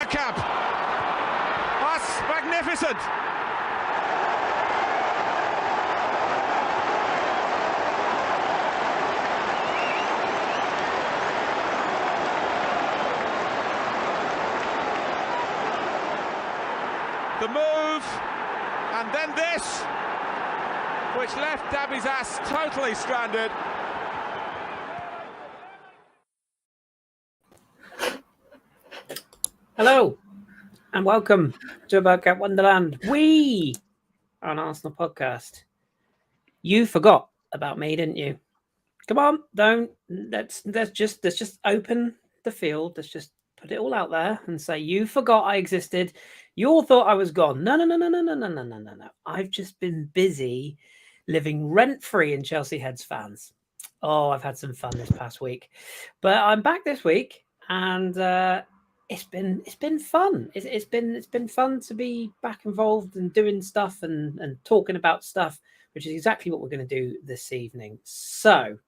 Bergkamp. That's magnificent. The move, and then this, which left Dabby's ass totally stranded. Hello, and welcome to Bergkamp Wonderland. We are an Arsenal podcast. You forgot about me, didn't you? Come on, let's just open the field. Let's just put it all out there and say you forgot I existed. You all thought I was gone. No. I've just been busy living rent-free in Chelsea Heads fans. Oh, I've had some fun this past week, but I'm back this week, and it's been fun. It's been fun to be back involved and doing stuff and talking about stuff, which is exactly what we're going to do this evening. So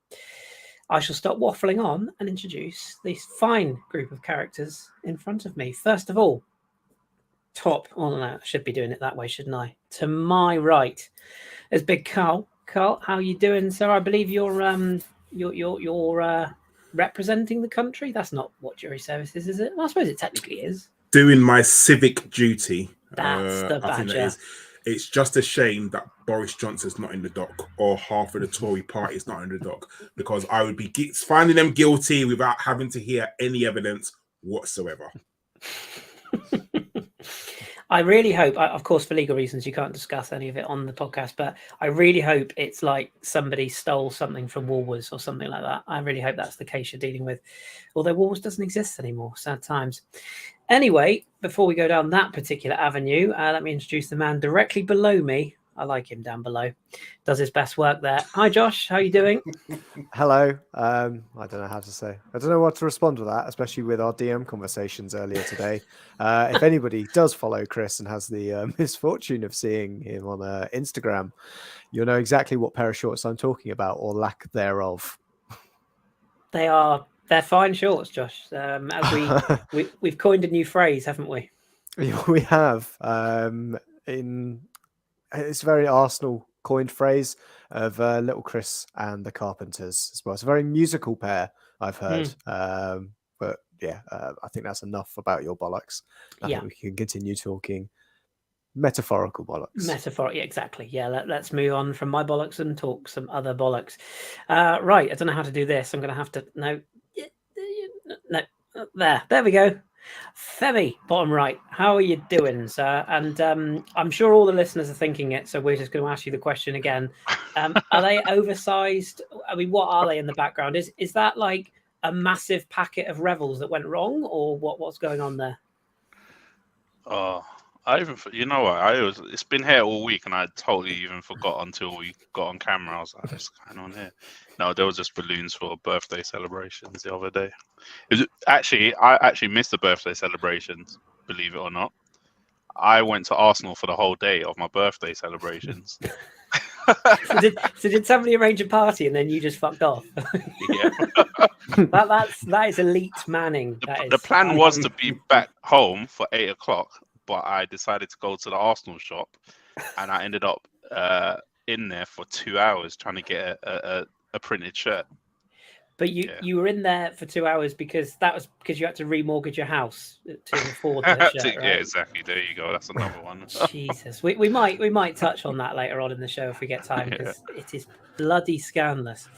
I shall stop waffling on and introduce this fine group of characters in front of me. First of all, I should be doing it that way, shouldn't I? To my right is Big Karl. Karl, how you doing, sir? I believe you're representing the country. That's not what jury services is, it? Well, I suppose it technically is. Doing my civic duty. That's the badger. I think that is. It's just a shame that Boris Johnson's not in the dock, or half of the Tory party is not in the dock, because I would be finding them guilty without having to hear any evidence whatsoever. I really hope, of course, for legal reasons, you can't discuss any of it on the podcast, but I really hope it's like somebody stole something from Woolworths or something like that. I really hope that's the case you're dealing with. Although Woolworths doesn't exist anymore. Sad times. Anyway, before we go down that particular avenue, let me introduce the man directly below me. I like him down below. Does his best work there. Hi, Josh. How are you doing? Hello. I don't know how to say. I don't know what to respond to that, especially with our DM conversations earlier today. If anybody does follow Kris and has the misfortune of seeing him on Instagram, you'll know exactly what pair of shorts I'm talking about, or lack thereof. They're fine shorts, Josh. As we've coined a new phrase, haven't we? We have. It's a very Arsenal coined phrase of Little Kris and the Carpenters as well. It's a very musical pair, I've heard. But yeah, I think that's enough about your bollocks. I think we can continue talking metaphorical bollocks. Yeah, exactly. Yeah, let's move on from my bollocks and talk some other bollocks. Right, I don't know how to do this. I'm going to have to... No, there we go. Femi, bottom right, how are you doing, sir? And I'm sure all the listeners are thinking it, so we're just going to ask you the question again. Are they oversized? I mean, what are they in the background? Is that like a massive packet of Revels that went wrong, or what's going on there? It's been here all week, and I totally even forgot until we got on camera. I was like, what's going on here? No, there was just balloons for birthday celebrations the other day. I actually missed the birthday celebrations, believe it or not. I went to Arsenal for the whole day of my birthday celebrations. So did somebody arrange a party and then you just fucked off? Yeah. that is elite manning. The plan was to be back home for 8 o'clock, but I decided to go to the Arsenal shop, and I ended up in there for 2 hours trying to get a printed shirt. But you were in there for 2 hours because you had to remortgage your house to afford the shirt, right? Yeah, exactly. There you go. That's another one. Jesus, we might touch on that later on in the show if we get time, because it is bloody scandalous.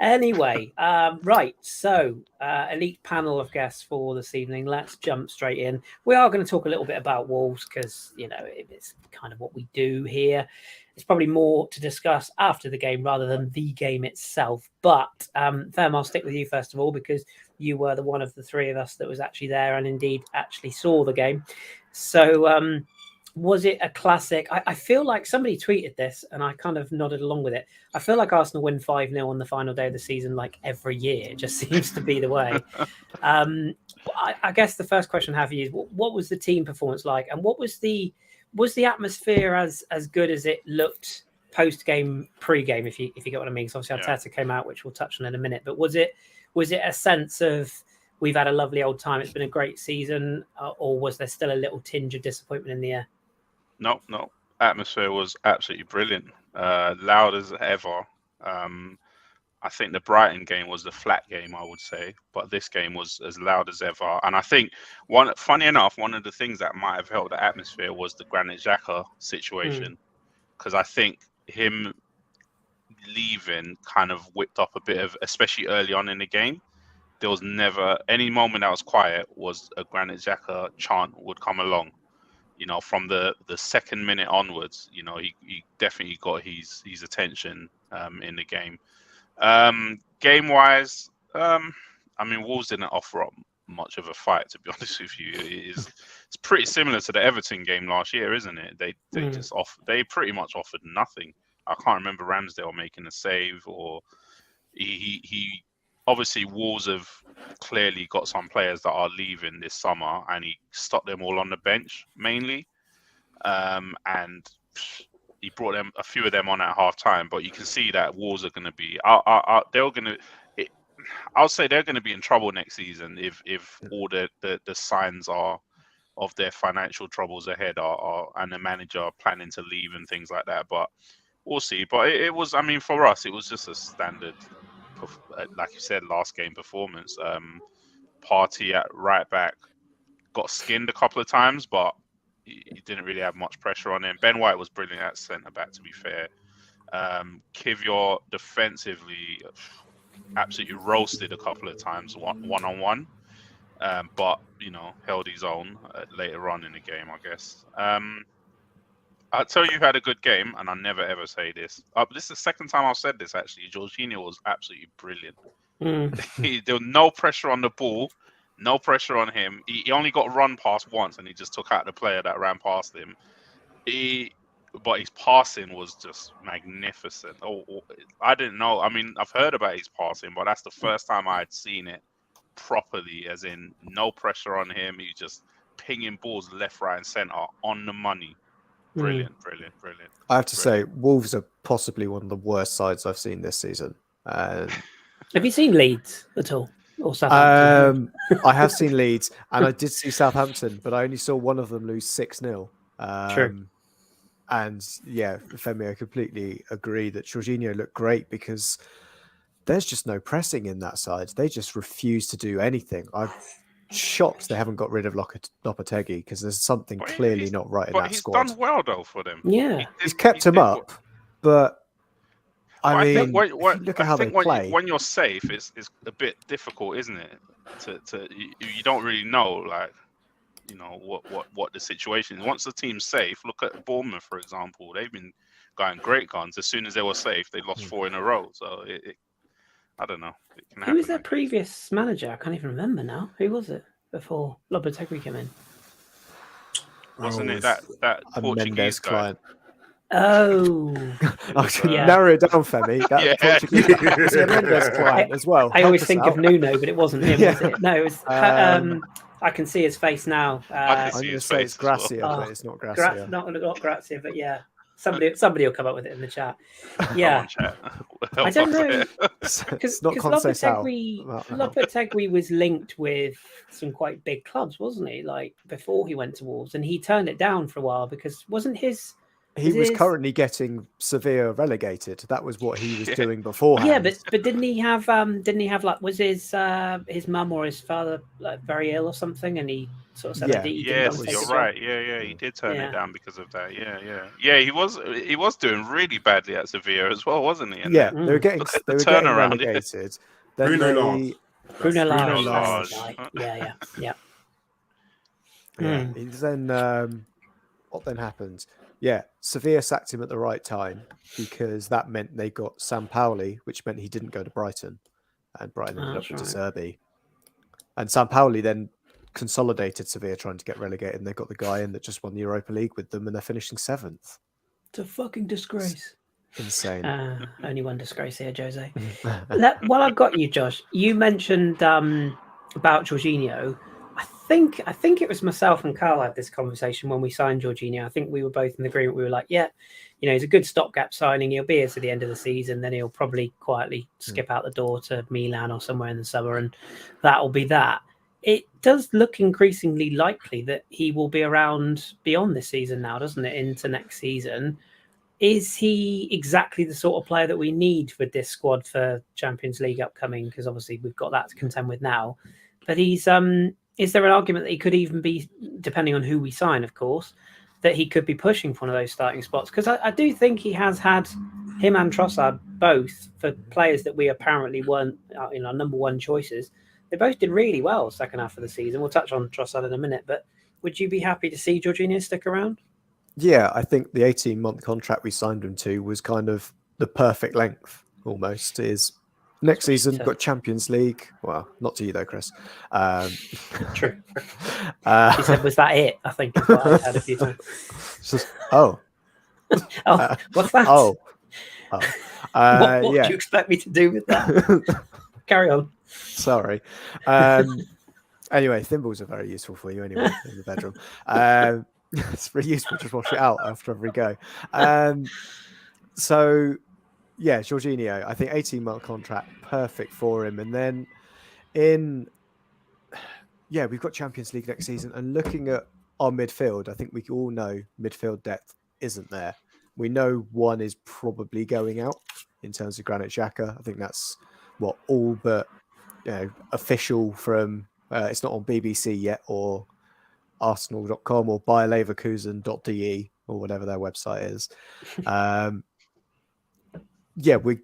Anyway, right. So, elite panel of guests for this evening. Let's jump straight in. We are going to talk a little bit about Wolves because it's kind of what we do here. It's probably more to discuss after the game rather than the game itself. But Fem, I'll stick with you first of all, because you were the one of the three of us that was actually there and indeed actually saw the game. So was it a classic? I feel like somebody tweeted this and I kind of nodded along with it. I feel like Arsenal win 5-0 on the final day of the season like every year. It just seems to be the way. I guess the first question I have for you is, what was the team performance like? And what was the atmosphere as good as it looked post-game, pre-game, if you get what I mean? Because obviously Arteta came out, which we'll touch on in a minute. But was it a sense of we've had a lovely old time, it's been a great season, or was there still a little tinge of disappointment in the air? No. Atmosphere was absolutely brilliant. Loud as ever. I think the Brighton game was the flat game, I would say, but this game was as loud as ever. And I think funny enough, one of the things that might have helped the atmosphere was the Granit Xhaka situation, because I think him leaving kind of whipped up a bit of, especially early on in the game. There was never any moment that was quiet was a Granit Xhaka chant would come along. From the second minute onwards, he definitely got his attention in the game. Game wise, Wolves didn't offer up much of a fight, to be honest with you. It's pretty similar to the Everton game last year, isn't it? They pretty much offered nothing. I can't remember Ramsdale making a save, or he obviously Wolves have clearly got some players that are leaving this summer, and he stuck them all on the bench mainly, and he brought a few of them on at half time. But you can see that Wolves are going to be, I'll say they're going to be in trouble next season if all the signs are of their financial troubles ahead are and the manager planning to leave and things like that. But we'll see. But it was, for us, it was just a standard, like you said, last game performance. Partey at right back got skinned a couple of times, but he didn't really have much pressure on him. Ben White was brilliant at centre back, to be fair. Kivior defensively absolutely roasted a couple of times one-on-one, but held his own later on in the game, I guess. I'll tell you who had a good game, and I never ever say this. This is the second time I've said this, actually. Jorginho was absolutely brilliant. There was no pressure on the ball, no pressure on him. He only got run past once, and he just took out the player that ran past him. But his passing was just magnificent. I didn't know. I've heard about his passing, but that's the first time I had seen it properly, as in no pressure on him. He just pinging balls left, right, and centre on the money. Brilliant. I have to say, Wolves are possibly one of the worst sides I've seen this season. Have you seen Leeds at all? Or Southampton? I have seen Leeds, and I did see Southampton, but I only saw one of them lose 6-0. True. And yeah, Femi, I completely agree that Jorginho looked great because there's just no pressing in that side. They just refuse to do anything. I'm shocked they haven't got rid of Lopetegui, because there's something clearly not right in that squad. But he's done well, though, for them. Yeah. He's kept him up, but I mean, look at how they play. When you're safe, it's a bit difficult, isn't it? You don't really know, what the situation is. Once the team's safe, look at Bournemouth, for example. They've been going great guns. As soon as they were safe, they lost 4 in a row. So I don't know. Who was their previous manager? I can't even remember now. Who was it before Lopetegui came in? Wasn't it that Portuguese guy? Client. Oh, I should narrow it down, Femi. That Portuguese was a Mendes client as well. I always think of Nuno, but it wasn't him, was it? No, it was. I can see his face now. I can see his face. It's Gracia, but it's not Gracia. Not Gracia, but yeah. Somebody will come up with it in the chat. Yeah. I don't know. Because Lopetegui was linked with some quite big clubs, wasn't he? Like before he went to Wolves, and he turned it down for a while because wasn't his... He was currently getting Sevilla relegated. That was what he was doing beforehand. Yeah, but didn't he have was his mum or his father very ill or something, and he sort of said that he didn't you're right. Yeah, he did turn it down because of that. Yeah. He was doing really badly at Sevilla as well, wasn't he? And they were getting relegated. Then Bruno Lage. Yeah. Then what then happened? Yeah, Sevilla sacked him at the right time because that meant they got Sampaoli, which meant he didn't go to Brighton, and Brighton ended up with De Zerbi. And Sampaoli then consolidated Sevilla trying to get relegated, and they got the guy in that just won the Europa League with them, and they're finishing 7th. It's a fucking disgrace. Insane. Only one disgrace here, Jose. While I've got you, Josh, you mentioned about Jorginho. I think it was myself and Karl had this conversation when we signed Jorginho. I think we were both in agreement. We were like, yeah, he's a good stopgap signing. He'll be here to the end of the season. Then he'll probably quietly skip out the door to Milan or somewhere in the summer, and that'll be that. It does look increasingly likely that he will be around beyond this season now, doesn't it? Into next season. Is he exactly the sort of player that we need with this squad for Champions League upcoming? Because obviously we've got that to contend with now. But he's is there an argument that he could even be, depending on who we sign, of course, that he could be pushing for one of those starting spots? Because I do think he has had him and Trossard both for players that we apparently weren't our number one choices. They both did really well second half of the season. We'll touch on Trossard in a minute, but would you be happy to see Jorginho stick around? Yeah, I think the 18-month contract we signed him to was kind of the perfect length, almost. Is next season, got Champions League. Well, not to you though, Kris. True. He said, was that it? I think is what I've had a few times. Oh, what's that? What do you expect me to do with that? Carry on. Sorry. Anyway, thimbles are very useful for you anyway in the bedroom. It's very useful. Just wash it out after every go. So, yeah, Jorginho, I think 18-month contract, perfect for him. And then we've got Champions League next season. And looking at our midfield, I think we all know midfield depth isn't there. We know one is probably going out in terms of Granit Xhaka. I think that's all but official from it's not on BBC yet or Arsenal.com or BayerLeverkusen.de or whatever their website is.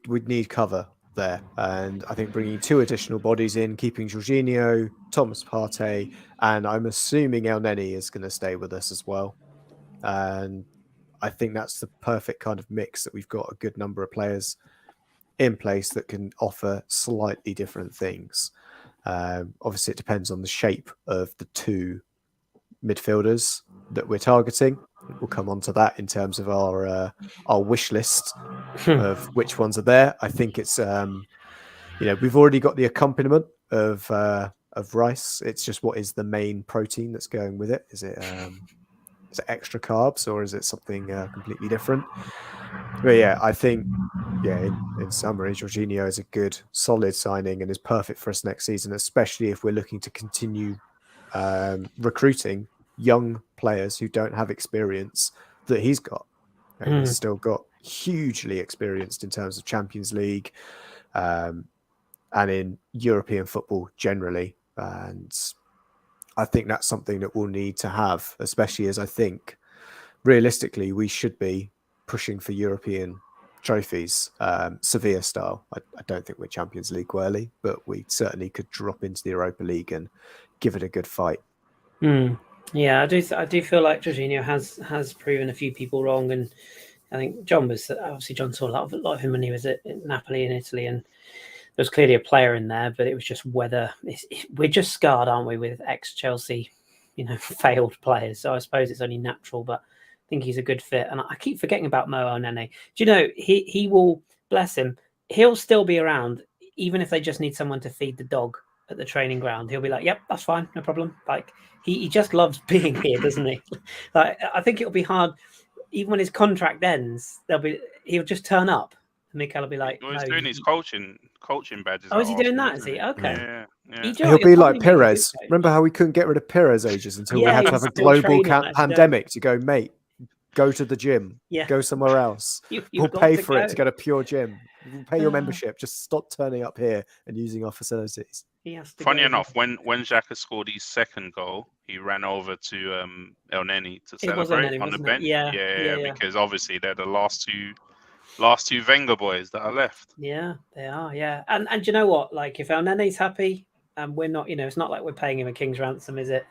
We'd need cover there. And I think bringing 2 additional bodies in, keeping Jorginho, Thomas Partey, and I'm assuming El Neni is going to stay with us as well. And I think that's the perfect kind of mix that we've got a good number of players in place that can offer slightly different things. Obviously, it depends on the shape of the 2 midfielders that we're targeting. We'll come on to that in terms of our wish list of which ones are there. I think it's we've already got the accompaniment of rice. It's just what is the main protein that's going with it? Is it extra carbs or is it something completely different? But yeah, I think in summary, Jorginho is a good, solid signing and is perfect for us next season, especially if we're looking to continue recruiting young players who don't have experience that he's got. And he's still got hugely experienced in terms of Champions League and in European football generally. And I think that's something that we'll need to have, especially as I think realistically we should be pushing for European trophies, Sevilla style. I don't think we're Champions League worthy, but we certainly could drop into the Europa League and give it a good fight. Yeah, I do feel like Jorginho has proven a few people wrong, and I think John saw a lot of him when he was at Napoli in Italy, and there was clearly a player in there, but it was just whether we're just scarred, aren't we, with ex-Chelsea, failed players. So I suppose it's only natural, but I think he's a good fit. And I keep forgetting about Mo El Neni. Do you know, he will, bless him, he'll still be around, even if they just need someone to feed the dog at the training ground. He'll be like, yep, that's fine, no problem. Like, he just loves being here, doesn't he? Like, I think it'll be hard, even when his contract ends, he'll just turn up. And Mikel will be like, he's doing his coaching badges. Oh, is he doing that? Is he? Okay. Yeah. He'll be like Perez. Remember how we couldn't get rid of Perez ages until we had to have a global pandemic to go, mate, go to the gym, go somewhere else. We'll pay for it to go to pure gym. We'll pay your membership. Just stop turning up here and using our facilities. Funny enough, when Xhaka scored his second goal, he ran over to El Neni to celebrate on the bench. Yeah, because obviously they're the last two Wenger boys that are left. Yeah, they are. Yeah, and you know what? Like, if El Neni's happy, and we're not, it's not like we're paying him a king's ransom, is it?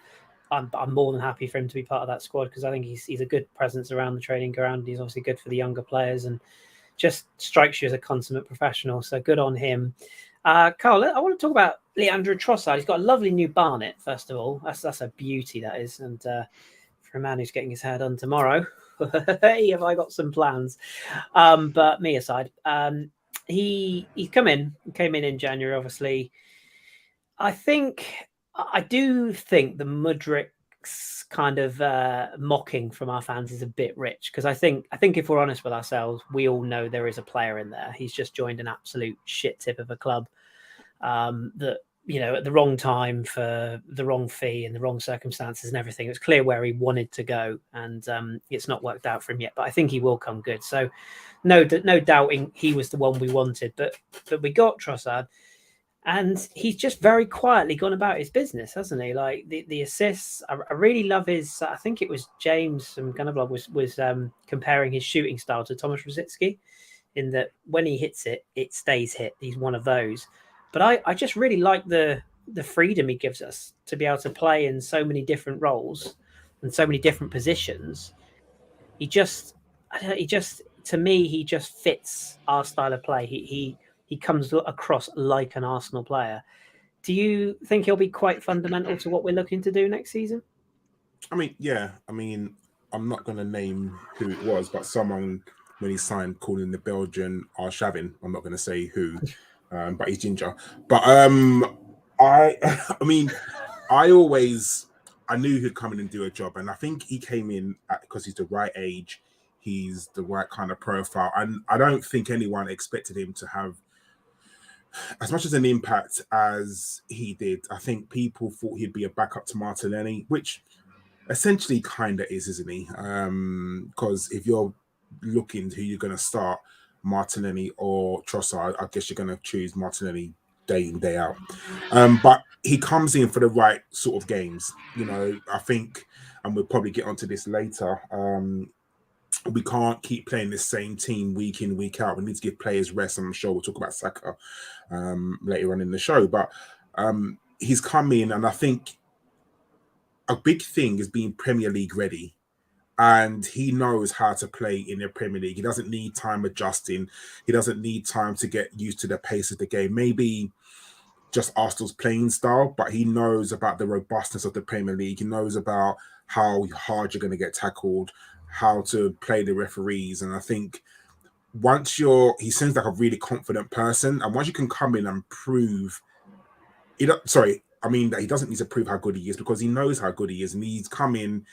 I'm more than happy for him to be part of that squad because I think he's a good presence around the training ground. He's obviously good for the younger players and just strikes you as a consummate professional. So good on him. Karl, I want to talk about Leandro Trossard. He's got a lovely new barnet, first of all. That's a beauty, that is. And for a man who's getting his hair done tomorrow, hey, have I got some plans? But me aside, he came in in January, obviously. I think I do think the Mudrik's kind of mocking from our fans is a bit rich, because I think if we're honest with ourselves, we all know there is a player in there. He's just joined an absolute shit tip of a club that, at the wrong time for the wrong fee and the wrong circumstances and everything. It was clear where he wanted to go, and it's not worked out for him yet. But I think he will come good. So no doubting he was the one we wanted. But we got Trossard. And he's just very quietly gone about his business, hasn't he? Like the assists, I really love his. I think it was James from Gunnerblog was comparing his shooting style to Thomas Rosicky, in that when he hits it, it stays hit. He's one of those. But I just really like the freedom he gives us to be able to play in so many different roles and so many different positions. He just to me, he just fits our style of play. He comes across like an Arsenal player. Do you think he'll be quite fundamental to what we're looking to do next season? I mean, yeah. I mean, I'm not going to name who it was, but someone, when he signed, called him the Belgian Arshavin. I'm not going to say who, but he's ginger. But I mean, I knew he'd come in and do a job. And I think he came in because he's the right age. He's the right kind of profile. And I don't think anyone expected him to have as much as an impact as he did. I think people thought he'd be a backup to Martinelli, which essentially kind of is, isn't he? Because if you're looking who you're going to start, Martinelli or Trossard, I guess you're going to choose Martinelli day in, day out. But he comes in for the right sort of games. I think, and we'll probably get onto this later, we can't keep playing the same team week in, week out. We need to give players rest. I'm sure we'll talk about Saka later on in the show. But he's come in, and I think a big thing is being Premier League ready. And he knows how to play in the Premier League. He doesn't need time adjusting. He doesn't need time to get used to the pace of the game. Maybe just Arsenal's playing style, but he knows about the robustness of the Premier League. He knows about how hard you're going to get tackled, how to play the referees. And I think he seems like a really confident person. And once you can come in and prove that he doesn't need to prove how good he is, because he knows how good he is. And he's come in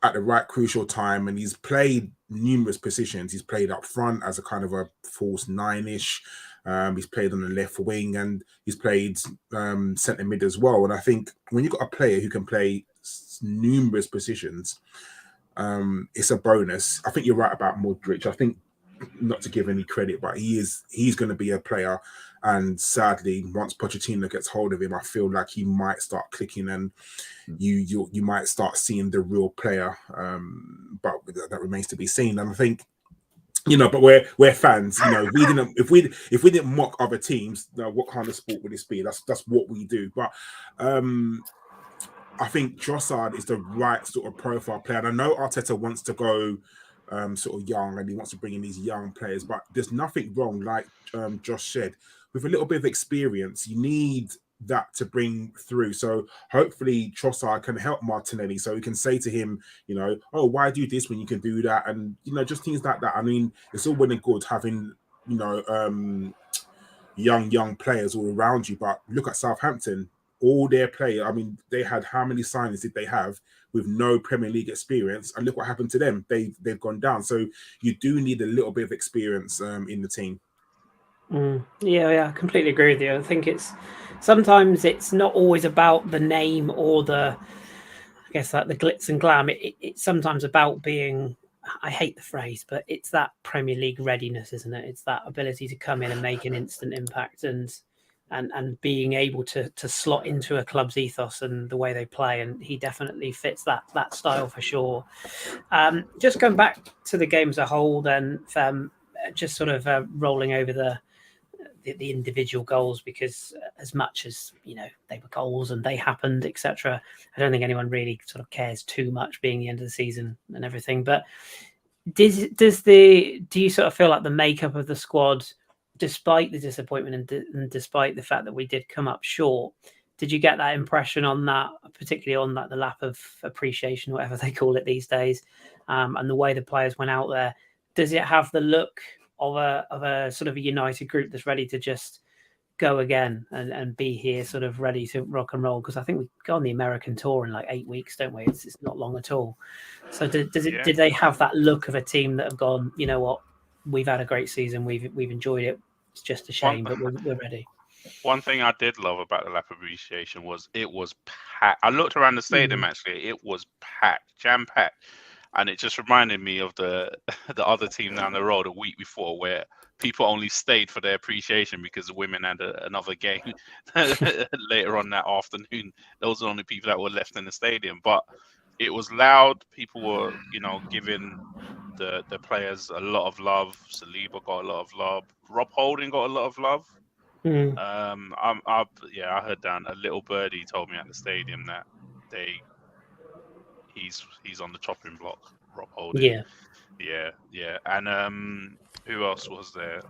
at the right crucial time, and he's played numerous positions. He's played up front as a kind of a false nine-ish. He's played on the left wing, and he's played centre mid as well. And I think when you've got a player who can play numerous positions, it's a bonus. I think you're right about Modric. I think, not to give any credit, but he's going to be a player. And sadly, once Pochettino gets hold of him, I feel like he might start clicking, and you might start seeing the real player. But that remains to be seen. And I think, but we're fans. If we didn't mock other teams, what kind of sport would this be? That's what we do. But I think Trossard is the right sort of profile player. And I know Arteta wants to go sort of young, and he wants to bring in these young players, but there's nothing wrong, like Josh said, with a little bit of experience. You need that to bring through. So hopefully Trossard can help Martinelli, so he can say to him, oh, why do this when you can do that? And, just things like that. I mean, it's all well and good having, young players all around you, but look at Southampton. All their players, I mean, they had, how many signings did they have with no Premier League experience? And look what happened to them. They've gone down. So you do need a little bit of experience in the team. Yeah, I completely agree with you. I think sometimes it's not always about the name or the glitz and glam. It's sometimes about being, I hate the phrase, but it's that Premier League readiness, isn't it? It's that ability to come in and make an instant impact, and being able to slot into a club's ethos and the way they play. And he definitely fits that style for sure. Just going back to the game as a whole, then, just sort of rolling over the individual goals, because as much as they were goals and they happened, etc., I don't think anyone really sort of cares too much, being the end of the season and everything. But do you sort of feel like the makeup of the squad, despite the disappointment and despite the fact that we did come up short, did you get that impression on that, particularly on the lap of appreciation, whatever they call it these days, and the way the players went out there? Does it have the look of a sort of a united group that's ready to just go again and be here sort of ready to rock and roll? Because I think we go on the American tour in like 8 weeks, don't we? It's not long at all. So did they have that look of a team that have gone, you know what, we've had a great season, we've enjoyed it, it's just a shame, but we're ready? One thing I did love about the lap appreciation was it was packed. I looked around the stadium, actually, it was packed, jam-packed. And it just reminded me of the other team down the road a week before, where people only stayed for their appreciation because the women had another game later on that afternoon. Those are the only people that were left in the stadium. But it was loud. People were, giving the players a lot of love. Saliba got a lot of love. Rob Holding got a lot of love. I heard down a little birdie told me at the stadium that he's on the chopping block. Rob Holding. Yeah. And who else was there?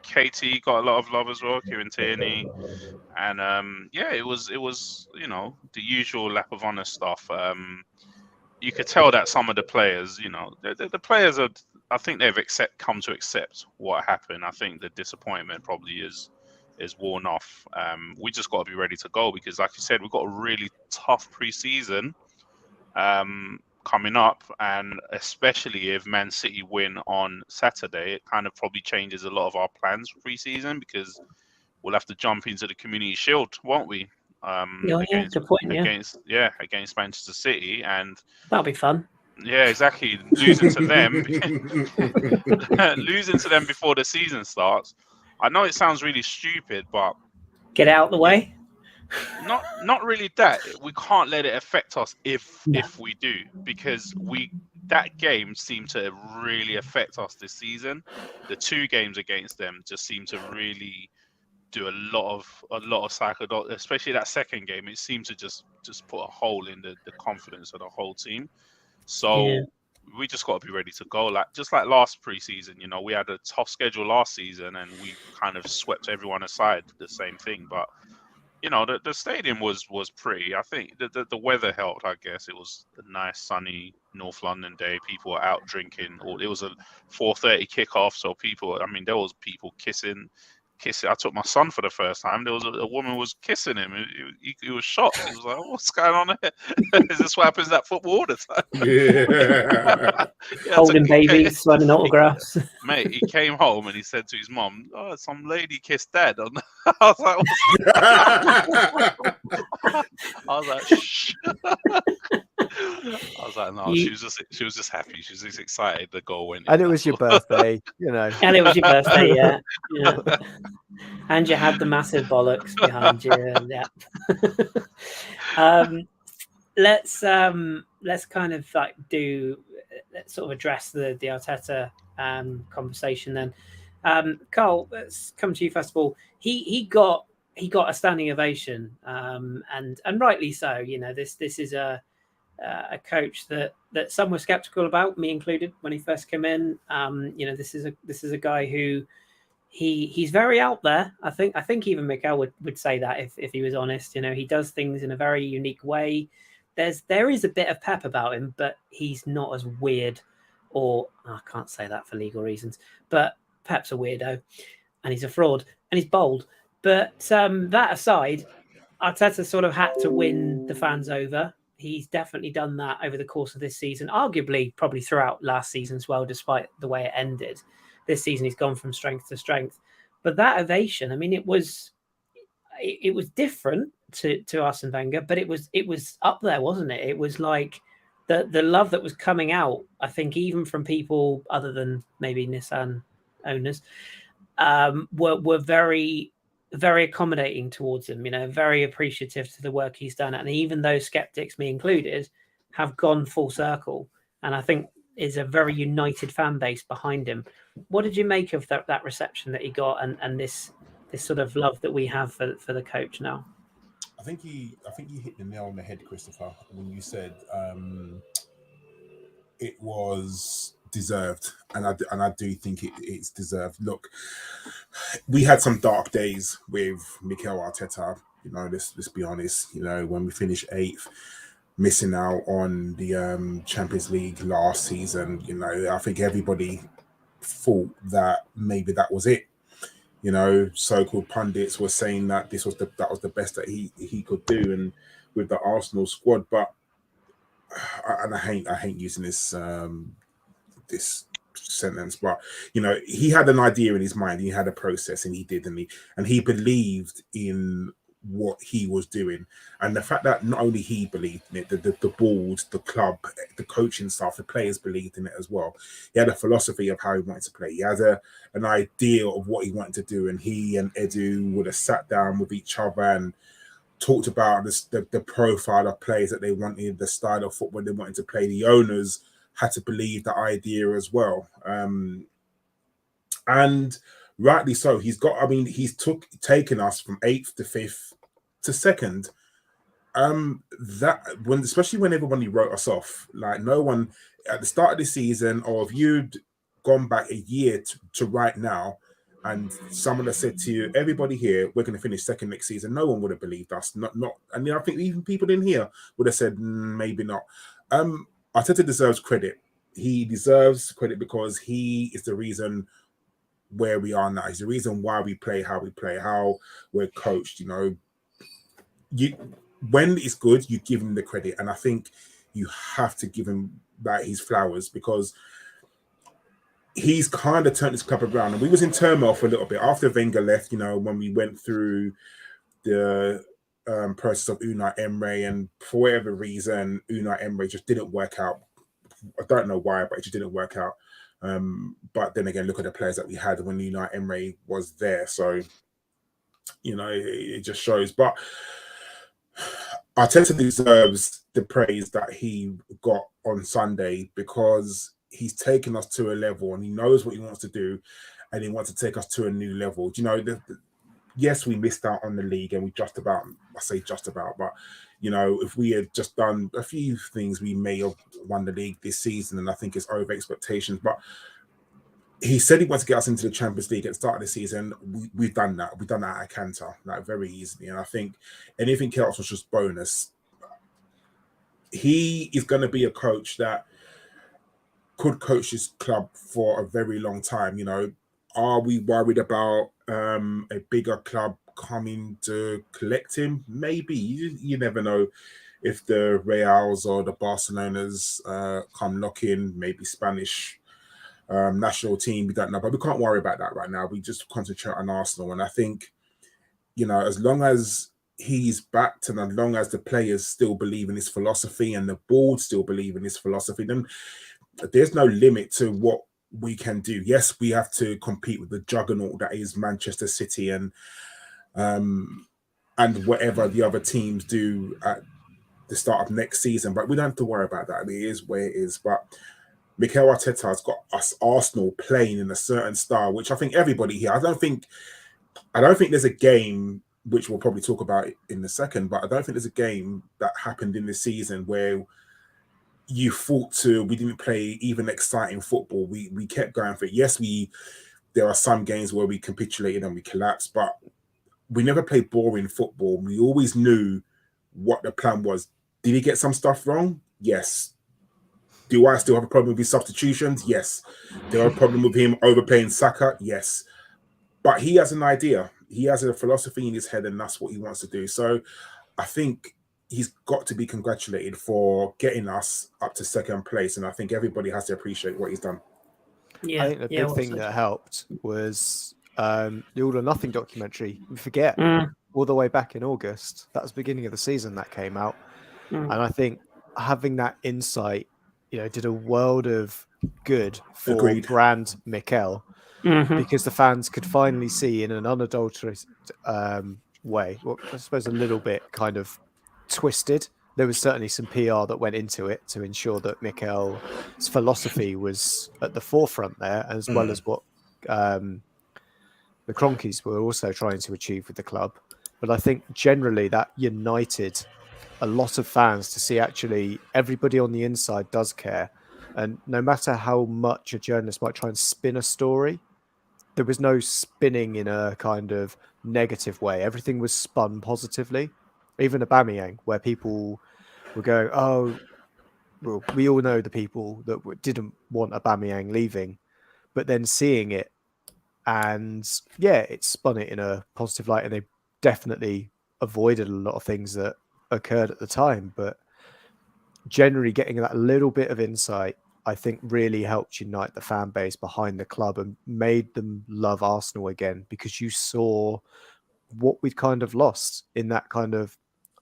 Katie got a lot of love as well. Kieran Tierney, and it was the usual lap of honour stuff. You could tell that some of the players, the players are. I think they've come to accept what happened. I think the disappointment probably is worn off. We just got to be ready to go because, like you said, we've got a really tough pre-season coming up, and especially if Man City win on Saturday, it kind of probably changes a lot of our plans for pre-season because we'll have to jump into the Community Shield, won't we? Good point. Against Manchester City, and that'll be fun. Yeah, exactly. Losing to them before the season starts. I know it sounds really stupid, but get out of the way. Not really that. We can't let it affect us if we do, because that game seemed to really affect us this season. The 2 games against them just seemed to really do a lot of psycho, especially that second game. It seemed to just put a hole in the confidence of the whole team. So we just got to be ready to go. Just like last preseason, we had a tough schedule last season and we kind of swept everyone aside. The same thing, but the stadium was pretty. I think the weather helped. I guess it was a nice sunny North London day. People were out drinking. It was a 4:30 kickoff, so there was people kissing. I took my son for the first time. There was a woman was kissing him. He was shocked. He was like, "What's going on here? Is this what happens at football all the time?" Yeah. Holding babies, signing autographs. Mate, he came home and he said to his mom, "Oh, some lady kissed dad." I was like, "Shh." I was like, "No." She was just happy. She was just excited the goal went. And it was your birthday, And it was your birthday, yeah. And you had the massive bollocks behind you. Let's kind of let's sort of address the Arteta conversation then. Karl, let's come to you first of all. He got a standing ovation, and rightly so. This is a coach that some were skeptical about, me included, when he first came in. This is a guy who he's very out there. I think even Mikel would say that if he was honest. He does things in a very unique way. There is a bit of pep about him, but he's not as weird, or I can't say that for legal reasons, but Pep's a weirdo and he's a fraud and he's bold. But that aside, Arteta sort of had to win the fans over. He's definitely done that over the course of this season, arguably probably throughout last season as well, despite the way it ended. This season, he's gone from strength to strength. But that ovation, it was different to Arsene Wenger, but it was up there, wasn't it? It was like the love that was coming out, I think, even from people other than maybe Nissan owners, were very, very accommodating towards him, very appreciative to the work he's done. And even those skeptics, me included, have gone full circle. And I think is a very united fan base behind him. What did you make of that reception that he got and this sort of love that we have for the coach now? I think you hit the nail on the head, Christopher, when you said it was deserved, and I do think it's deserved. Look, we had some dark days with Mikel Arteta. Let's be honest. When we finished 8th, missing out on the Champions League last season. I think everybody thought that maybe that was it. you know, so-called pundits were saying that that was the best that he could do, and with the Arsenal squad. But and I hate using this sentence, but you know, he had an idea in his mind, he had a process, and he did, and he believed in what he was doing. And the fact that not only he believed in it, the board, the club, the coaching staff, the players believed in it as well. He had a philosophy of how he wanted to play. He had an idea of what he wanted to do, and he and Edu would have sat down with each other and talked about the profile of players that they wanted, the style of football they wanted to play. The owners had to believe the idea as well. And rightly so. He's taken us from 8th to 5th to 2nd. Especially when everybody wrote us off, like no one at the start of the season, or if you'd gone back a year to right now, and someone that said to you, everybody here, we're going to finish 2nd next season, no one would have believed us. And I think even people in here would have said, maybe not. Arteta deserves credit. He deserves credit because he is the reason where we are now. He's the reason why we play how we play, how we're coached. You know, when it's good, you give him the credit, and I think you have to give him his flowers, because he's kind of turned his club around. And we was in turmoil for a little bit after Wenger left. You know, when we went through the process of Unai Emery, and for whatever reason, Unai Emery just didn't work out. I don't know why, but it just didn't work out. But then again, look at the players that we had when Unai Emery was there. So, you know, it just shows. But Arteta deserves the praise that he got on Sunday, because he's taken us to a level, and he knows what he wants to do, and he wants to take us to a new level. Do you know, yes, we missed out on the league, and I say just about, but you know, if we had just done a few things, we may have won the league this season, and I think it's over expectations. But he said he wants to get us into the Champions League at the start of the season. We've done that. We've done that at Cantor, like, very easily. And I think anything else was just bonus. He is going to be a coach that could coach his club for a very long time. You know, are we worried about a bigger club coming to collect him? Maybe. You never know if the Reals or the Barcelonas come knocking, maybe Spanish national team, we don't know, but we can't worry about that right now. We just concentrate on Arsenal. And I think, you know, as long as he's backed, and as long as the players still believe in his philosophy and the board still believe in his philosophy, then there's no limit to what we can do. Yes, we have to compete with the juggernaut that is Manchester City and whatever the other teams do at the start of next season, but we don't have to worry about that. I mean, it is where it is. But Mikel Arteta has got us Arsenal playing in a certain style, which I think everybody here, I don't think there's a game, which we'll probably talk about in a second, but I don't think there's a game that happened in this season where we didn't play even exciting football. We kept going for it. Yes, there are some games where we capitulated and we collapsed, but we never played boring football. We always knew what the plan was. Did he get some stuff wrong? Yes. Do I still have a problem with his substitutions? Yes. Do I have a problem with him overplaying Saka? Yes. But he has an idea. He has a philosophy in his head, and that's what he wants to do. So I think he's got to be congratulated for getting us up to 2nd place, and I think everybody has to appreciate what he's done. Yeah, I think the big thing that helped was the All or Nothing documentary. We forget all the way back in August. That was the beginning of the season that came out. And I think having that insight, you know, did a world of good for brand Mikel, because the fans could finally see in an unadulterated way, well, I suppose a little bit kind of twisted. There was certainly some PR that went into it to ensure that Mikel's philosophy was at the forefront there, as well as what the Cronkies were also trying to achieve with the club. But I think generally that united a lot of fans to see actually everybody on the inside does care. And no matter how much a journalist might try and spin a story, there was no spinning in a kind of negative way. Everything was spun positively. Even Aubameyang, where people were going, oh, well, we all know the people that didn't want Aubameyang leaving, but then seeing it And yeah, it spun it in a positive light, and they definitely avoided a lot of things that occurred at the time. But generally getting that little bit of insight, I think, really helped unite the fan base behind the club and made them love Arsenal again, because you saw what we'd kind of lost in that kind of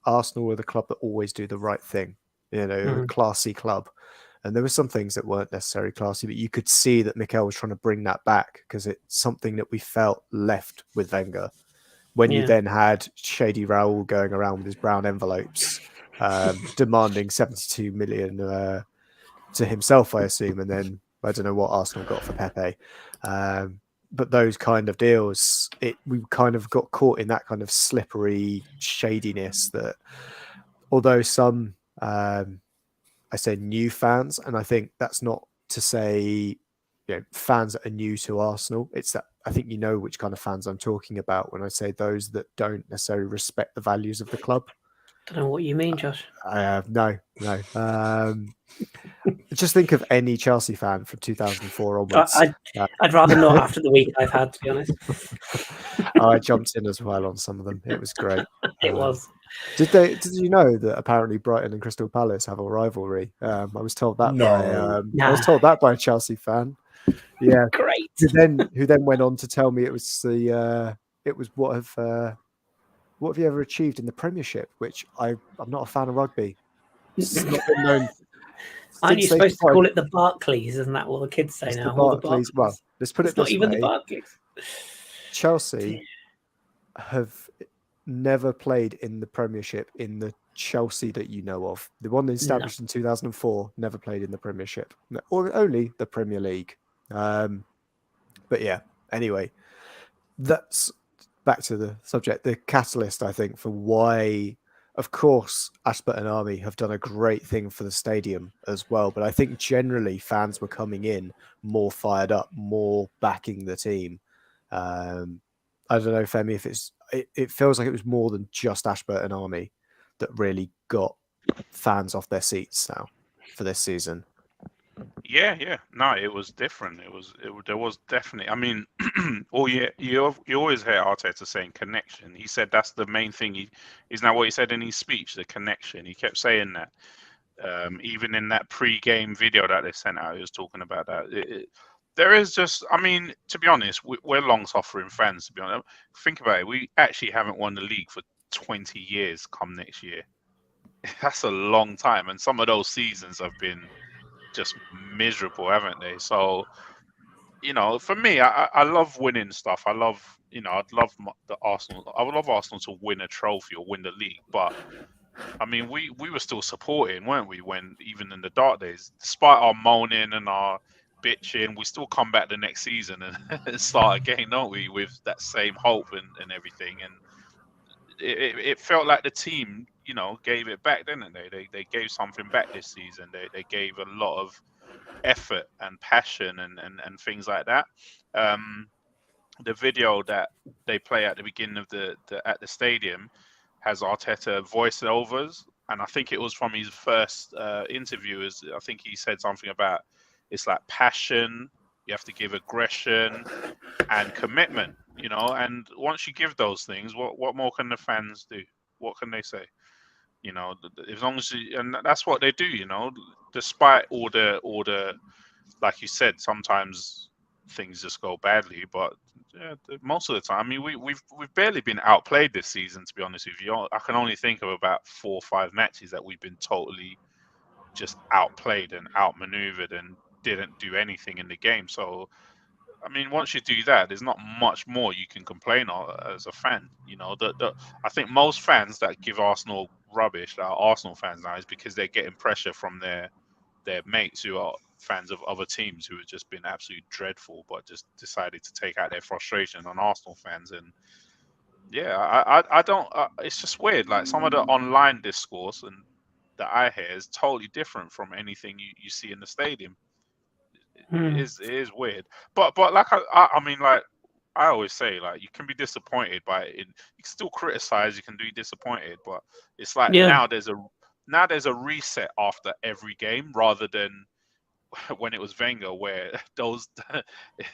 Arsenal were the club that always do the right thing, a classy club. And there were some things that weren't necessarily classy, but you could see that Mikel was trying to bring that back, because it's something that we felt left with Wenger. When you then had Shady Raoul going around with his brown envelopes, demanding 72 million to himself, I assume, and then I don't know what Arsenal got for Pepe. But those kind of deals, we kind of got caught in that kind of slippery shadiness that, although some, I say new fans, and I think that's not to say, fans that are new to Arsenal. It's that I think you know which kind of fans I'm talking about when I say those that don't necessarily respect the values of the club. I don't know what you mean, Josh. No. Just think of any Chelsea fan from 2004 onwards. I'd rather not after the week I've had, to be honest. I jumped in as well on some of them. It was great. It was. Did you know that apparently Brighton and Crystal Palace have a rivalry? I was told that I was told that by a Chelsea fan. Yeah, great. Who then went on to tell me it was what have you ever achieved in the Premiership? Which I'm not a fan of rugby. It's not been known. Aren't you supposed to call it the Barclays? Isn't that what the kids say now? The Barclays. Well, let's put it this way. Not even the Barclays. Chelsea have never played in the Premiership in the Chelsea that you know of. The one established in 2004 never played in the Premiership, or only the Premier League. But yeah, anyway, that's back to the subject. The catalyst, I think, for why, of course, Ashburton Army have done a great thing for the stadium as well. But I think generally fans were coming in more fired up, more backing the team. I don't know, Femi, if it feels like it was more than just Ashburton Army that really got fans off their seats now for this season. Yeah. No, it was different. There was definitely. I mean, you always hear Arteta saying connection. He said that's the main thing. Isn't that what he said in his speech? The connection. He kept saying that. Even in that pre-game video that they sent out, he was talking about that. There is just, I mean, to be honest, we're long-suffering fans. To be honest, think about it. We actually haven't won the league for 20 years. Come next year, that's a long time, and some of those seasons have been just miserable, haven't they? So, for me, I love winning stuff. I love, I'd love the Arsenal. I would love Arsenal to win a trophy or win the league. But I mean, we were still supporting, weren't we? When even in the dark days, despite our moaning and our bitching, we still come back the next season and start again, don't we? With that same hope and everything. And it felt like the team, gave it back, didn't they? They gave something back this season. They gave a lot of effort and passion and things like that. The video that they play at the beginning of at the stadium has Arteta voiceovers, and I think it was from his first interview. I think he said something about it's like passion. You have to give aggression and commitment, and once you give those things, what more can the fans do? What can they say? As long as and that's what they do, despite all the, like you said, sometimes things just go badly, but most of the time, I mean, we've barely been outplayed this season, to be honest with you. I can only think of about 4 or 5 matches that we've been totally just outplayed and outmaneuvered and didn't do anything in the game. So, I mean, once you do that, there's not much more you can complain of as a fan. I think most fans that give Arsenal rubbish, that are Arsenal fans now, is because they're getting pressure from their mates who are fans of other teams who have just been absolutely dreadful, but just decided to take out their frustration on Arsenal fans. And yeah, I don't. It's just weird. Like some of the online discourse and that I hear is totally different from anything you see in the stadium. It is weird, but like I mean, like I always say, like you can be disappointed by it. You can still criticize. You can be disappointed, but it's like now there's a reset after every game rather than when it was Wenger, where those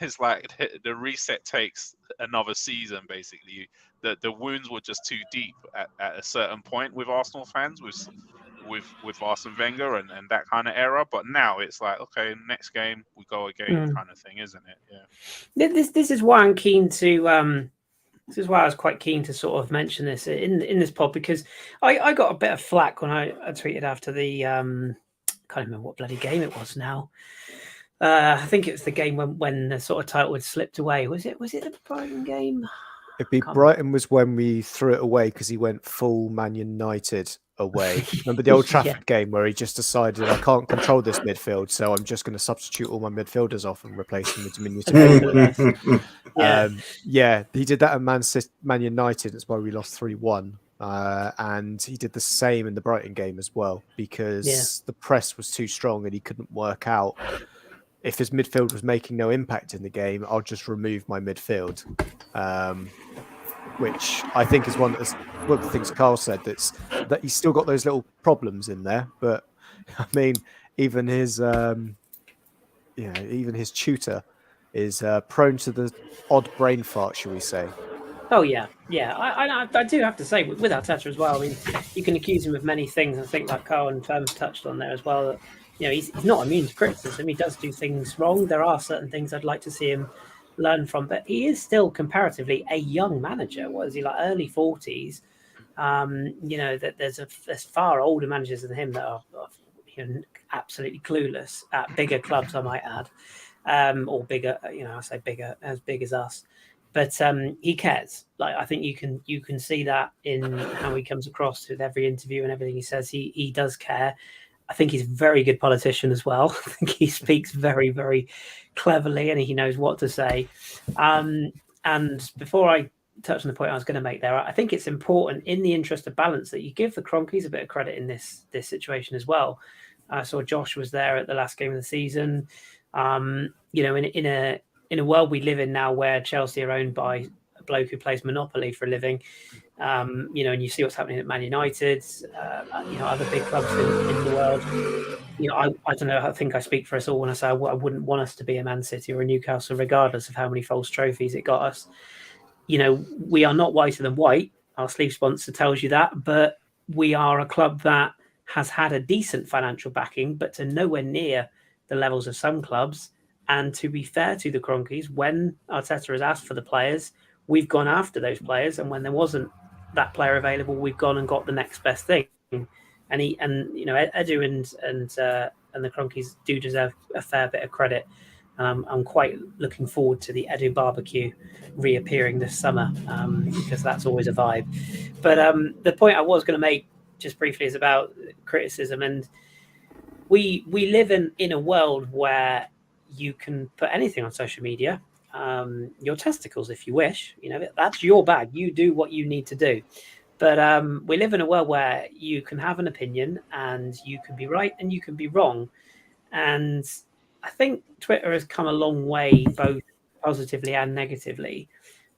it's like the reset takes another season. Basically, the wounds were just too deep at a certain point with Arsenal fans, with Arsene Wenger and that kind of era. But now it's like, okay, next game we go again, kind of thing, isn't it? Yeah. This is why I'm keen to. This is why I was quite keen to sort of mention this in this pod, because I got a bit of flack when I tweeted after the can't remember what bloody game it was now. I think it was the game when the sort of title had slipped away. Was it the Brighton game? It'd be Brighton was when we threw it away because he went full Man United away. Remember the Old Trafford game where he just decided, I can't control this midfield, so I'm just going to substitute all my midfielders off and replace them with diminutive midfielders. He did that at Man United. That's why we lost 3-1. And he did the same in the Brighton game as well, because the press was too strong and he couldn't work out if his midfield was making no impact in the game. I'll just remove my midfield, which I think is one of the things Karl said, that he's still got those little problems in there. But I mean, even his tutor is prone to the odd brain fart, shall we say? Oh yeah. I do have to say with Arteta as well. I mean, you can accuse him of many things. I think like Karl and Fem touched on there as well. That, he's not immune to criticism. He does do things wrong. There are certain things I'd like to see him learn from, but he is still comparatively a young manager. What is he, like early 40s? That there's far older managers than him that are absolutely clueless at bigger clubs, I might add, or bigger. I say bigger, as big as us. But he cares. Like, I think you can see that in how he comes across with every interview and everything he says. He does care. I think he's a very good politician as well. I think he speaks very, very cleverly and he knows what to say. And before I touch on the point I was going to make there, I think it's important, in the interest of balance, that you give the Cronkies a bit of credit in this situation as well. I saw Josh was there at the last game of the season. In a world we live in now where Chelsea are owned by a bloke who plays Monopoly for a living, and you see what's happening at Man United, other big clubs in the world. I don't know. I think I speak for us all when I say I wouldn't want us to be a Man City or a Newcastle, regardless of how many false trophies it got us. We are not whiter than white. Our sleeve sponsor tells you that, but we are a club that has had a decent financial backing, but to nowhere near the levels of some clubs. And to be fair to the Cronkies, when Arteta has asked for the players, we've gone after those players. And when there wasn't that player available, we've gone and got the next best thing. And Edu and the Cronkies do deserve a fair bit of credit. I'm quite looking forward to the Edu barbecue reappearing this summer, because that's always a vibe. But the point I was going to make just briefly is about criticism. And we live in a world where you can put anything on social media, your testicles, if you wish. That's your bag. You do what you need to do. But we live in a world where you can have an opinion and you can be right and you can be wrong. And I think Twitter has come a long way, both positively and negatively.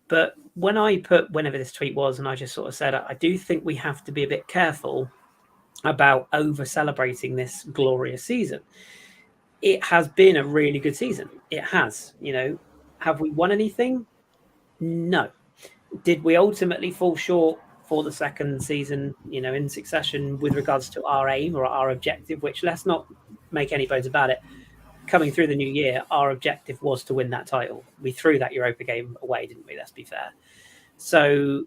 But when I put whenever this tweet was, and I just sort of said, I do think we have to be a bit careful about over celebrating this glorious season. It has been a really good season. It has. Have we won anything? No. Did we ultimately fall short for the second season, in succession with regards to our aim or our objective, which, let's not make any bones about it, coming through the new year, our objective was to win that title. We threw that Europa game away, didn't we? Let's be fair. So,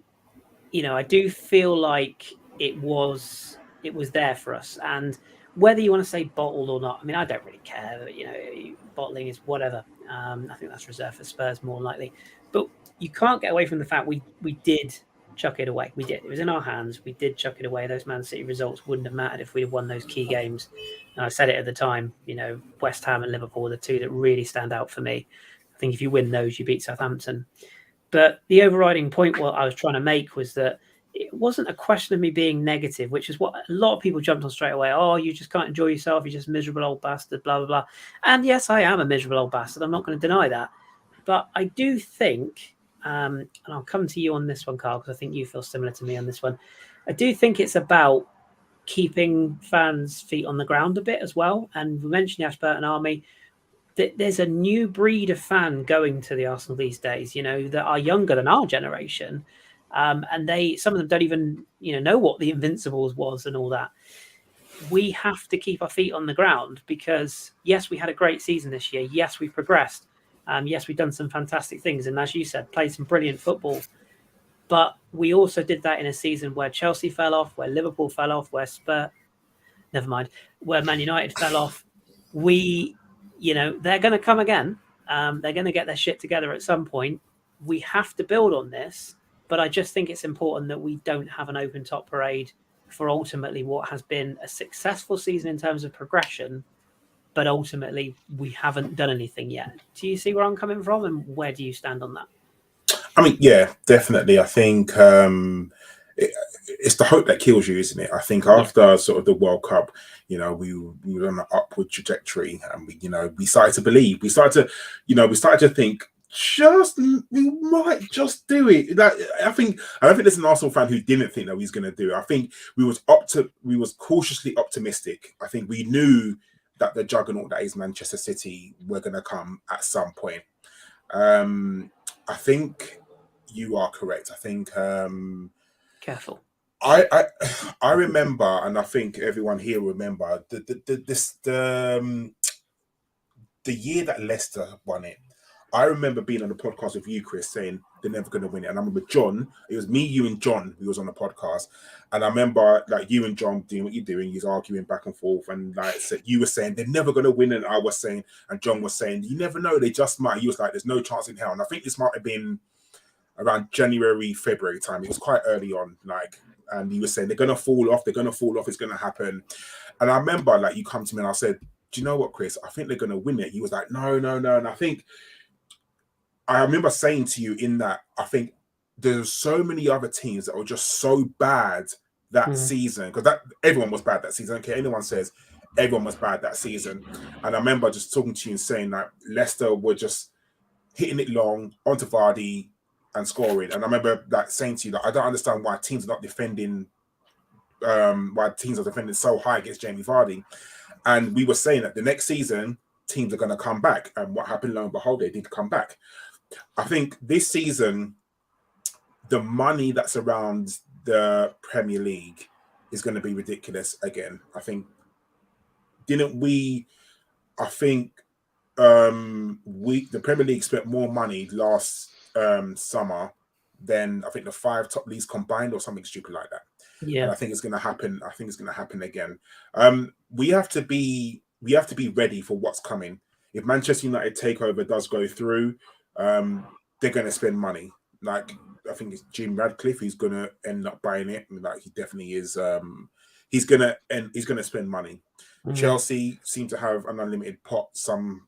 I do feel like it was there for us. And whether you want to say bottled or not, I mean, I don't really care. Bottling is whatever. I think that's reserved for Spurs more likely. But you can't get away from the fact we did chuck it away. We did. It was in our hands. We did chuck it away. Those Man City results wouldn't have mattered if we'd have won those key games. And I said it at the time, West Ham and Liverpool are the two that really stand out for me. I think if you win those, you beat Southampton. But the overriding point what I was trying to make was that it wasn't a question of me being negative, which is what a lot of people jumped on straight away. Oh, you just can't enjoy yourself. You're just a miserable old bastard, blah, blah, blah. And yes, I am a miserable old bastard. I'm not going to deny that. But I do think, and I'll come to you on this one, Karl, because I think you feel similar to me on this one. I do think it's about keeping fans' feet on the ground a bit as well. And we mentioned the Ashburton Army. There's a new breed of fan going to the Arsenal these days, that are younger than our generation. And some of them don't even, know what the Invincibles was and all that. We have to keep our feet on the ground because, yes, we had a great season this year. Yes, we progressed. Yes, we've done some fantastic things. And as you said, played some brilliant football. But we also did that in a season where Chelsea fell off, where Liverpool fell off, where Man United fell off. They're going to come again. They're going to get their shit together at some point. We have to build on this. But I just think it's important that we don't have an open top parade for ultimately what has been a successful season in terms of progression, but ultimately we haven't done anything yet. Do you see where I'm coming from, and where do you stand on that? I mean, yeah, definitely. I think it's the hope that kills you, isn't it? I think after sort of the World Cup, we were on an upward trajectory, and we started to believe. We started to think, we might just do it. I don't think there's an Arsenal fan who didn't think that we was going to do it. I think we was cautiously optimistic. I think we knew that the juggernaut that is Manchester City were going to come at some point. I think you are correct. I think careful. I remember, and I think everyone here remember the year that Leicester won it. I remember being on the podcast with you, Kris, saying they're never going to win it. And I remember John, it was me, you, and John who was on the podcast. And I remember you and John doing what you're doing. You're arguing back and forth. And you were saying they're never going to win. And I was saying, and John was saying, you never know, they just might. He was like, there's no chance in hell. And I think this might have been around January, February time. It was quite early on. And he was saying, they're going to fall off. It's going to happen. And I remember you come to me and I said, do you know what, Kris? I think they're going to win it. He was like, no. And I remember saying to you in that, I think there's so many other teams that were just so bad that season, because everyone was bad that season. Okay, anyone says everyone was bad that season. And I remember just talking to you and saying that Leicester were just hitting it long onto Vardy and scoring. And I remember saying to you that I don't understand why teams are not defending, so high against Jamie Vardy. And we were saying that the next season teams are going to come back. And what happened? Lo and behold, they did come back. I think this season, the money that's around the Premier League is going to be ridiculous again. I think, the Premier League spent more money last summer than I think the 5 top leagues combined or something stupid like that. Yeah, and I think it's going to happen. I think it's going to happen again. We have to be ready for what's coming. If Manchester United takeover does go through, they're going to spend money. I think it's Jim Radcliffe who's going to end up buying it. He definitely is. He's going to spend money. Mm-hmm. Chelsea seem to have an unlimited pot some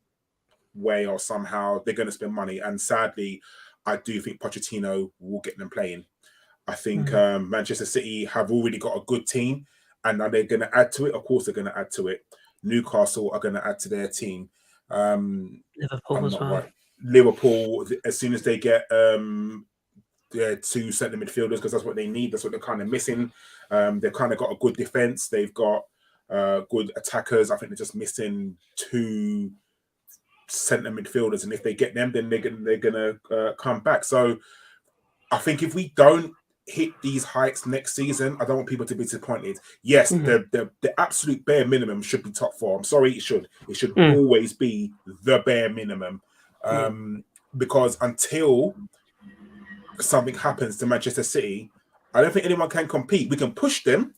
way or somehow. They're going to spend money, and sadly, I do think Pochettino will get them playing. I think Manchester City have already got a good team, and are they going to add to it? Of course, they're going to add to it. Newcastle are going to add to their team. Liverpool as well. Right. Liverpool, as soon as they get their 2 centre midfielders, because that's what they need. That's what they're kind of missing. They've kind of got a good defence. They've got good attackers. I think they're just missing 2 centre midfielders, and if they get them, then they're gonna come back. So I think if we don't hit these heights next season, I don't want people to be disappointed. Yes, the absolute bare minimum should be top 4. I'm sorry, it should always be the bare minimum. Because until something happens to Manchester City, I don't think anyone can compete. We can push them,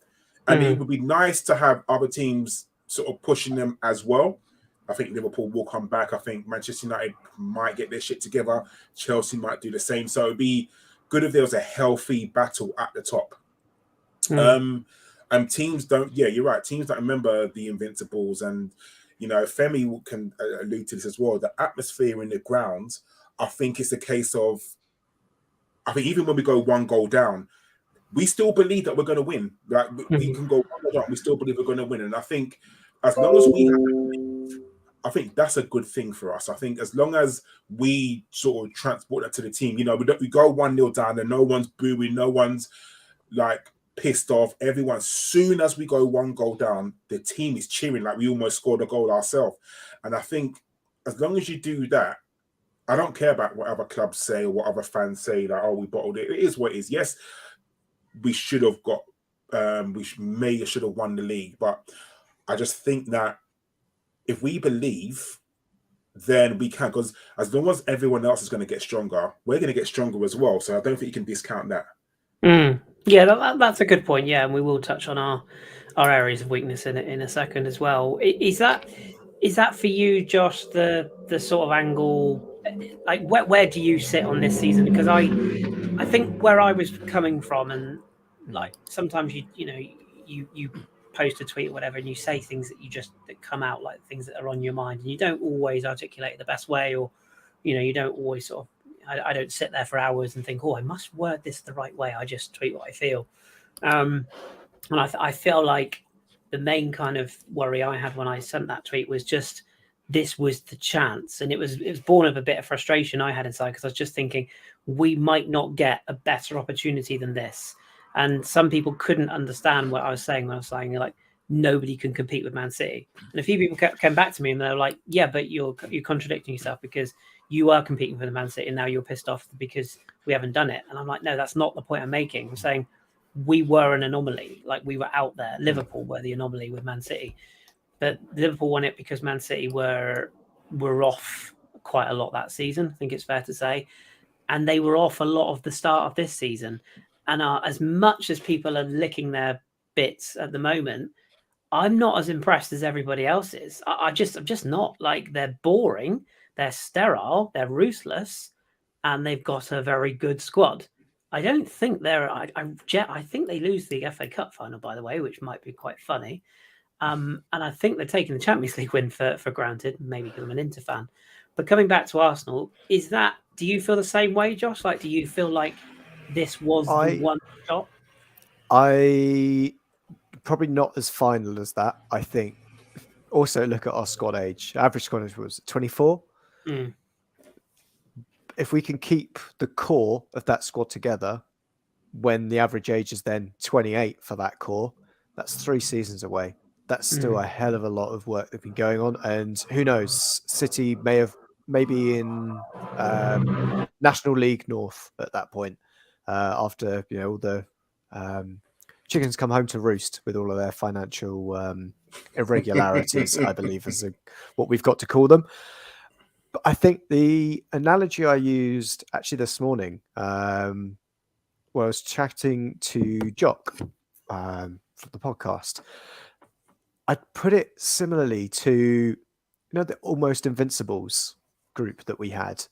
and it would be nice to have other teams sort of pushing them as well. I think Liverpool will come back. I think Manchester United might get their shit together. Chelsea might do the same. So it'd be good if there was a healthy battle at the top. And teams don't, you're right. Teams don't remember the Invincibles, and Femi can allude to this as well. The atmosphere in the grounds, I think it's a case of, I think even when we go 1 goal down, we still believe that we're going to win. We can go 1 goal down, we still believe we're going to win. And I think as long as we have belief, I think that's a good thing for us. I think as long as we sort of transport that to the team, we go 1-0 down and no one's booing, no one's pissed off. Everyone, soon as we go one goal down, the team is cheering like we almost scored a goal ourselves. And I think as long as you do that, I don't care about what other clubs say or what other fans say, like, oh, we bottled it. It is what it is. Yes, we should have got, should have won the league. But I just think that if we believe, then we can, because as long as everyone else is going to get stronger, we're going to get stronger as well. So I don't think you can discount that. Yeah, that's a good point. Yeah, and we will touch on our areas of weakness in a second as well. Is that for you, Josh? The sort of angle, like where do you sit on this season? Because I think where I was coming from, and like sometimes you post a tweet or whatever, and you say things that come out, like things that are on your mind, and you don't always articulate it the best way, or you don't always sort of. I don't sit there for hours and think, oh, I must word this the right way. I just tweet what I feel. And I feel like the main kind of worry I had when I sent that tweet was just this was the chance. And it was born of a bit of frustration I had inside, because I was just thinking we might not get a better opportunity than this. And some people couldn't understand what I was saying when I was saying, like, nobody can compete with Man City. And a few people came back to me and they were like, yeah, but you're contradicting yourself, because you are competing for the Man City and now you're pissed off because we haven't done it. And I'm like, no, that's not the point I'm making. I'm saying we were an anomaly. Like, we were out there. Liverpool were the anomaly with Man City. But Liverpool won it because Man City were off quite a lot that season, I think it's fair to say. And they were off a lot of the start of this season. And as much as people are licking their bits at the moment, I'm not as impressed as everybody else is. I'm just not. Like, they're boring, they're sterile, they're ruthless, and they've got a very good squad. I don't think they're. I think they lose the FA Cup final, by the way, which might be quite funny. And I think they're taking the Champions League win for granted, maybe because I'm an Inter fan. But coming back to Arsenal, do you feel the same way, Josh? Like, do you feel like this was the one shot? I probably not as final as that, I think. Also, look at our squad age. Average squad age was 24. If we can keep the core of that squad together when the average age is then 28 for that core, that's 3 seasons away. That's still a hell of a lot of work that's been going on. And who knows, City maybe in National League North at that point, after all the chickens come home to roost with all of their financial irregularities, I believe is what we've got to call them. But I think the analogy I used actually this morning, where I was chatting to Jock for the podcast, I'd put it similarly to the Almost Invincibles group that we had.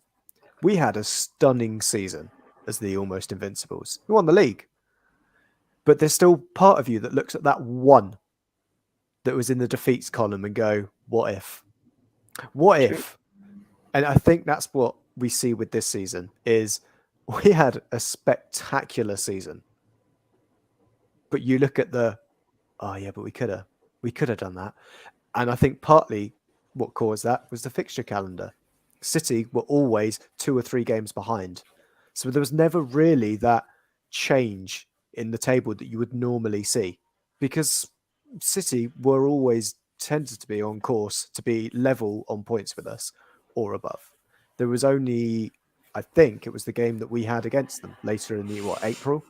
We had a stunning season as the Almost Invincibles. We won the league. But there's still part of you that looks at that one that was in the defeats column and go, what if? What if? And I think that's what we see with this season is we had a spectacular season. But you look at but we could have done that. And I think partly what caused that was the fixture calendar. City were always 2 or 3 games behind. So there was never really that change in the table that you would normally see, because City were always tended to be on course to be level on points with us or above. There was only, I think it was the game that we had against them later in the April.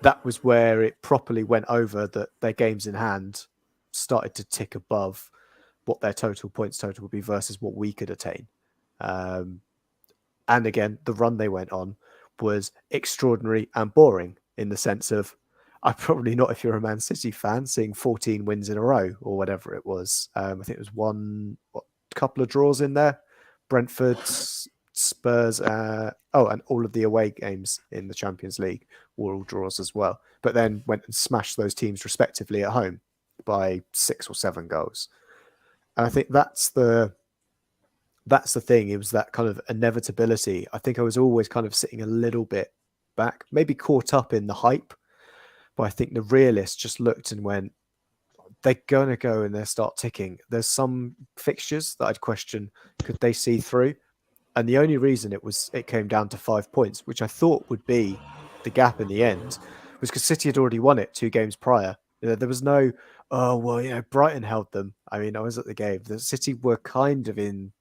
That was where it properly went over that their games in hand started to tick above what their points total would be versus what we could attain. And again, the run they went on was extraordinary and boring, in the sense of, I'm probably not, if you're a Man City fan, seeing 14 wins in a row or whatever it was. I think it was couple of draws in there. Brentford, Spurs, and all of the away games in the Champions League were all draws as well. But then went and smashed those teams respectively at home by 6 or 7 goals. And I think that's the thing. It was that kind of inevitability. I think I was always kind of sitting a little bit back, maybe caught up in the hype, but I think the realists just looked and went, they're going to go and they start ticking. There's some fixtures that I'd question, could they see through? And the only reason it came down to 5 points, which I thought would be the gap in the end, was because City had already won it 2 games prior. There was no, oh, well, Brighton held them. I mean, I was at the game. The City were kind of in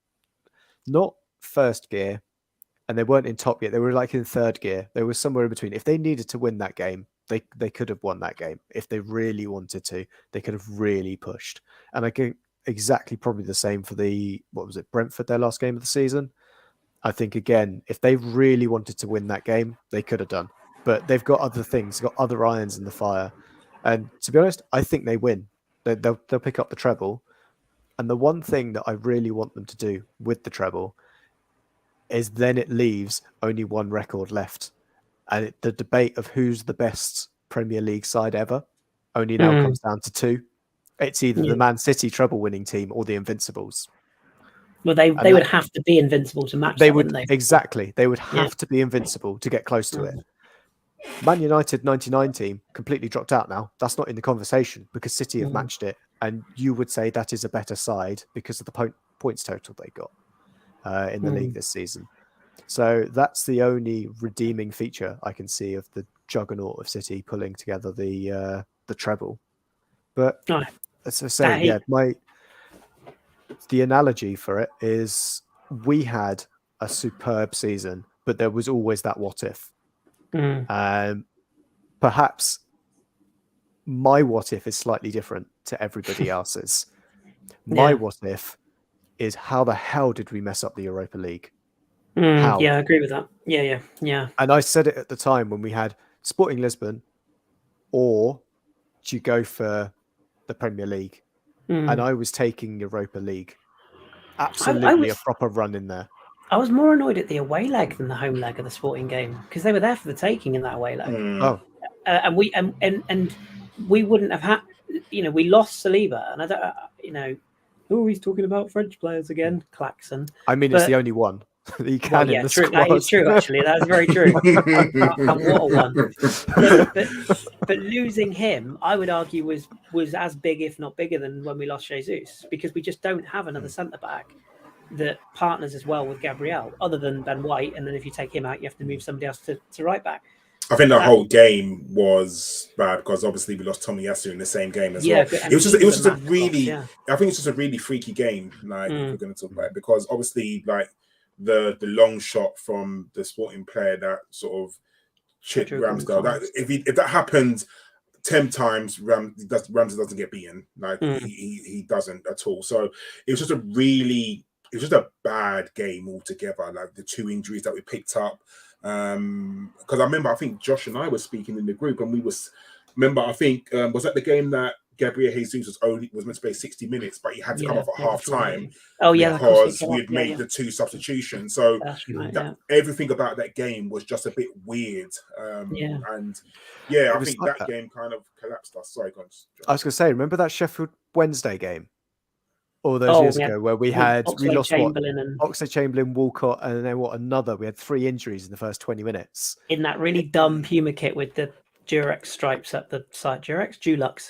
not first gear, and they weren't in top gear. They were like in third gear. They were somewhere in between. If they needed to win that game, they could have won that game. If they really wanted to, they could have really pushed. And I think exactly probably the same for Brentford, their last game of the season. I think, again, if they really wanted to win that game, they could have done. But they've got other things, got other irons in the fire. And to be honest, I think they win. They'll pick up the treble. And the one thing that I really want them to do with the treble is then it leaves only one record left. And the debate of who's the best Premier League side ever only now comes down to 2. It's either the Man City treble winning team or the Invincibles. Well, they would have to be invincible to match that, wouldn't they? Exactly. They would have to be invincible to get close to it. Man United 99 team completely dropped out now. That's not in the conversation because City have matched it. And you would say that is a better side because of the points total they got in the league this season. So that's the only redeeming feature I can see of the juggernaut of City pulling together the treble. But as I say, the analogy for it is we had a superb season, but there was always that what if. Perhaps my what if is slightly different to everybody else's. My what if is how the hell did we mess up the Europa League? How? Yeah, I agree with that. Yeah. And I said it at the time when we had Sporting Lisbon, or do you go for the Premier League? And I was taking Europa League. Absolutely a proper run in there. I was more annoyed at the away leg than the home leg of the Sporting game because they were there for the taking in that away leg. And we wouldn't have had, we lost Saliba, and I don't, he's talking about French players again, Klaxon. I mean, it's the only one. You can in the true. squad. That is true, actually. That's very true. And what a one. But losing him, I would argue, was as big, if not bigger, than when we lost Jesus, because we just don't have another centre-back that partners as well with Gabriel, other than Ben White. And then if you take him out, you have to move somebody else to right back. I think the whole game was bad because obviously we lost Tomiyasu in the same game as well. It was just a really, I think it's just a really freaky game. Like we're going to talk about it, because obviously like the long shot from the Sporting player that sort of chipped Ramsdale. That if that happened 10 times, Ramsdale doesn't get beaten. Like he doesn't at all. So it was just a bad game altogether. Like the 2 injuries that we picked up. Because I think Josh and I were speaking in the group, and was that the game that Gabriel Jesus was meant to play 60 minutes, but he had to come off at half time because we had made the 2 substitutions. So everything about that game was just a bit weird. I think that game kind of collapsed us. Sorry, go on, Josh. I was going to say, remember that Sheffield Wednesday game all those years ago where we lost Oxlade-Chamberlain, Walcott, and then we had 3 injuries in the first 20 minutes. In that really dumb Puma kit with the Durex stripes up the side. Dulux.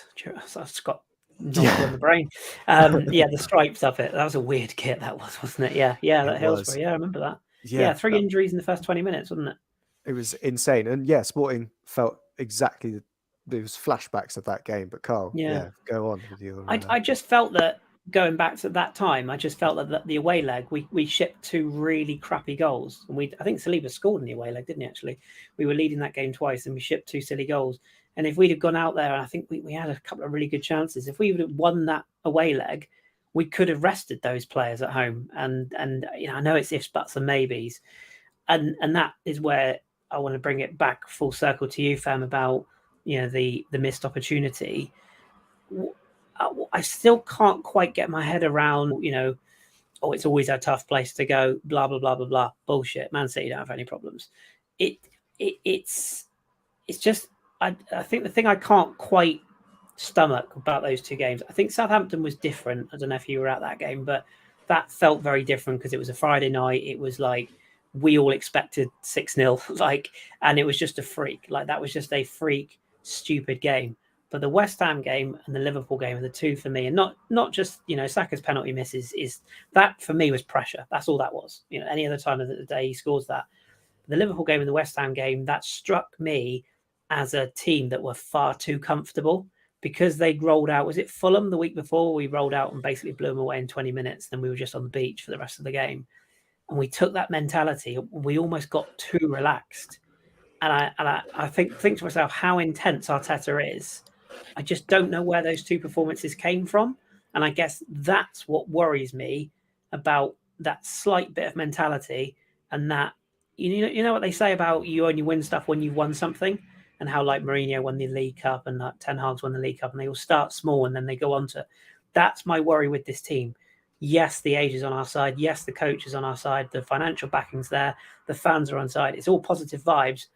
I've got not on the brain. The stripes up it. That was a weird kit, that was, wasn't it? Yeah, that Hillsborough. Yeah, I remember that. Yeah, 3 injuries in the first 20 minutes, wasn't it? It was insane. And Sporting felt exactly, there was flashbacks of that game. But Karl, go on with your... I just felt that, going back to that time, I just felt that the away leg, we shipped 2 really crappy goals. And I think Saliba scored in the away leg, didn't he, actually? We were leading that game twice and we shipped 2 silly goals. And if we'd have gone out there, and I think we had a couple of really good chances, if we would have won that away leg, we could have rested those players at home. And I know it's ifs, buts and maybes. And that is where I want to bring it back full circle to you, Fem, about, the missed opportunity. I still can't quite get my head around, it's always a tough place to go, blah, blah, blah, blah, blah. Bullshit. Man City don't have any problems. It's just, I think the thing I can't quite stomach about those 2 games, I think Southampton was different. I don't know if you were at that game, but that felt very different because it was a Friday night. It was like, we all expected 6-0, and it was just a freak. That was just a freak, stupid game. But the West Ham game and the Liverpool game are the 2 for me. And not just, Saka's penalty misses, is that for me was pressure. That's all that was. Any other time of the day he scores that. The Liverpool game and the West Ham game, that struck me as a team that were far too comfortable because they'd rolled out. Was it Fulham the week before? We rolled out and basically blew them away in 20 minutes. Then we were just on the beach for the rest of the game. And we took that mentality. We almost got too relaxed. And I think to myself how intense Arteta is. I just don't know where those two performances came from. And I guess that's what worries me about that slight bit of mentality and that, you know what they say about you only win stuff when you've won something, and how like Mourinho won the League Cup and Ten Hag's won the League Cup, and they all start small and then they go on to. That's my worry with this team. Yes, the age is on our side. Yes, the coach is on our side. The financial backing's there. The fans are on side. It's all positive vibes,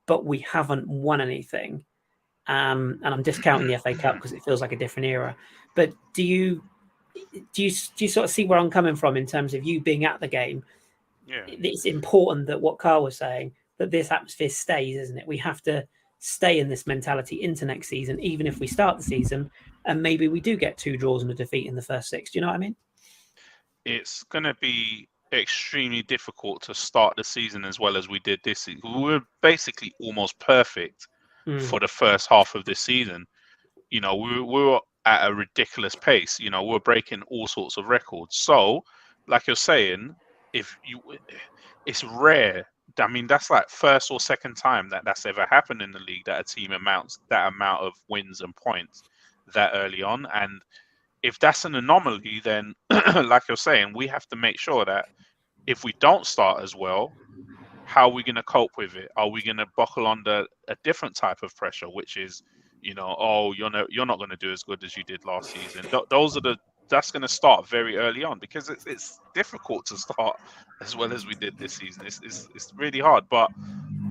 but we haven't won anything. And I'm discounting the FA Cup because it feels like a different era. But do you sort of see where I'm coming from in terms of you being at the game? Yeah. It's important that what Karl was saying, that this atmosphere stays, isn't it? We have to stay in this mentality into next season, even if we start the season and maybe we do get 2 draws and a defeat in the first 6. Do you know what I mean? It's going to be extremely difficult to start the season as well as we did this season. We were basically almost perfect for the first half of this season. We were at a ridiculous pace. We were breaking all sorts of records. So, like you're saying, it's rare. I mean, that's like first or second time that's ever happened in the league that a team amounts that amount of wins and points that early on. And if that's an anomaly, then like you're saying, we have to make sure that if we don't start as well, how are we going to cope with it? Are we going to buckle under a different type of pressure, which is, you're not going to do as good as you did last season? That's going to start very early on because it's difficult to start as well as we did this season. It's really hard. But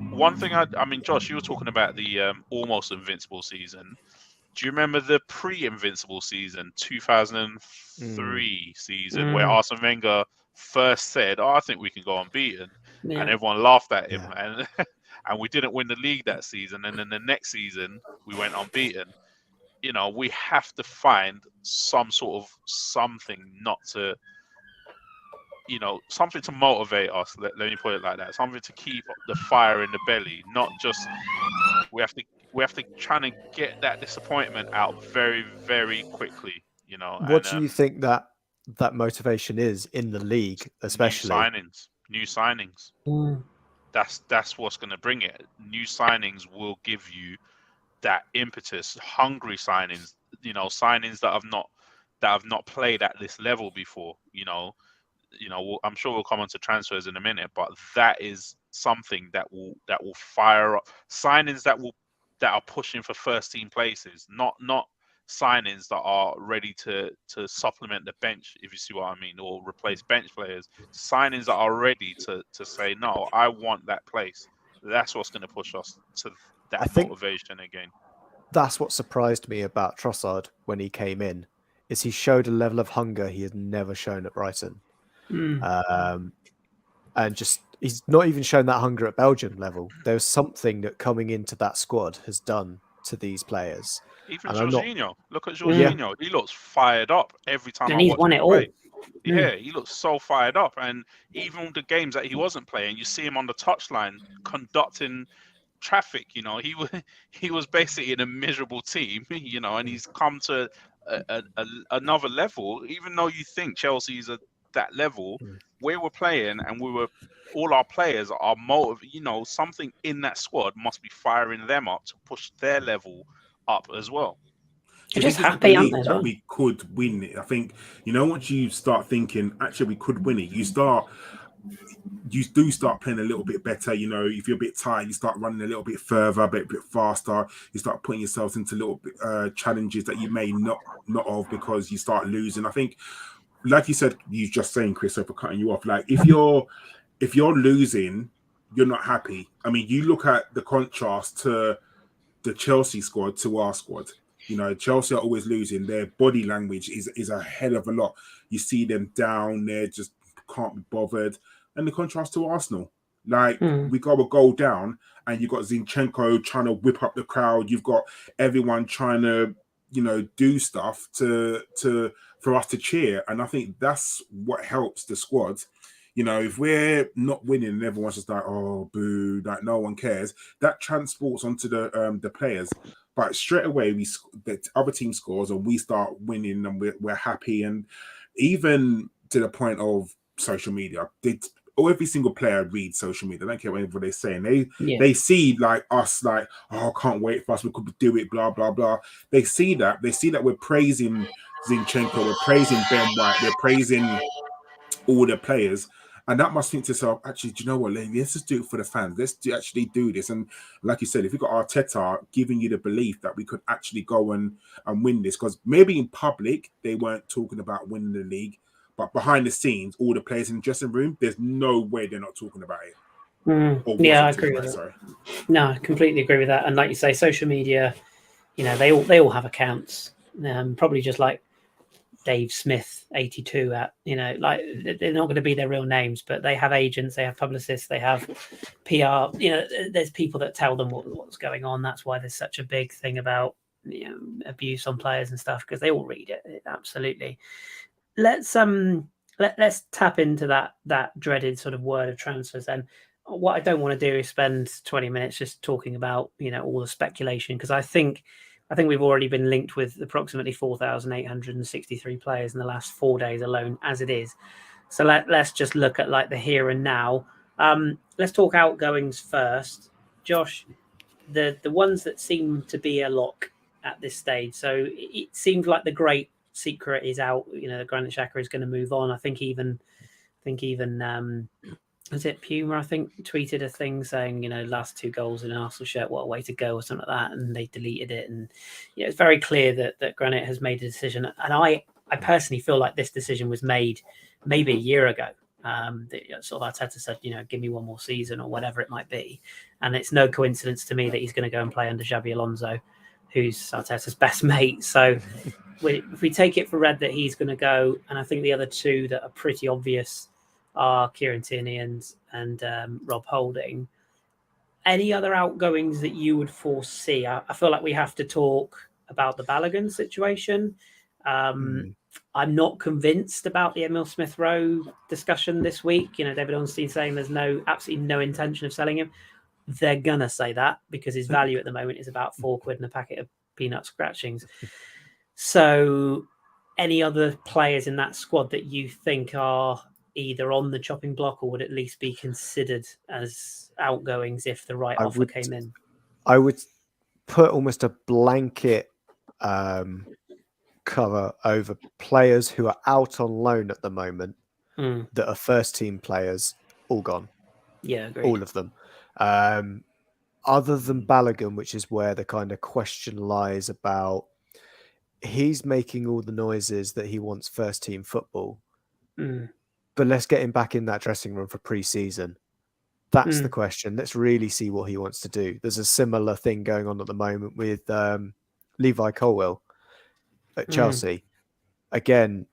one thing, I mean, Josh, you were talking about the almost invincible season. Do you remember the pre-invincible season, 2003 season, where Arsene Wenger first said, "Oh, I think we can go unbeaten," and everyone laughed at him, and we didn't win the league that season. And then the next season, we went unbeaten. We have to find some sort of something something to motivate us. Let me put it like that. Something to keep the fire in the belly, not just we have to try to get that disappointment out very, very quickly. What do you think that motivation is in the league, especially new signings? That's what's going to bring it. New signings will give you that impetus. Hungry signings, signings that have not played at this level before. I'm sure we'll come on to transfers in a minute, but that is something that will fire up signings that are pushing for first team places, not signings that are ready to supplement the bench, if you see what I mean, or replace bench players. Signings that are ready to say, no, I want that place. That's what's going to push us to that motivation again. That's what surprised me about Trossard when he came in, is he showed a level of hunger he had never shown at Brighton. And just he's not even shown that hunger at Belgium level. There's something that coming into that squad has done to these players. Even Jorginho. Look at Jorginho. He looks fired up every time I watch him play. Yeah, he looks so fired up. And even the games that he wasn't playing, you see him on the touchline conducting traffic. He was basically in a miserable team, and he's come to another level. Even though you think Chelsea's at that level, we were playing and all our players are motivated. Something in that squad must be firing them up to push their level up as well. You're just happy, aren't they? That we could win it. I think, once you start thinking, actually, we could win it, you do start playing a little bit better. If you're a bit tired, you start running a little bit further, a bit faster. You start putting yourselves into little bit, challenges that you may not of because you start losing. I think, like you said, you just saying, Chris, for cutting you off. Like if you're losing, you're not happy. I mean, you look at the contrast to the Chelsea squad to our squad. Chelsea are always losing. Their body language is a hell of a lot. You see them down there, just can't be bothered. And the contrast to Arsenal, like we got a goal down, and you've got Zinchenko trying to whip up the crowd. You've got everyone trying to, do stuff for us to cheer. And I think that's what helps the squad. You know, if we're not winning and everyone's just like, oh, boo, like no one cares, that transports onto the players. But straight away, the other team scores and we start winning and we're happy. And even to the point of social media, every single player reads social media. They don't care what they're saying. They see like us, like, oh, can't wait for us. We could do it, blah, blah, blah. They see that. They see that we're praising Zinchenko, we're praising Ben White, we're praising all the players. And that must think to yourself, actually, do you know what? Let's just do it for the fans. Let's actually do this. And like you said, if you've got Arteta giving you the belief that we could actually go and win this, because maybe in public, they weren't talking about winning the league, but behind the scenes, all the players in the dressing room, there's no way they're not talking about it. Yeah, I agree with that. No, I completely agree with that. And like you say, social media, you know, they all have accounts. Probably just like Dave Smith 82 at, you know, like they're not going to be their real names, but they have agents, they have publicists, they have PR. You know, there's people that tell them what's going on. That's why there's such a big thing about, you know, abuse on players and stuff, because they all read it. Absolutely. Let's tap into that dreaded sort of word of transfers then. What I don't want to do is spend 20 minutes just talking about, you know, all the speculation, because I think we've already been linked with approximately 4,863 players in the last 4 days alone, as it is. So let's just look at like the here and now. Let's talk outgoings first. Josh, the ones that seem to be a lock at this stage. So it seems like the great secret is out. You know, Granit Xhaka is going to move on. I think even was it Puma, I think, tweeted a thing saying, you know, last 2 goals in an Arsenal shirt, what a way to go, or something like that, and they deleted it. And yeah, it's very clear that Granit has made a decision. And I personally feel like this decision was made maybe a year ago. Sort of Arteta said, you know, give me 1 more season or whatever it might be. And it's no coincidence to me that he's going to go and play under Xabi Alonso, who's Arteta's best mate. So if we take it for red that he's going to go, and I think the other 2 that are pretty obvious are Kieran Tierney and Rob Holding. Any other outgoings that you would foresee? I feel like we have to talk about the Balogun situation. I'm not convinced about the Emile Smith-Rowe discussion this week. You know, David Ornstein saying there's absolutely no intention of selling him. They're gonna say that because his value at the moment is about £4 and a packet of peanut scratchings. So, any other players in that squad that you think are either on the chopping block or would at least be considered as outgoings if the right offer came in? I would put almost a blanket cover over players who are out on loan at the moment that are first team players, all gone. Yeah, agreed. All of them. Other than Balogun, which is where the kind of question lies about, he's making all the noises that he wants first team football. But let's get him back in that dressing room for pre-season. That's the question. Let's really see what he wants to do. There's a similar thing going on at the moment with Levi Colwill at Chelsea. Again,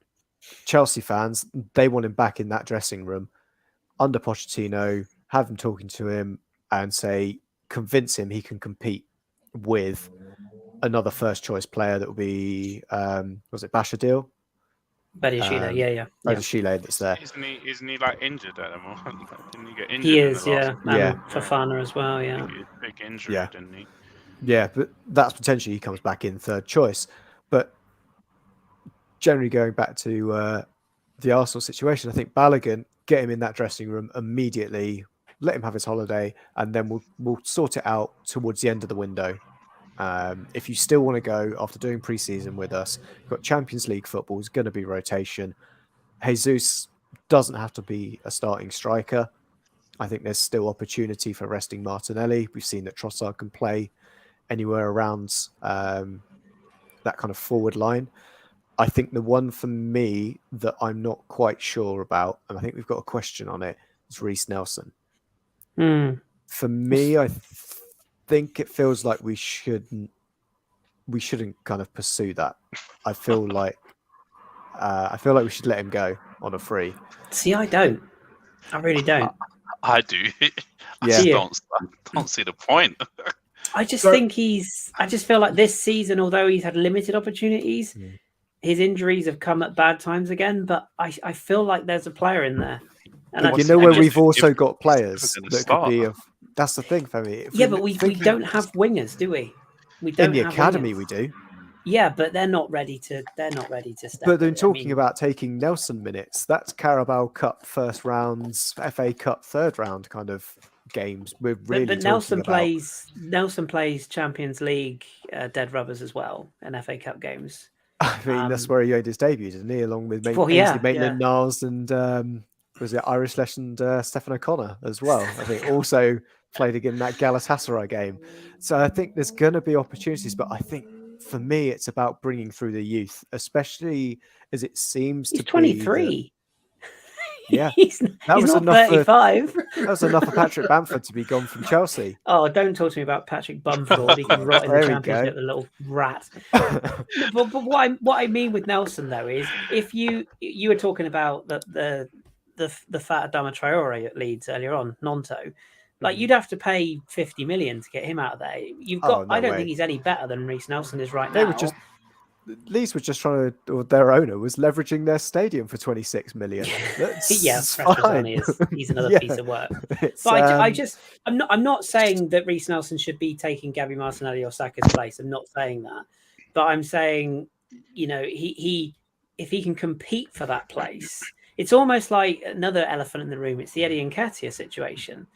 Chelsea fans, they want him back in that dressing room under Pochettino, have him talking to him and convince him he can compete with another first choice player that will be, was it Bashadil? Badiashile, yeah. Badiashile that's there. Isn't he like injured at the moment? Didn't he get injured? He is, yeah. Fofana as well, yeah. Big injury, didn't he? Yeah, but that's potentially he comes back in third choice. But generally going back to the Arsenal situation, I think Balogun, get him in that dressing room immediately, let him have his holiday, and then we'll sort it out towards the end of the window. If you still want to go after doing pre-season with us, you've got Champions League football, is going to be rotation. Jesus doesn't have to be a starting striker. I think there's still opportunity for resting Martinelli. We've seen that Trossard can play anywhere around that kind of forward line. I think the one for me that I'm not quite sure about, and I think we've got a question on it, is Reece Nelson. For me, I think it feels like we shouldn't kind of pursue that. I feel like we should let him go on a free. See, I don't. I really don't. I do. I just don't see the point. I just think I just feel like this season, although he's had limited opportunities, his injuries have come at bad times again. But I feel like there's a player in there And But I you just- know I where just- we've also got players gonna that start. could be of. That's the thing, Femi. If yeah, we're but we thinking- don't have wingers, do we? We don't in the have academy. wingers. We do. Yeah, but they're not ready to. They're not ready to step. But then in. I talking mean, about taking Nelson minutes, that's Carabao Cup first rounds, FA Cup third round kind of games. We're really but talking Nelson about. plays Champions League dead rubbers as well and FA Cup games. I mean, that's where he made his debut, didn't he? Along with Well, yeah, Ainsley Maitland-Niles and was it Irish legend Stephen O'Connor as well? I think also played again in that Galatasaray game. So I think there's going to be opportunities, but I think for me, it's about bringing through the youth, especially as it seems He's to be. 23. Yeah, he's was not enough for- 35. That was enough for Patrick Bamford to be gone from Chelsea. Oh, don't talk to me about Patrick Bumford. He can rot in the There we Championship, go. the little rat. But what I mean with Nelson though is if you were talking about the fat Adama Traore at Leeds earlier on, Nonto, like you'd have to pay 50 million to get him out of there. You've got. Oh, no I don't way. think he's any better than Reece Nelson is right They now. were just. Leeds were just trying to, or their owner was leveraging their stadium for 26 million. That's yeah, fine. he's another Yeah. piece of work. It's, But I'm not saying that Reece Nelson should be taking Gabby Martinelli or Saka's place. I'm not saying that, but I'm saying, you know, he if he can compete for that place, it's almost like another elephant in the room. It's the Eddie Nketiah situation.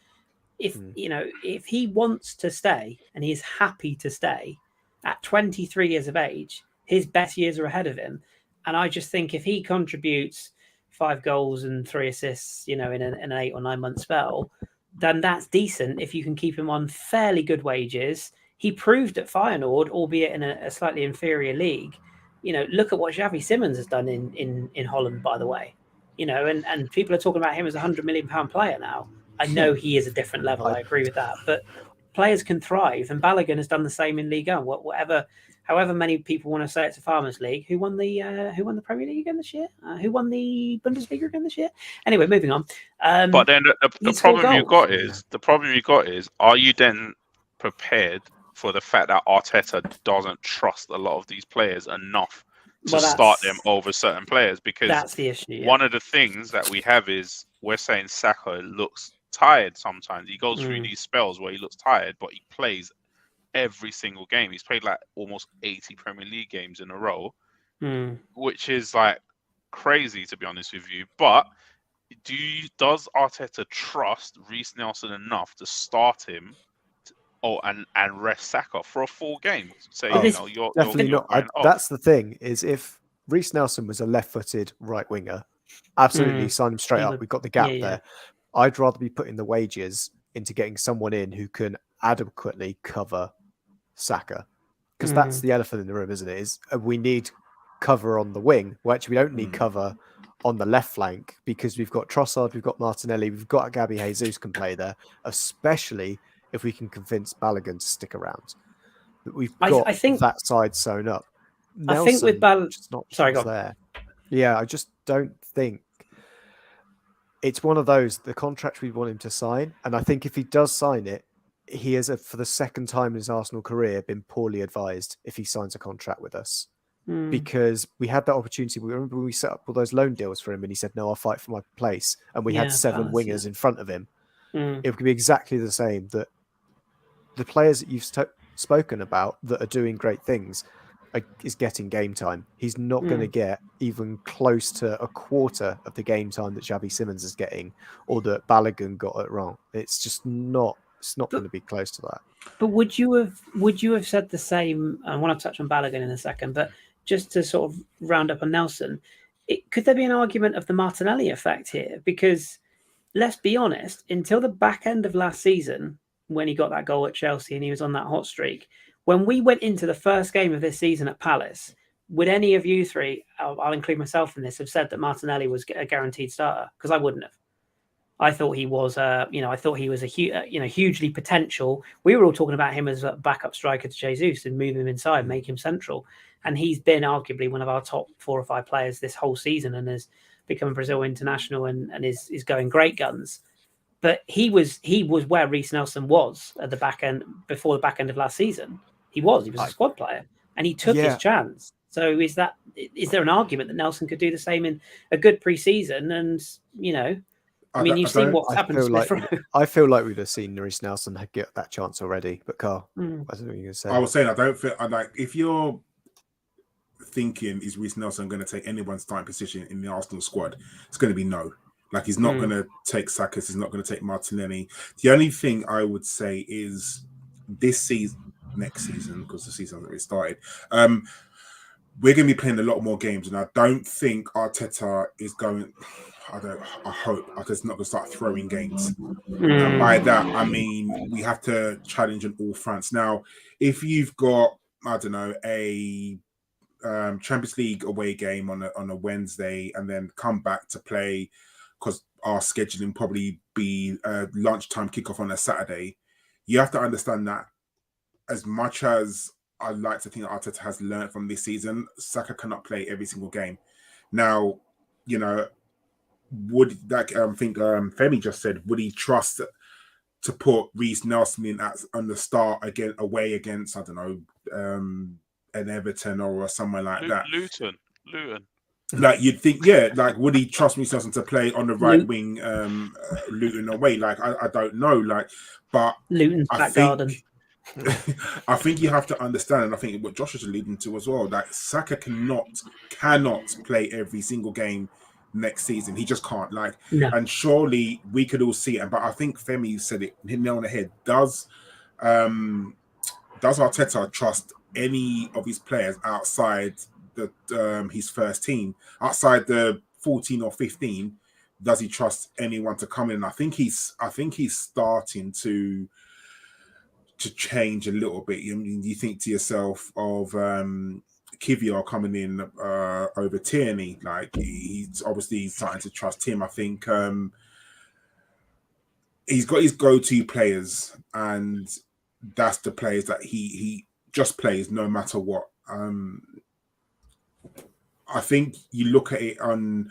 If you know, if he wants to stay and he is happy to stay at 23 years of age, his best years are ahead of him. And I just think if he contributes 5 goals and 3 assists, you know, in an 8 or 9 month spell, then that's decent if you can keep him on fairly good wages. He proved at Feyenoord, albeit in a slightly inferior league. You know, look at what Xavi Simons has done in Holland, by the way. You know, and people are talking about him as a £100 million player now. I know he is a different level. I agree with that. But players can thrive, and Balogun has done the same in Ligue 1. However many people want to say it's a Farmers League, who won the Premier League again this year? Who won the Bundesliga again this year? Anyway, moving on. But then the scored problem you goals. got is, are you then prepared for the fact that Arteta doesn't trust a lot of these players enough to start them over certain players? Because that's the issue. Yeah. one of the things that we have is we're saying Saka looks tired sometimes. He goes through these spells where he looks tired, but he plays every single game. He's played like almost 80 Premier League games in a row, which is like crazy, to be honest with you. But does Arteta trust Reece Nelson enough to start him and rest Saka for a full game? Say, you're definitely you're not. going off. That's the thing, is if Reece Nelson was a left-footed right winger, absolutely sign him straight up. We've got the gap there. I'd rather be putting the wages into getting someone in who can adequately cover Saka, because that's the elephant in the room, isn't it? We need cover on the wing. Well, actually, we don't need cover on the left flank, because we've got Trossard, we've got Martinelli, we've got Gabby Jesus can play there, especially if we can convince Balogun to stick around. But we've got that side sewn up. I think with Balogun, there. Yeah, I just don't think it's one of those, the contract we want him to sign. And I think if he does sign it, he has, for the second time in his Arsenal career, been poorly advised if he signs a contract with us. Because we had that opportunity. We remember when we set up all those loan deals for him and he said, no, I'll fight for my place. And we had 7 wingers in front of him. It could be exactly the same, that the players that you've spoken about that are doing great things is getting game time. He's not going to get even close to a quarter of the game time that Xavi Simons is getting, or that Balogun got it wrong. It's just not. It's not going to be close to that. But would you have said the same? I want to touch on Balogun in a second, but just to sort of round up on Nelson, could there be an argument of the Martinelli effect here? Because let's be honest, until the back end of last season, when he got that goal at Chelsea and he was on that hot streak, when we went into the first game of this season at Palace, would any of you three, I'll include myself in this, have said that Martinelli was a guaranteed starter? Because I wouldn't have. I thought he was, I thought he was hugely potential. We were all talking about him as a backup striker to Jesus and move him inside, make him central. And he's been arguably one of our top 4 or 5 players this whole season, and has become a Brazil international and is going great guns. But he was where Reece Nelson was at the back end, before the back end of last season. He was a squad player, and he took his chance. So is there an argument that Nelson could do the same in a good pre-season? And I mean, you've seen what's happened to Smith Rowe. I feel like we'd have seen Reece Nelson get that chance already. But Karl, I don't know what you're going to say. I was saying, I don't feel like if you're thinking is Reece Nelson going to take anyone's starting position in the Arsenal squad, it's going to be no. Like, he's not going to take Saka, he's not going to take Martinelli. The only thing I would say is this season, next season, because the season hasn't really started, we're going to be playing a lot more games, and I don't think Arteta is going. I hope Arteta's not going to start throwing games. And by that, I mean we have to challenge on all fronts. Now, if you've got, I don't know, a Champions League away game on a Wednesday, and then come back to play, because our scheduling probably be lunchtime kickoff on a Saturday, you have to understand that as much as I'd like to think that Arteta has learned from this season, Saka cannot play every single game. Now, you know, would that I think Femi just said, would he trust to put Reece Nelson in on the start again away against, I don't know, an Everton or somewhere like that? Luton. Like, you'd think, yeah, like, would he trust Reece Nelson to play on the right wing, Luton away? Like, I don't know, like, but Luton's back garden. I think you have to understand, and I think what Josh is alluding to as well, that Saka cannot play every single game next season. He just can't. Like, and surely we could all see it. But I think Femi said it, hit nail on the head. Does Arteta trust any of his players outside his first team, outside the 14 or 15? Does he trust anyone to come in? I think he's starting to change a little bit. You think to yourself of Kieran coming in over Tierney, like he's obviously starting to trust him. I think he's got his go-to players, and that's the players that he just plays no matter what. I think you look at it on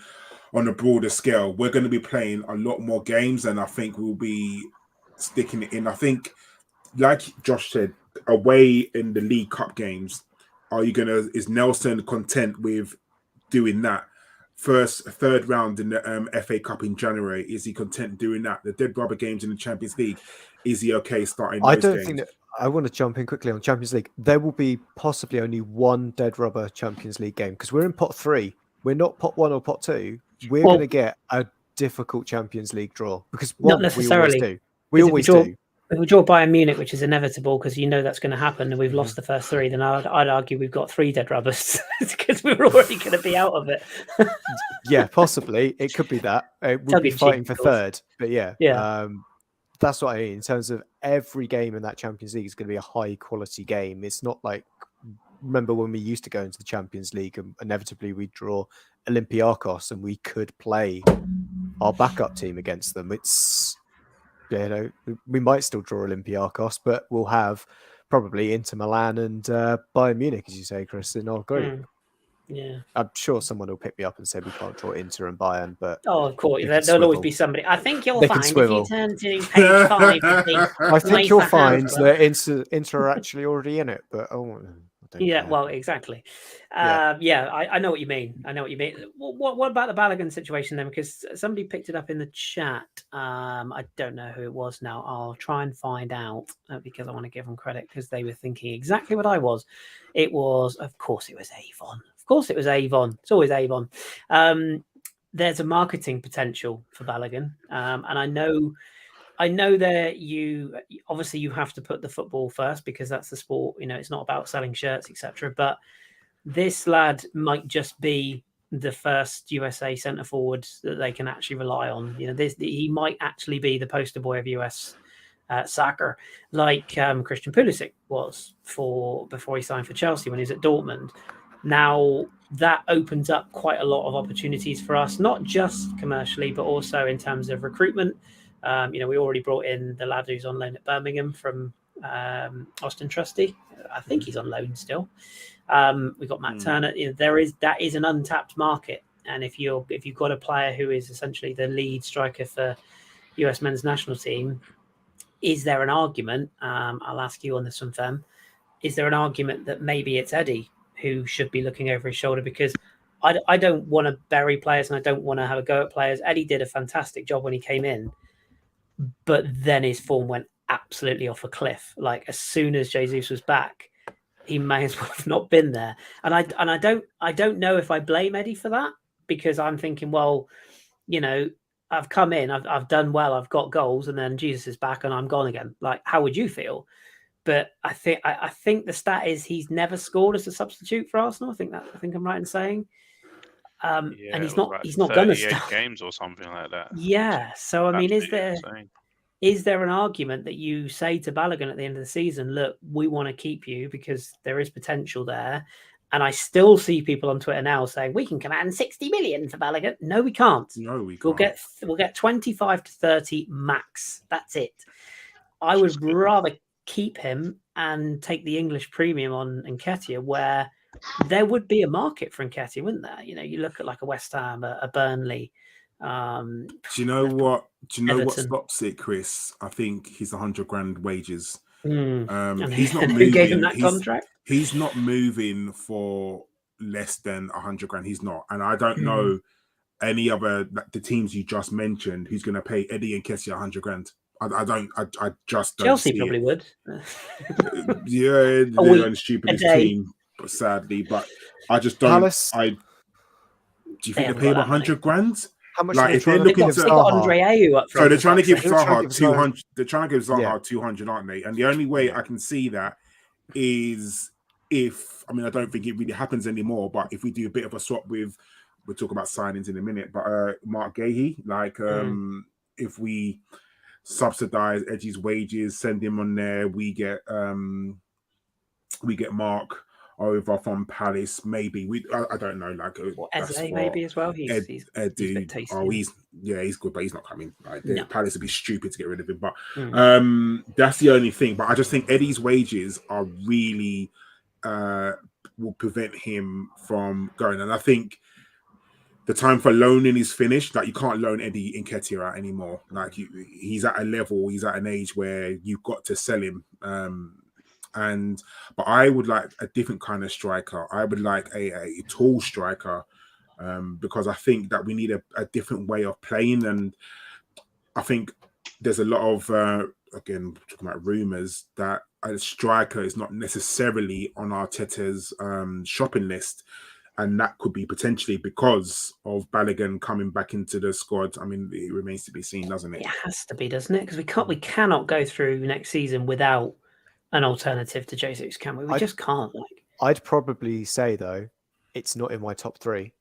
a broader scale, we're going to be playing a lot more games, and I think we'll be sticking it in. I think, like Josh said, away in the League Cup games, is Nelson content with doing that? Third round in the FA Cup in January, is he content doing that? The dead rubber games in the Champions League, is he okay starting those games? Think that. I want to jump in quickly on Champions League. There will be possibly only one dead rubber Champions League game, because we're in pot 3. We're not pot 1 or pot 2. We're going to get a difficult Champions League draw, because not necessarily. We always do. If we draw Bayern Munich, which is inevitable because you know that's going to happen, and we've lost the first 3, then I'd argue we've got 3 dead rubbers because we're already going to be out of it. Yeah, possibly. It could be that. We'll be fighting for third. But yeah. That's what I mean. In terms of every game in that Champions League is going to be a high quality game. It's not like, remember when we used to go into the Champions League and inevitably we'd draw Olympiacos and we could play our backup team against them. It's, you know, we might still draw Olympiacos, but we'll have probably Inter Milan and Bayern Munich, as you say, Kris, in our group. Yeah, I'm sure someone will pick me up and say we can't draw Inter and Bayern, but of course there'll always be somebody. I think you'll find if you turn to page 5, I think you'll find that Inter are actually already in it. But well, exactly. I know what you mean. What about the Balogun situation then? Because somebody picked it up in the chat. I don't know who it was now. I'll try and find out because I want to give them credit because they were thinking exactly what I was. Of course, it was Avon. Of course, it was Avon. It's always Avon. There's a marketing potential for Balogun, and I know that you have to put the football first because that's the sport. You know, it's not about selling shirts, etc. But this lad might just be the first USA centre forward that they can actually rely on. You know, he might actually be the poster boy of US soccer, like Christian Pulisic was before he signed for Chelsea when he was at Dortmund. Now that opens up quite a lot of opportunities for us, not just commercially, but also in terms of recruitment. We already brought in the lad who's on loan at Birmingham from Austin Trusty. I think he's on loan still. We've got Matt Turner. You know, that is an untapped market, and if you've got a player who is essentially the lead striker for US men's national team, is there an argument? I'll ask you on this one, Fem. Is there an argument that maybe it's Eddie who should be looking over his shoulder? Because I don't want to bury players and I don't want to have a go at players. Eddie did a fantastic job when he came in, but then his form went absolutely off a cliff. Like as soon as Jesus was back, he may as well have not been there. And I don't know if I blame Eddie for that, because I'm thinking, well, you know, I've come in, I've done well, I've got goals, and then Jesus is back and I'm gone again. Like, how would you feel? But I think the stat is he's never scored as a substitute for Arsenal. I think I'm right in saying. And he's not going to start games or something like that. Yeah. So I mean, is there insane. an argument that you say to Balogun at the end of the season, look, we want to keep you because there is potential there? And I still see people on Twitter now saying we can command 60 million for Balogun. No, we can't. No, we can't. We'll get 25 to 30 max. That's it. I would rather keep him and take the English premium on Nketiah, where there would be a market for Nketiah, wouldn't there? You know, you look at like a West Ham, a Burnley. Do you know what? Everton. What stops it, Chris? I think he's 100 grand wages. And He's not moving. Who gave him that contract? He's not moving for less than 100 grand. He's not, and I don't know any other the teams you just mentioned who's going to pay Eddie Nketiah 100 grand. I just don't. Chelsea see probably it. Would. Yeah, they're the stupidest team, but sadly, but I just don't. Palace. Do you think they pay him 100 grand? How much? Like if they're looking to Andre Ayew up front. so they're trying to give Zaha Zaha 200. They're trying to give Zaha Yeah. 200, aren't they? And the only way I can see that is if, I mean, I don't think it really happens anymore, but if we do a bit of a swap with, we'll talk about signings in a minute, but Mark Gahey, like if we subsidize Edgy's wages, send him on there, we get Mark over from Palace, maybe. I don't know, like Eze maybe as well. He's dude. tasty. He's good, but he's not coming. Like No. Palace would be stupid to get rid of him. But that's the only thing. But I just think Eddie's wages are really will prevent him from going. And I think the time for loaning is finished. Like you can't loan Eddie Nketiah out anymore. Like he's at a level, he's at an age where you've got to sell him. But I would like a different kind of striker. I would like a tall striker because I think that we need a different way of playing. And I think there's a lot of, again, talking about rumours, that a striker is not necessarily on Arteta's shopping list. And that could be potentially because of Balogun coming back into the squad. I mean, it remains to be seen, doesn't it? It has to be, doesn't it? Because we cannot go through next season without an alternative to Jesus, can we? We just can't. I'd probably say though, it's not in my top 3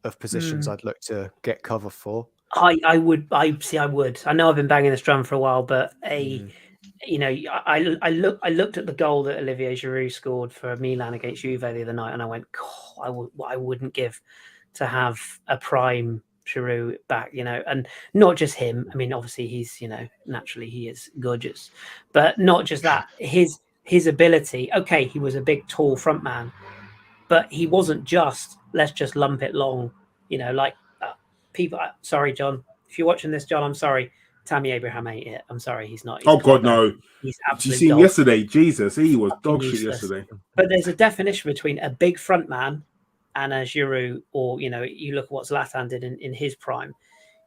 of positions I'd look to get cover for. I would. I know I've been banging this drum for a while, but you know, I looked at the goal that Olivier Giroud scored for Milan against Juve the other night, and I went, oh, I wouldn't give to have a prime Giroud back, you know, and not just him. I mean, obviously he's, you know, naturally he is gorgeous, but not just that. His ability. Okay, he was a big, tall front man, but he wasn't just let's just lump it long, you know, like people. Sorry, John, if you're watching this, John, I'm sorry. Tammy Abraham ain't it. I'm sorry, he's not. Oh God, no. He's absolutely. Did you see him yesterday? Jesus, he was dog shit yesterday. But there's a definition between a big front man and a Giroud, or, you know, you look at what Zlatan did in his prime.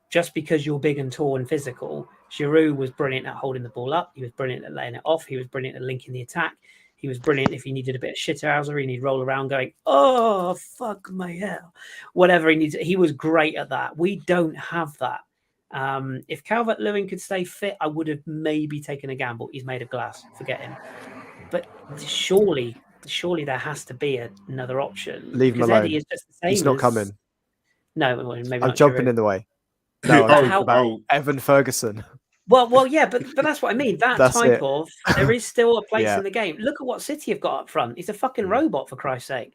Just because you're big and tall and physical, Giroud was brilliant at holding the ball up. He was brilliant at laying it off. He was brilliant at linking the attack. He was brilliant if he needed a bit of shithousery and he'd roll around going, oh, fuck my hell. Whatever he needs. He was great at that. We don't have that. If Calvert-Lewin could stay fit, I would have maybe taken a gamble. He's made of glass. Forget him. But surely there has to be another option. Leave him alone. Eddie is just the same. He's not coming. No, maybe I'm not jumping Giroud. in the way. No, I'm How about Evan Ferguson. Well, yeah, but that's what I mean. That That's type it. of there is still a place Yeah. in the game. Look at what City have got up front. He's a fucking robot, for Christ's sake.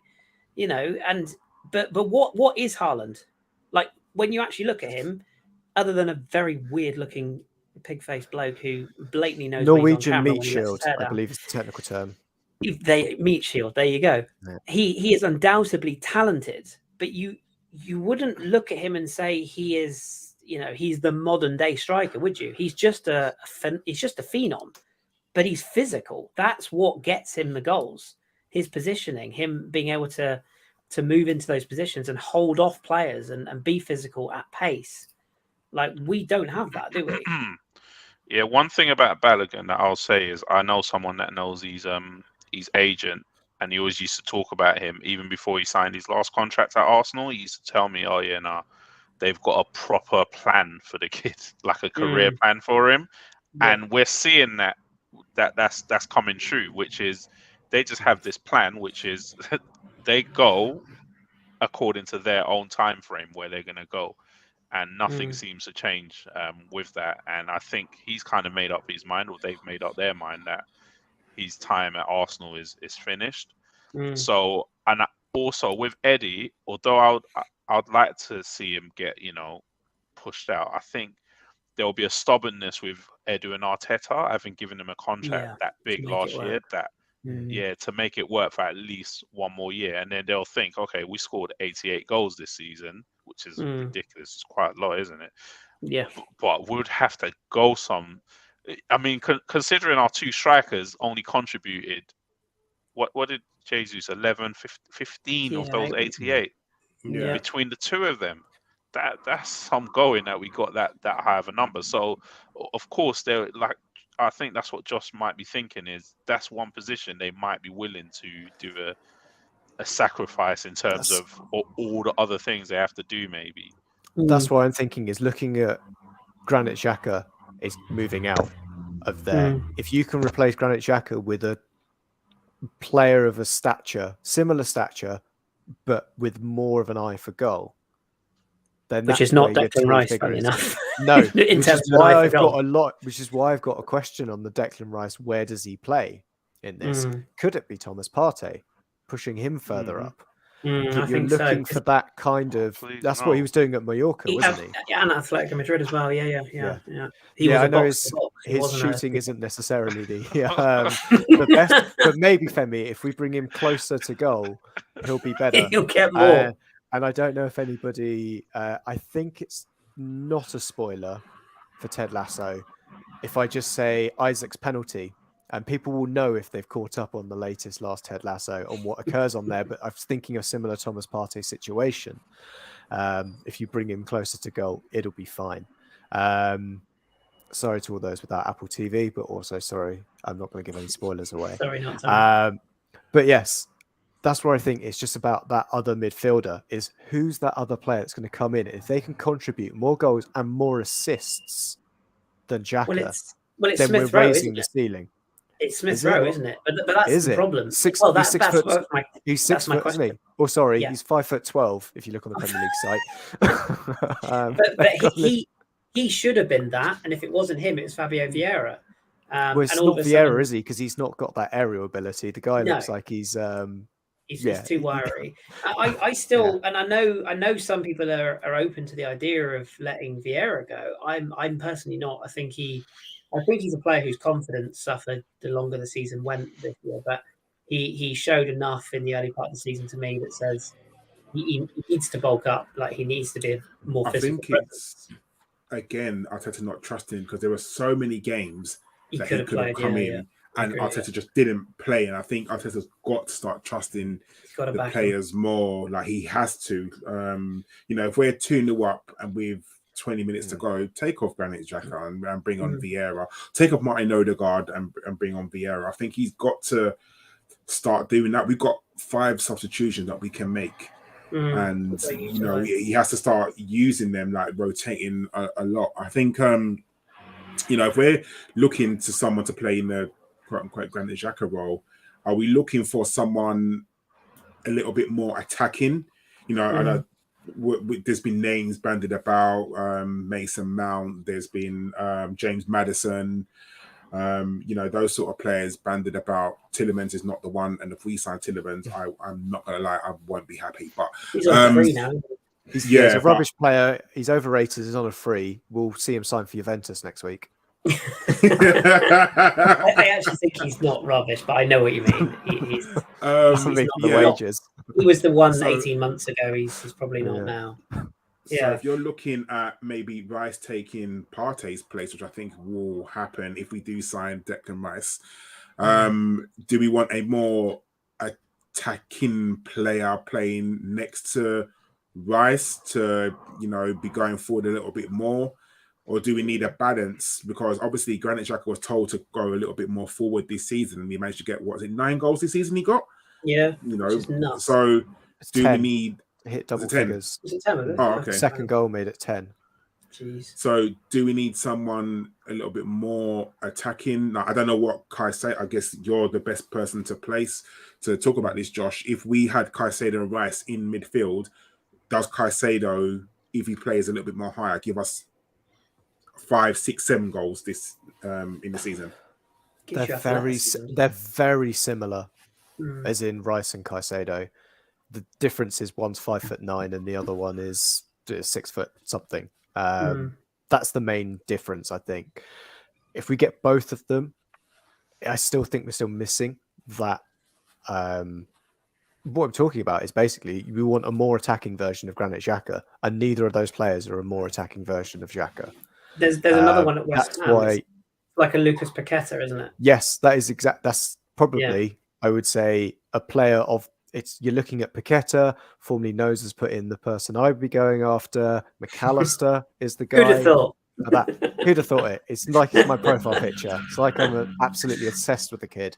You know, and but what is Haaland? Like when you actually look at him, other than a very weird looking pig-faced bloke who blatantly knows Norwegian meat shield, I believe is the technical term. Meat shield, there you go. Yeah. He is undoubtedly talented, but you wouldn't look at him and say he is, you know, he's the modern day striker, would you? He's just a phenom, but he's physical. That's what gets him the goals. His positioning, him being able to to move into those positions and hold off players and be physical at pace. Like, we don't have that, do we? Yeah, one thing about Balogun that I'll say is I know someone that knows his agent, and he always used to talk about him even before he signed his last contract at Arsenal. He used to tell me, "Oh yeah, nah, they've got a proper plan for the kid, like a career plan for him," and we're seeing that's coming true, which is they just have this plan, which is they go according to their own time frame where they're going to go, and nothing seems to change with that. And I think he's kind of made up his mind, or they've made up their mind, that his time at Arsenal is finished. So, and also with Eddie, although I'd like to see him get pushed out, I think there'll be a stubbornness with Edu and Arteta having given him a contract that big last year, to make it work for at least one more year. And then they'll think, okay, we scored 88 goals this season, which is ridiculous. It's quite a lot, isn't it? Yeah. But we'd have to go some. I mean, considering our two strikers only contributed, what did Jesus, 11, 15 of those 88 between the two of them? That's some going that we got that high of a number. So, of course, they're like, I think that's what Josh might be thinking, is that's one position they might be willing to do a sacrifice in terms of all the other things they have to do, maybe. That's what I'm thinking, is looking at Granit Xhaka is moving out of there. If you can replace Granit Xhaka with a player of a similar stature, but with more of an eye for goal, then which is not Declan Rice, funny enough. No, in terms of why I've got a lot. Which is why I've got a question on the Declan Rice. Where does he play in this? Could it be Thomas Partey, pushing him further up? I think looking so. for that kind of. That's what he was doing at Mallorca, wasn't he? Yeah, and Atletico Madrid as well. Yeah. He was I know his shooting isn't necessarily the best, but maybe Femi, if we bring him closer to goal, he'll be better. He'll get more. And I don't know if anybody. I think it's not a spoiler for Ted Lasso if I just say Isaac's penalty. And people will know if they've caught up on the last Ted Lasso on what occurs on there. But I was thinking of similar Thomas Partey situation. If you bring him closer to goal, it'll be fine. Sorry to all those without Apple TV, but also sorry, I'm not going to give any spoilers away. Sorry, not sorry. But yes, that's where I think it's just about that other midfielder, is who's that other player that's going to come in. If they can contribute more goals and more assists than Xhaka, well, it's then Smith we're Rowe, raising the ceiling. It's Smith Rowe, isn't it? But that's the problem. He's 6 foot, he's 6 foot, isn't he? Oh, sorry, he's 5'12" if you look on the Premier League site. but he should have been that, and if it wasn't him, it was Fabio Vieira. Well, it's not Vieira, is he? Because he's not got that aerial ability. The guy looks like he's too wiry. I still, and I know some people are open to the idea of letting Vieira go. I'm personally not. I think he's a player whose confidence suffered the longer the season went this year, but he showed enough in the early part of the season to me that says he needs to bulk up. Like, he needs to be more physical. I think it's, again, Arteta not trusting, because there were so many games that he could have come in. And Arteta just didn't play, and I think Arteta's got to start trusting the players more. Like, he has to. If we're 2-0 up and we've 20 minutes to go, take off Granit Xhaka and bring on Vieira. Take off Martin Odegaard and bring on Vieira. I think he's got to start doing that. We've got 5 substitutions that we can make. And, he has to start using them, like rotating a lot. I think, if we're looking to someone to play in the quote-unquote Granit Xhaka role, are we looking for someone a little bit more attacking? I know there's been names bandied about, Mason Mount, there's been James Maddison, those sort of players bandied about. Tielemans is not the one, and if we sign Tielemans, I'm not going to lie, I won't be happy. But he's on free now. He's a rubbish player. He's overrated. He's on a free. We'll see him sign for Juventus next week. I actually think he's not rubbish, but I know what you mean. He's wages. He was the one 18 months ago. He's probably not now. So if you're looking at maybe Rice taking Partey's place, which I think will happen if we do sign Declan Rice, do we want a more attacking player playing next to Rice to, be going forward a little bit more? Or do we need a balance? Because obviously Granit Xhaka was told to go a little bit more forward this season, and he managed to get, 9 goals this season he got? Yeah, which is nuts. So It's do 10. we need... Hit double 10? figures. Is it 10 of it? Oh, okay. Second goal made it 10. Jeez. So do we need someone a little bit more attacking? Now, I don't know what Caicedo, I guess you're the best person to place to talk about this, Josh. If we had Caicedo and Rice in midfield, does Caicedo, if he plays a little bit more higher, give us 5, 6, 7 goals this in the season? They're very similar, as in Rice and Caicedo. The difference is one's 5'9" and the other one is 6 foot something. That's the main difference, I think. If we get both of them, I still think we're still missing that. What I'm talking about is basically we want a more attacking version of Granit Xhaka, and neither of those players are a more attacking version of Xhaka. There's another one at West Ham. Why, like a Lucas Paqueta, isn't it? Yes, that is exact. That's probably, I would say, a player of. You're looking at Paqueta, formerly Nose has put in the person I would be going after. McAllister is the guy. Who'd have thought? Who'd have thought it? It's like my profile picture. It's like I'm absolutely obsessed with the kid.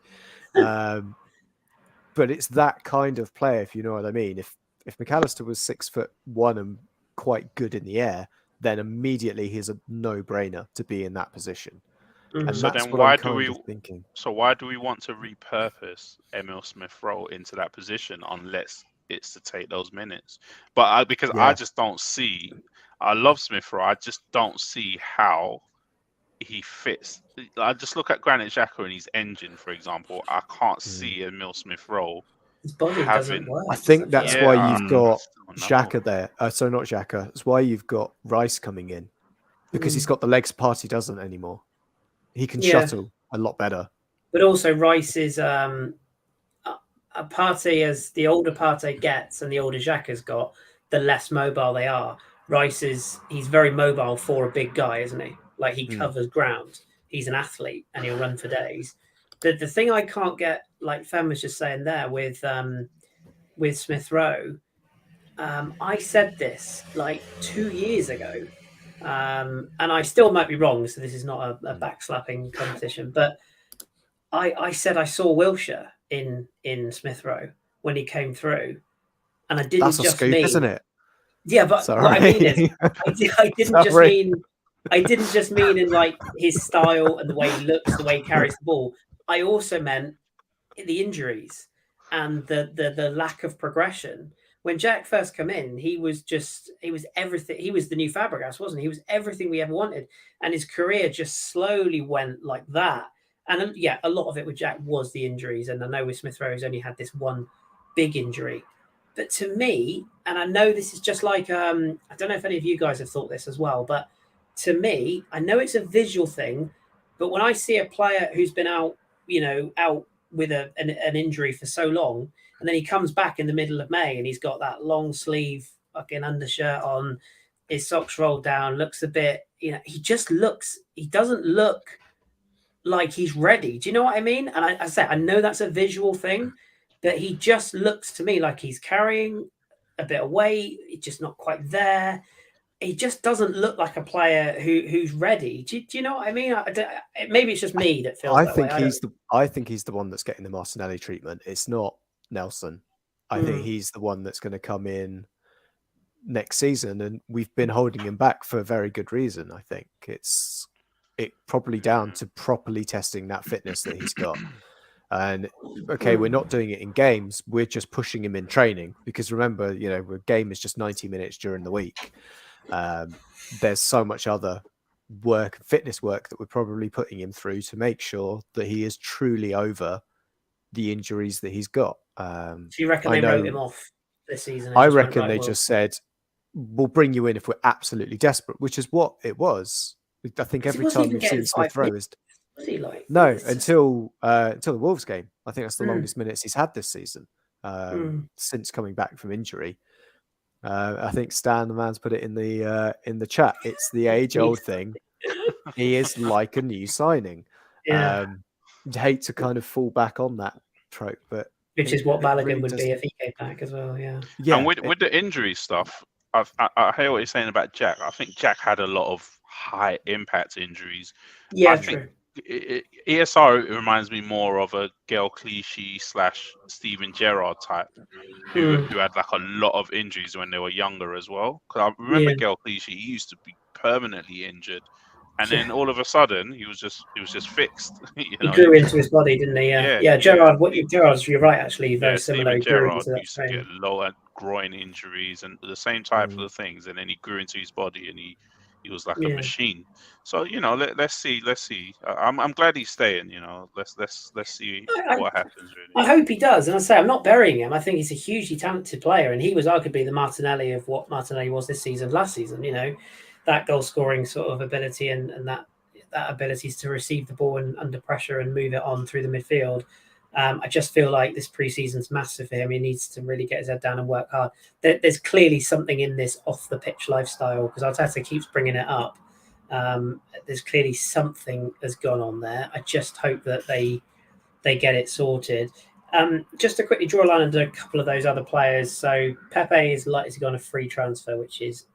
But it's that kind of player, if you know what I mean. If McAllister was 6'1" and quite good in the air, then immediately he's a no-brainer to be in that position. And so that's then what why I'm do kind we? of thinking. So why do we want to repurpose Emile Smith-Rowe into that position unless it's to take those minutes? But I just don't see. I love Smith-Rowe. I just don't see how he fits. I just look at Granit Xhaka and his engine, for example. I can't see Emile Smith-Rowe. His body doesn't work. I think that's why you've got I Xhaka there. So not Xhaka. That's why you've got Rice coming in, because he's got the legs Partey doesn't anymore. He can shuttle a lot better. But also Rice is a Partey, as the older Partey gets and the older Xhaka's got, the less mobile they are. Rice he's very mobile for a big guy, isn't he? Like he covers ground. He's an athlete and he'll run for days. The thing I can't get, like Fem was just saying there with Smith-Rowe, I said this like 2 years ago. And I still might be wrong, so this is not a backslapping competition. But I said I saw Wilshere in Smith-Rowe when he came through, and I didn't That's a just scoop, mean, isn't it? Yeah, but Sorry. what I mean is, I didn't just mean in like his style and the way he looks, the way he carries the ball. I also meant the injuries and the lack of progression. When Jack first came in, he was everything. He was the new Fabregas, wasn't he? He was everything we ever wanted. And his career just slowly went like that. And a lot of it with Jack was the injuries. And I know with Smith-Rowe, he's only had this one big injury. But to me, and I know this is just like, I don't know if any of you guys have thought this as well, but to me, I know it's a visual thing, but when I see a player who's been out with an injury for so long, and then he comes back in the middle of May and he's got that long sleeve fucking undershirt on, his socks rolled down, looks a bit, he doesn't look like he's ready. Do you know what I mean? And I say, I know that's a visual thing, but he just looks to me like he's carrying a bit of weight. It's just not quite there. He just doesn't look like a player who's ready. Do you know what I mean? Maybe it's just me that feels that way. I think he's the one that's getting the Martinelli treatment. It's not Nelson. I think he's the one that's going to come in next season, and we've been holding him back for a very good reason. I think it's probably down to properly testing that fitness that he's got. And okay, we're not doing it in games. We're just pushing him in training, because remember, a game is just 90 minutes during the week. There's so much other fitness work that we're probably putting him through to make sure that he is truly over the injuries that he's got. So you reckon they wrote him off this season? I reckon they just said, we'll bring you in if we're absolutely desperate, which is what it was. I think every time we've seen Smith-Rowe is... Was he like? No, until the Wolves game. I think that's the longest minutes he's had this season since coming back from injury. I think Stan, the man's put it in the chat. It's the age-old thing. He is like a new signing. Yeah. I'd hate to kind of fall back on that trope, but Which is what Balogun really would does- be if he came back as well. Yeah. Yeah, And with the injury stuff, I hear what you're saying about Jack. I think Jack had a lot of high impact injuries. Yeah, I true. think ESR reminds me more of a Gail Clichy / Steven Gerrard type, who had like a lot of injuries when they were younger as well. Because I remember Yeah. Gail Clichy, he used to be permanently injured, and Yeah. then all of a sudden he was just fixed. He grew into his body, didn't he? Yeah. Gerrard, Gerrard's, you're right, actually, very similar. Steven He grew Gerrard into that used to get frame. lower groin injuries and the same type of things, and then he grew into his body and he was like a Yeah. machine. So let's see. I'm glad he's staying. Let's see what happens. Really, I hope he does. And I say I'm not burying him. I think he's a hugely talented player, and he was arguably the Martinelli of what Martinelli was this season, last season. That goal scoring sort of ability and that ability to receive the ball and under pressure and move it on through the midfield. I just feel like this preseason's massive for him. He needs to really get his head down and work hard. There's clearly something in this off the pitch lifestyle, because Arteta keeps bringing it up. There's clearly something has gone on there. I just hope that they get it sorted. Just to quickly draw a line under a couple of those other players. So Pepe is likely to go on a free transfer, which is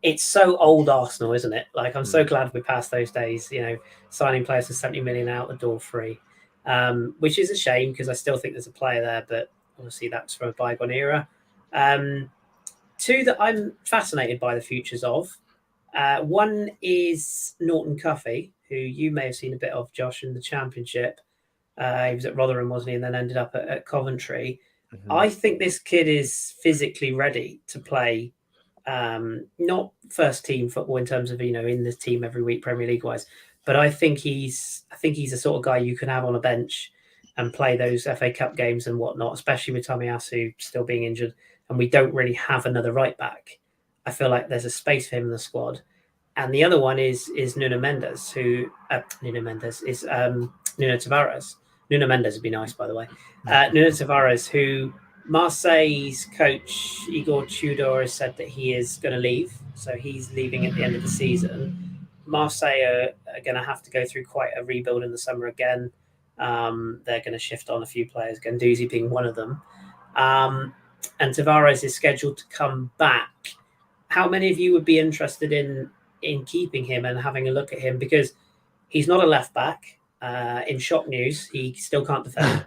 it's so old Arsenal, isn't it? Like, I'm so glad we're past those days, signing players for 70 million out the door free, which is a shame because I still think there's a player there, but obviously that's from a bygone era. Two that I'm fascinated by the futures of. One is Norton-Cuffy, who you may have seen a bit of, Josh, in the Championship. He was at Rotherham, wasn't he? And then ended up at Coventry. Mm-hmm. I think this kid is physically ready to play, not first team football in terms of, in the team every week, Premier League wise, but I think he's the sort of guy you can have on a bench and play those FA Cup games and whatnot, especially with Tomiyasu still being injured. And we don't really have another right back. I feel like there's a space for him in the squad. And the other one is Nuno Mendes, Nuno Tavares. Nuno Mendes would be nice, by the way. Nuno Tavares, who Marseille's coach, Igor Tudor, has said that he is going to leave. So he's leaving at the end of the season. Marseille are going to have to go through quite a rebuild in the summer again. They're going to shift on a few players, Guendouzi being one of them. And Tavares is scheduled to come back. How many of you would be interested in keeping him and having a look at him? Because he's not a left back. In shock news, he still can't defend.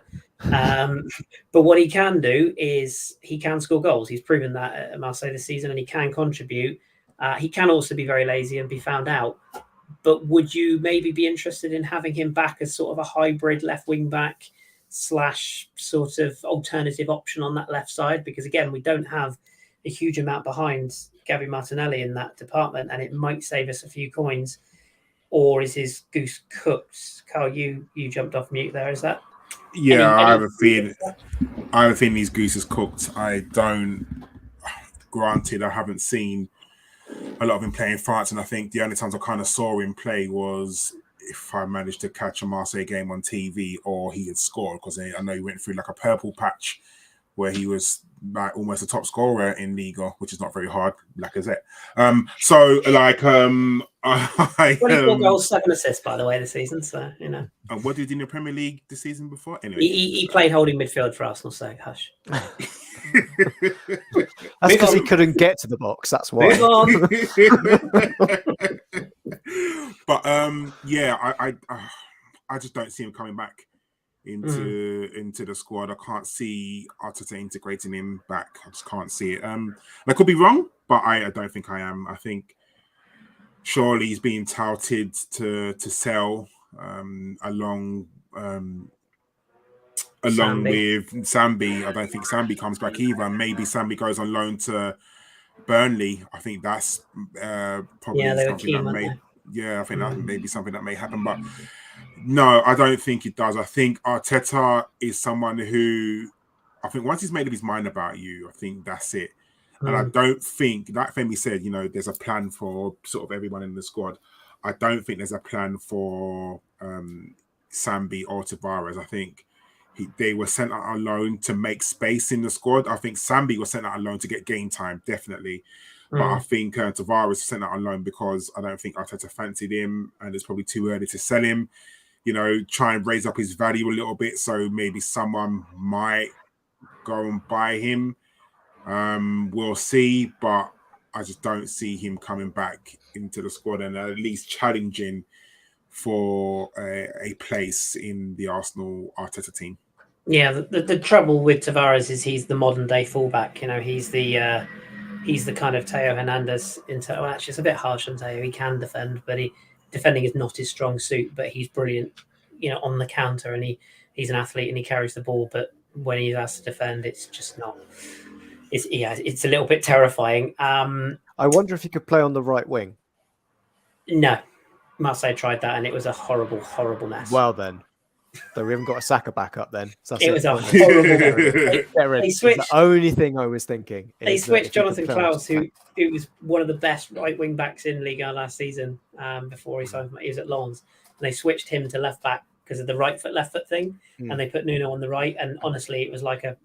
But what he can do is he can score goals. He's proven that at Marseille this season, and he can contribute. He can also be very lazy and be found out. But would you maybe be interested in having him back as sort of a hybrid left wing back / sort of alternative option on that left side? Because again, we don't have a huge amount behind Gabby Martinelli in that department, and it might save us a few coins. Or is his goose cooked? Karl, you jumped off mute there. Is that? Yeah, I have a feeling his goose is cooked. Granted, I haven't seen a lot of him play in France, and I think the only times I kind of saw him play was if I managed to catch a Marseille game on TV or he had scored, because I know he went through like a purple patch where he was like almost a top scorer in Liga, which is not very hard, like I said. 24 goals, 7 assists, by the way, this season. So, And what did he do in the Premier League the season before? Anyway, he played holding midfield for Arsenal, so hush. That's because he couldn't get to the box. That's why. Move on. But I just don't see him coming back into the squad. I can't see Arteta integrating him back. I just can't see it. I could be wrong, but I don't think I am. I think surely he's being touted to sell along with Sambi. I don't think Sambi comes back either. Maybe Sambi goes on loan to Burnley. I think that's probably something that may. Yeah, I think that may be something that may happen, but no, I don't think it does. I think Arteta is someone who, I think once he's made up his mind about you, I think that's it. And I don't think, like Femi said, there's a plan for sort of everyone in the squad. I don't think there's a plan for Sambi or Tavares. I think they were sent out on loan to make space in the squad. I think Sambi was sent out on loan to get game time, definitely. But I think Tavares was sent out on loan because I don't think Arteta fancied him, and it's probably too early to sell him. try and raise up his value a little bit. So maybe someone might go and buy him. We'll see, but I just don't see him coming back into the squad and at least challenging for a place in the Arsenal Arteta team. Yeah, the trouble with Tavares is he's the modern day fullback. He's the kind of Teo Hernandez. Well, actually, it's a bit harsh on Teo. He can defend, but defending is not his strong suit. But he's brilliant, on the counter, and he's an athlete and he carries the ball. But when he's asked to defend, it's just not. It's a little bit terrifying. I wonder if he could play on the right wing. No, Marseille tried that, and it was a horrible, horrible mess. Well, then. So we haven't got a Saka back up then. So it was a horrible. They switched. The only thing I was thinking. They switched Jonathan Klaus, who was one of the best right wing backs in Ligue 1 last season. Before he signed, he was at Lens, and they switched him to left back because of the right foot, left foot thing, and they put Nuno on the right. And honestly, it was like a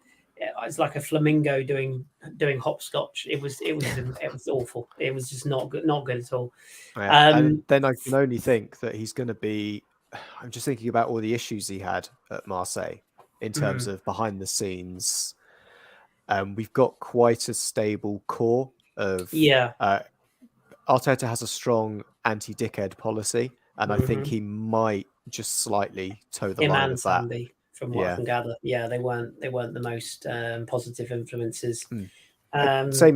flamingo doing hopscotch. It was awful. It was just not good at all. Yeah. And then I can only think that he's going to be. I'm just thinking about all the issues he had at Marseille in terms of behind the scenes. We've got quite a stable core of. Yeah. Arteta has a strong anti-dickhead policy, and I think he might just slightly toe the line of that. Sandy, from what I can gather, they weren't the most positive influences. Same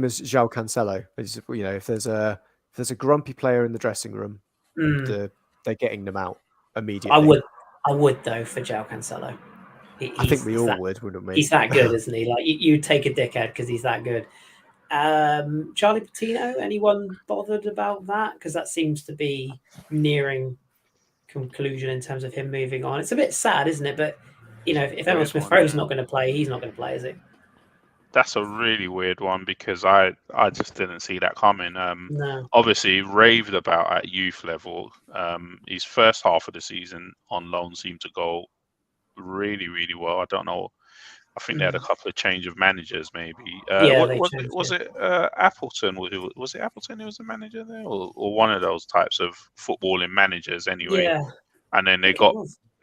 as João Cancelo. If there's a grumpy player in the dressing room, they're getting them out immediately. I would though for João Cancelo. I think we all would, wouldn't we? He's that good, isn't he? Like you take a dickhead because he's that good. Charlie Patino, anyone bothered about that? Because that seems to be nearing conclusion in terms of him moving on. It's a bit sad, isn't it? But if Emile Smith-Rowe's not going to play, he's not going to play, is he? That's a really weird one because I just didn't see that coming. No. Obviously, raved about at youth level. His first half of the season on loan seemed to go really, really well. I don't know. I think they had a couple of change of managers, maybe. Was it Appleton? Was it Appleton who was the manager there, or one of those types of footballing managers? Anyway, and then they got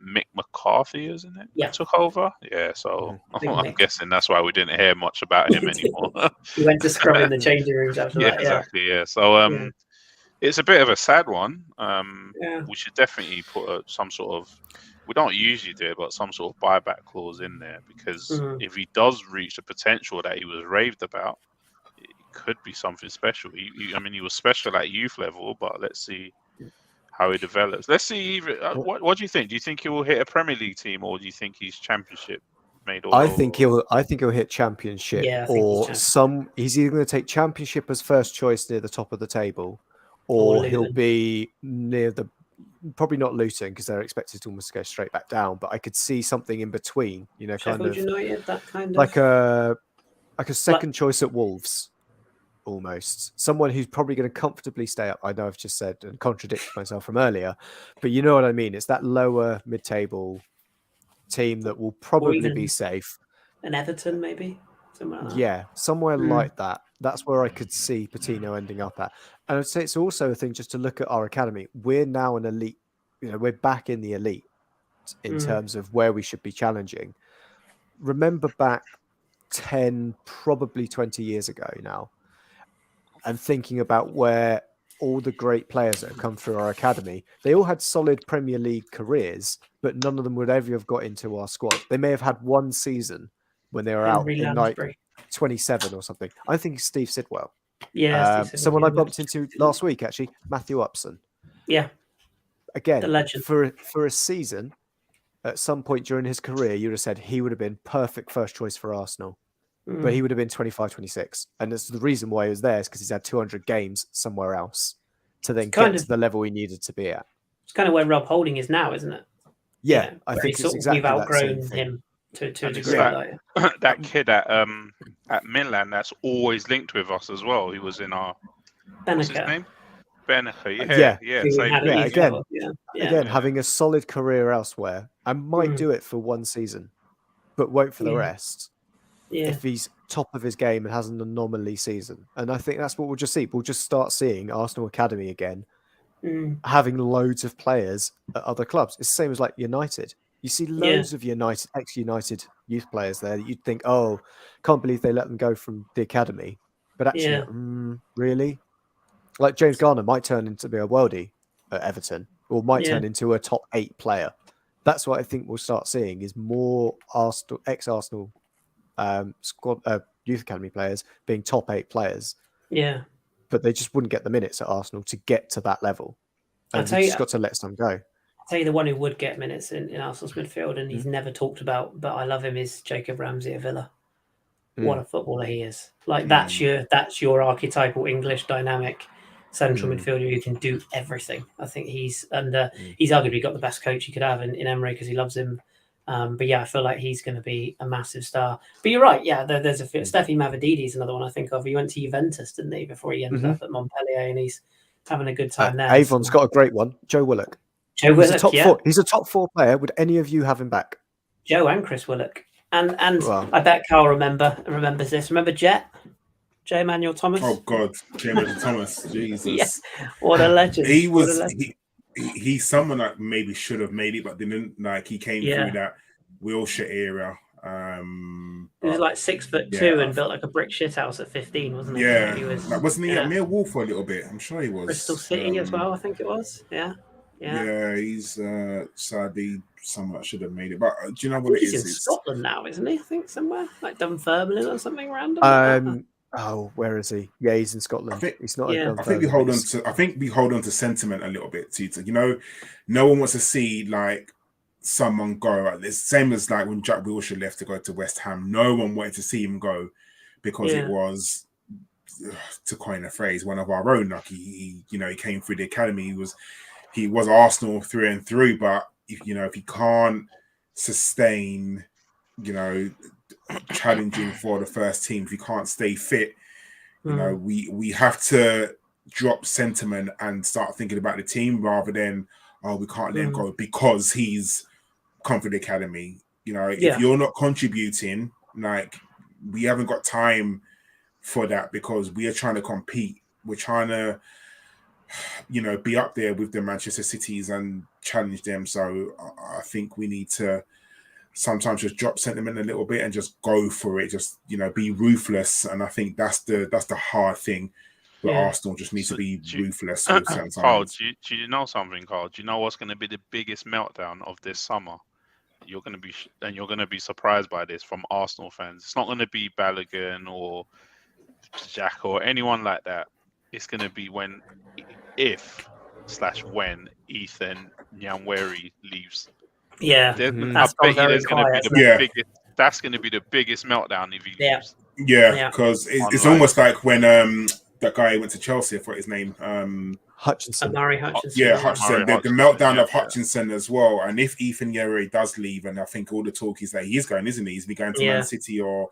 Mick McCarthy, isn't it? Yeah, took over. Yeah, so I'm guessing that's why we didn't hear much about him anymore. He went to scrub in the changing rooms after that. Exactly. Yeah, so it's a bit of a sad one. We should definitely put some sort of. We don't usually do it, but some sort of buyback clause in there because if he does reach the potential that he was raved about, it could be something special. He was special at youth level, but let's see how he develops. Let's see. What do you think? Do you think he will hit a Premier League team, or do you think he's Championship made? I think he'll hit Championship, He's either going to take Championship as first choice near the top of the table, or he'll be near the. Probably not Luton because they're expected to almost go straight back down. But I could see something in between. Sheffield United, that kind of like a second choice at Wolves. Almost someone who's probably going to comfortably stay up. I know I've just said and contradicted myself from earlier, but you know what I mean. It's that lower mid-table team that will probably be safe. An Everton, maybe somewhere like that. Yeah, somewhere like that. That's where I could see Patino ending up at. And I'd say it's also a thing just to look at our academy. We're now an elite. We're back in the elite in terms of where we should be challenging. Remember back 10, probably 20 years ago now. And thinking about where all the great players that have come through our academy, they all had solid Premier League careers, but none of them would ever have got into our squad. They may have had one season when they were out in like 27 or something. I think Steve Sidwell. Yeah. Someone I bumped into last week, actually, Matthew Upson. Yeah. Again, the legend. For a season, at some point during his career, you would have said he would have been perfect first choice for Arsenal. But he would have been 25, 26. And that's the reason why he was there is because he's had 200 games somewhere else to then get to the level he needed to be at. It's kind of where Rob Holding is now, isn't it? Yeah, I think it's exactly we've outgrown him to a degree. That kid at Milan that's always linked with us as well. He was in our... What's his name? Benica. Again, having a solid career elsewhere and might do it for one season, but won't for the rest. Yeah. If he's top of his game and has an anomaly season. And I think that's what we'll just see. We'll just start seeing Arsenal Academy again having loads of players at other clubs. It's the same as like United. You see loads of ex-United youth players there that you'd think, oh, can't believe they let them go from the academy. But actually, really? Like James Garner might turn into be a worldie at Everton, or might turn into a top 8 player. That's what I think we'll start seeing is more Arsenal, ex-Arsenal squad youth academy players being top 8 players. Yeah. But they just wouldn't get the minutes at Arsenal to get to that level. And we just got to let some go. I'll tell you the one who would get minutes in Arsenal's midfield, and he's never talked about, but I love him, is Jacob Ramsey at Villa. What a footballer he is. Like that's your archetypal English dynamic central midfielder who can do everything. I think he's arguably got the best coach he could have in Emery because he loves him. But yeah, I feel like he's going to be a massive star. But you're right. Yeah, there's a few. Steffi Mavridis is another one I think of. He went to Juventus, didn't he, before he ended up at Montpellier, and he's having a good time there. Avon's got a great one. Joe Willock. He's a top 4. He's a top 4 player. Would any of you have him back? Joe and Chris Willock. And I bet Karl remembers this. Remember J. Emmanuel Thomas? Oh God, J. Emmanuel Thomas. Jesus. Yes. What a legend. He's someone that maybe should have made it, but didn't. Like he came through that Wilshire era. He was like 6'2" and built like a brick shit house at 15, wasn't he? Yeah. He was, wasn't he at Millwall for a little bit? I'm sure he was. Bristol City as well, I think it was. Yeah. Yeah, he's sadly someone that should have made it. But do you know what it is? He's in Scotland now, isn't he? I think somewhere like Dunfermline or something random. Where is he? Yeah, he's in Scotland. He's not. I think we hold on to sentiment a little bit, Tita. You know, no one wants to see like someone go. It's the same as like when Jack Wilshere left to go to West Ham. No one wanted to see him go because it was, to coin a phrase, one of our own. Like he came through the academy. He was Arsenal through and through, but if he can't sustain, challenging for the first team, if he can't stay fit, we have to drop sentiment and start thinking about the team rather than we can't let him go because he's come through the academy. If you're not contributing, like we haven't got time for that because we are trying to compete. We're trying to be up there with the Manchester Cities and challenge them. So I think we need to sometimes just drop sentiment a little bit and just go for it. Just be ruthless. And I think that's the hard thing. But Arsenal just needs to be ruthless. Karl, do you know something, Karl? Do you know what's going to be the biggest meltdown of this summer? You're going to be surprised by this from Arsenal fans. It's not going to be Balogun or Xhaka or anyone like that. It's going to be when Ethan Nyanweri leaves. Yeah, that's going to be that's going to be the biggest meltdown if he leaves. Yeah, because it's almost like when that guy went to Chelsea. I forgot his name. Hutchinson. Murray Hutchinson. Yeah, Hutchinson. The meltdown of Hutchinson as well. And if Ethan Nyanweri does leave, and I think all the talk is that he is going, isn't he? He's be going to Man City or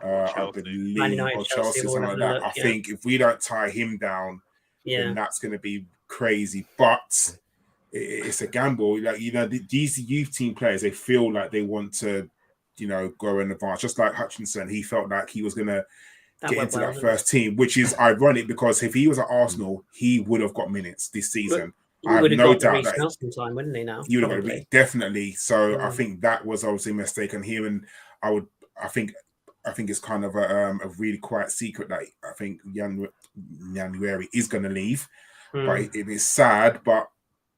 I believe or Chelsea or something like that. I think if we don't tie him down, then that's going to be crazy. But it's a gamble. Like these youth team players, they feel like they want to, go in advance. Just like Hutchinson, he felt like he was going to get into that first team, which is ironic because if he was at Arsenal, he would have got minutes this season. I have no doubt that time, wouldn't he? Now he would have got definitely. So I think that was obviously a mistake on him, and I think it's kind of a really quiet secret that I think Nyanweri is going to leave. But it is sad, but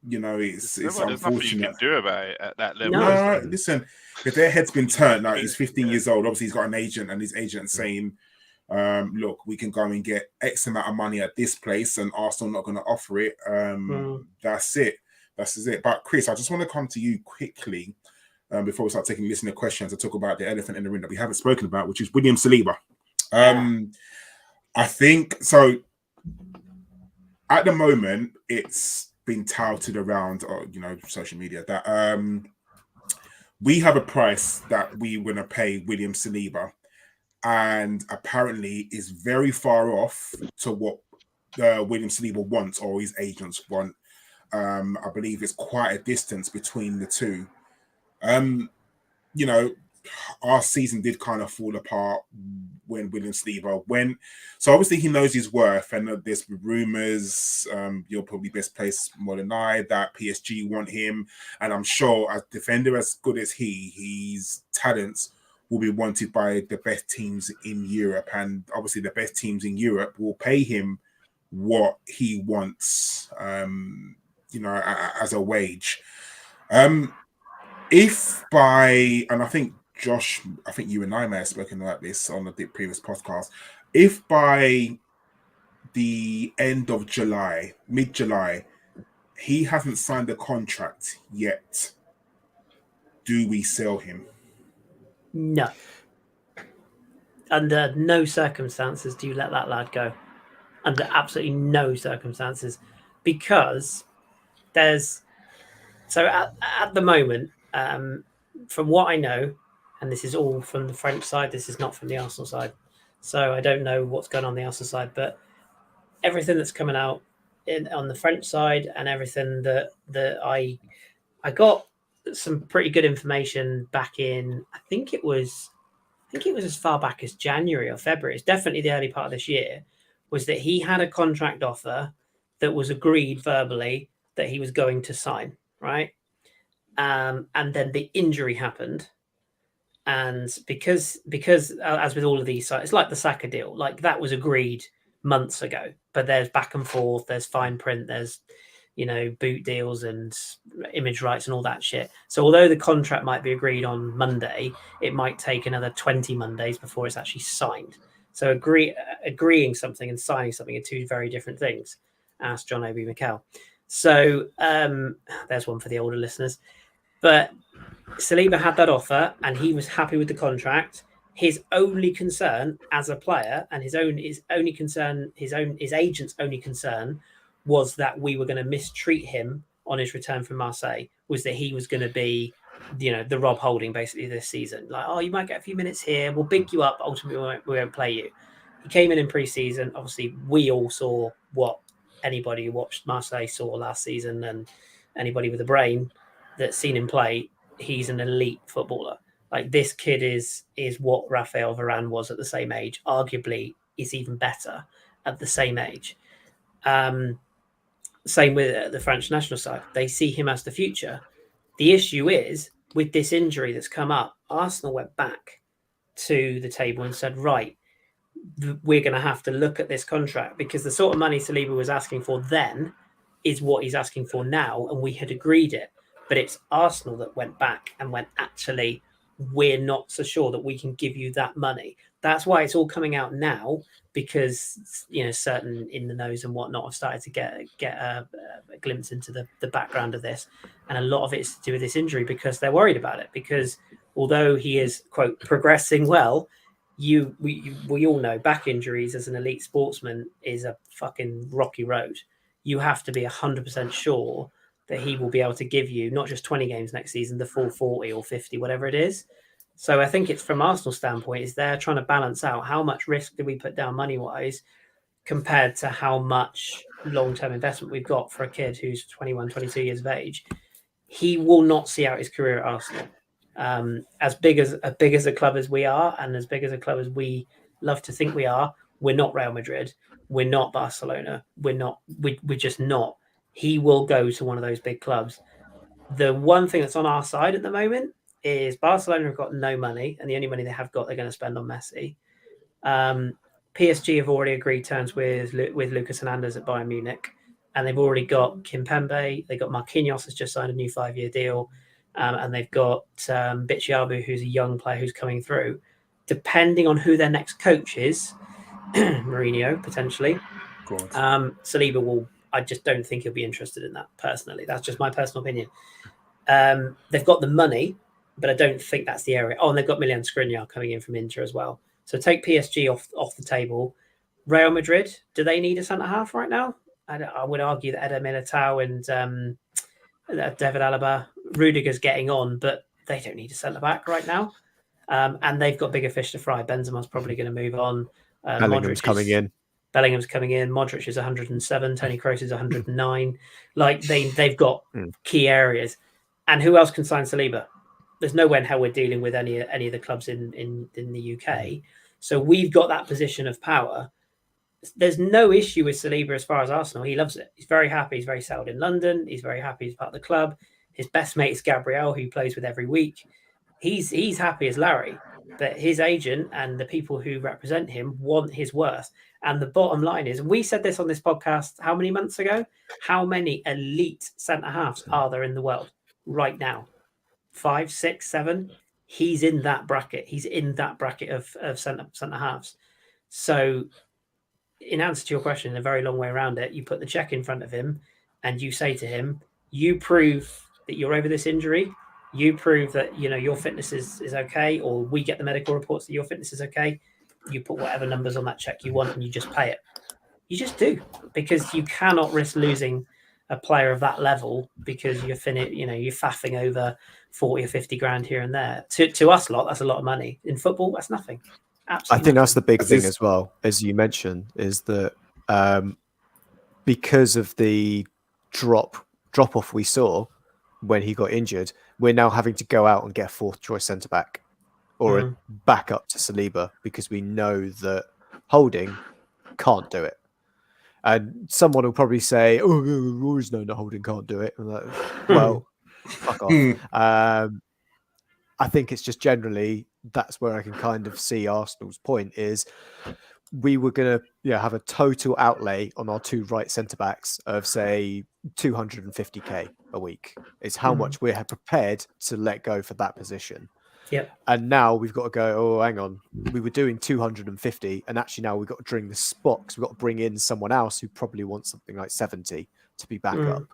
it's unfortunate. Nothing you can do about it at that level. No, listen, if their head's been turned, now he's 15 years old. Obviously, he's got an agent, and his agent's saying, "Look, we can go and get X amount of money at this place, and Arsenal not going to offer it." That's it. But Chris, I just want to come to you quickly before we start taking listener questions to talk about the elephant in the room that we haven't spoken about, which is William Saliba. I think so. At the moment, it's been touted around, social media that we have a price that we want to pay William Saliba, and apparently is very far off to what William Saliba wants or his agents want. I believe it's quite a distance between the two. our season did kind of fall apart when William Saliba went. So obviously he knows his worth, and there's rumours, you're probably best placed more than I, that PSG want him. And I'm sure a defender as good as his talents will be wanted by the best teams in Europe. And obviously the best teams in Europe will pay him what he wants, as a wage. If by, and I think Josh, I think you and I may have spoken about this on the previous podcast, if by the end of July, mid-July, he hasn't signed a contract yet, do we sell him? No. Under no circumstances do you let that lad go. Under absolutely no circumstances. Because there's... So at the moment, from what I know, and this is all from the French side, this is not from the Arsenal side. So I don't know what's going on the Arsenal side, but everything that's coming out on the French side and everything that I got some pretty good information back in, I think it was as far back as January or February. It's definitely the early part of this year, was that he had a contract offer that was agreed verbally that he was going to sign, right? And then the injury happened. And because as with all of these sites, it's like the Saka deal, like that was agreed months ago, but there's back and forth, there's fine print, there's, boot deals and image rights and all that shit. So although the contract might be agreed on Monday, it might take another 20 Mondays before it's actually signed. So agreeing something and signing something are two very different things. Ask John Obi Mikel. So there's one for the older listeners. But Saliba had that offer and he was happy with the contract. His only concern as a player and his agent's only concern was that we were going to mistreat him on his return from Marseille, was that he was going to be, the Rob Holding basically this season. Like, oh, you might get a few minutes here. We'll big you up. Ultimately, we won't play you. He came in pre-season. Obviously, we all saw what anybody who watched Marseille saw last season, and anybody with a brain that's seen him play, he's an elite footballer. Like, this kid is what Raphael Varane was at the same age. Arguably, is even better at the same age. Same with the French national side. They see him as the future. The issue is, with this injury that's come up, Arsenal went back to the table and said, right, we're going to have to look at this contract, because the sort of money Saliba was asking for then is what he's asking for now, and we had agreed it. But it's Arsenal that went back and went, actually, we're not so sure that we can give you that money. That's why it's all coming out now, because certain in the knows and whatnot have started to get a glimpse into the background of this, and a lot of it's to do with this injury, because they're worried about it. Because although he is, quote, progressing well, we all know back injuries as an elite sportsman is a fucking rocky road. You have to be 100% sure that he will be able to give you not just 20 games next season, the full 40 or 50, whatever it is. So I think it's, from Arsenal's standpoint, is they're trying to balance out how much risk do we put down money-wise compared to how much long-term investment we've got for a kid who's 21, 22 years of age. He will not see out his career at Arsenal. As big as a club as we are, and as big as a club as we love to think we are, we're not Real Madrid. We're not Barcelona. We're just not. He will go to one of those big clubs. The one thing that's on our side at the moment is Barcelona have got no money, and the only money they have got, they're going to spend on Messi. PSG have already agreed terms with Lucas Hernandez at Bayern Munich, and they've already got Kimpembe. They've got Marquinhos has just signed a new 5-year deal, and they've got Bichiabu, who's a young player who's coming through. Depending on who their next coach is, Mourinho potentially, Saliba will. I just don't think he'll be interested in that personally. That's just my personal opinion. They've got the money, but I don't think that's the area. Oh, and they've got Milan Skriniar coming in from Inter as well. So take PSG off the table. Real Madrid, do they need a centre-half right now? I would argue that Eder Militao and David Alaba, Rudiger's getting on, but they don't need a centre-back right now. And they've got bigger fish to fry. Benzema's probably going to move on. Bellingham's coming in. Modric is 107. Toni Kroos is 109. Like they've got key areas. And who else can sign Saliba? there's no way in hell we're dealing with any of the clubs in the UK. So we've got that position of power. There's no issue with Saliba as far as Arsenal. He loves it. He's very happy. He's very settled in London. He's very happy. He's part of the club. His best mate is Gabriel, who he plays with every week. He's happy as Larry, but his agent and the people who represent him want his worth. And the bottom line is, and we said this on this podcast how many months ago? How many elite centre-halves are there in the world right now? 5, 6, 7? He's in that bracket. He's in that bracket of centre-halves. So in answer to your question, in a very long way around it, you put the check in front of him and you say to him, you prove that you're over this injury. You prove that, your fitness is okay, or we get the medical reports that your fitness is okay. You put whatever numbers on that check you want and you just pay it. You just do, because you cannot risk losing a player of that level because you're faffing over 40 or 50 grand here and there. To us lot, that's a lot of money. In football, that's nothing. Absolutely I think that's the big thing This- as well, as you mentioned, is that because of the drop off we saw when he got injured, we're now having to go out and get a fourth choice centre back or a backup to Saliba, because we know that Holding can't do it. And someone will probably say, "Oh, we've always known that Holding can't do it." I'm like, well, fuck off. I think it's just generally that's where I can kind of see Arsenal's point is we were going to have a total outlay on our two right centre backs of say 250k a week. It's how much we're prepared to let go for that position. Yeah. And now we've got to go, oh, hang on. We were doing 250 and actually now we've got to bring the spots. We've got to bring in someone else who probably wants something like 70 to be back up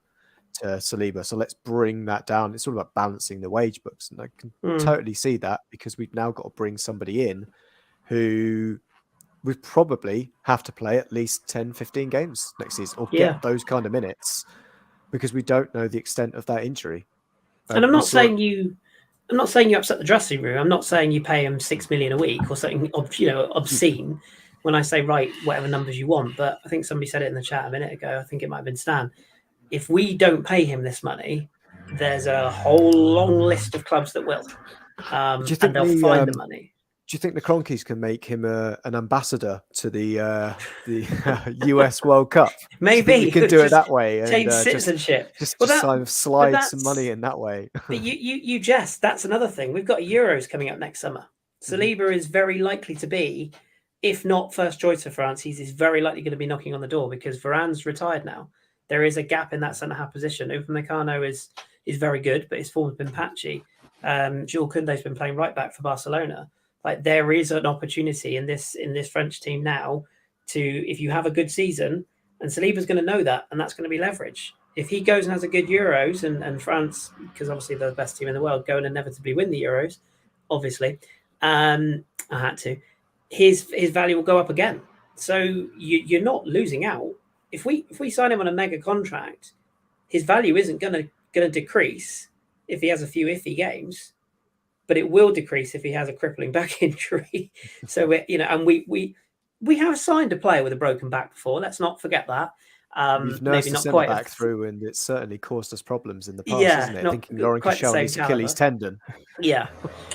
to Saliba. So let's bring that down. It's all about balancing the wage books. And I can totally see that, because we've now got to bring somebody in who we probably have to play at least 10, 15 games next season or get those kind of minutes, because we don't know the extent of that injury. And I'm not saying you upset the dressing room. I'm not saying you pay him 6 million a week or something, obscene. When I say write whatever numbers you want, but I think somebody said it in the chat a minute ago. I think it might have been Stan. If we don't pay him this money, there's a whole long list of clubs that will, and they'll find the money. Do you think the Cronkies can make him an ambassador to the US World Cup? Maybe you can do it that way. And, change citizenship. Just slide some money in that way. But you jest. That's another thing. We've got Euros coming up next summer. Saliba is very likely to be, if not first choice for France, he's very likely going to be knocking on the door, because Varane's retired now. There is a gap in that centre-half position. Upamecano is very good, but his form's been patchy. Jules Koundé's been playing right back for Barcelona. Like, there is an opportunity in this French team now to, if you have a good season, and Saliba's going to know that, and that's going to be leverage. If he goes and has a good Euros, and France, because obviously they're the best team in the world, go and inevitably win the Euros, obviously, I had to, his value will go up again. So you're not losing out. If we sign him on a mega contract, his value isn't going to decrease if he has a few iffy games, but it will decrease if he has a crippling back injury. So we have signed a player with a broken back before. Let's not forget that. We've nursed the centre back through, and it's certainly caused us problems in the past, isn't it? Thinking Lauren Koscielny's Achilles tendon. Yeah,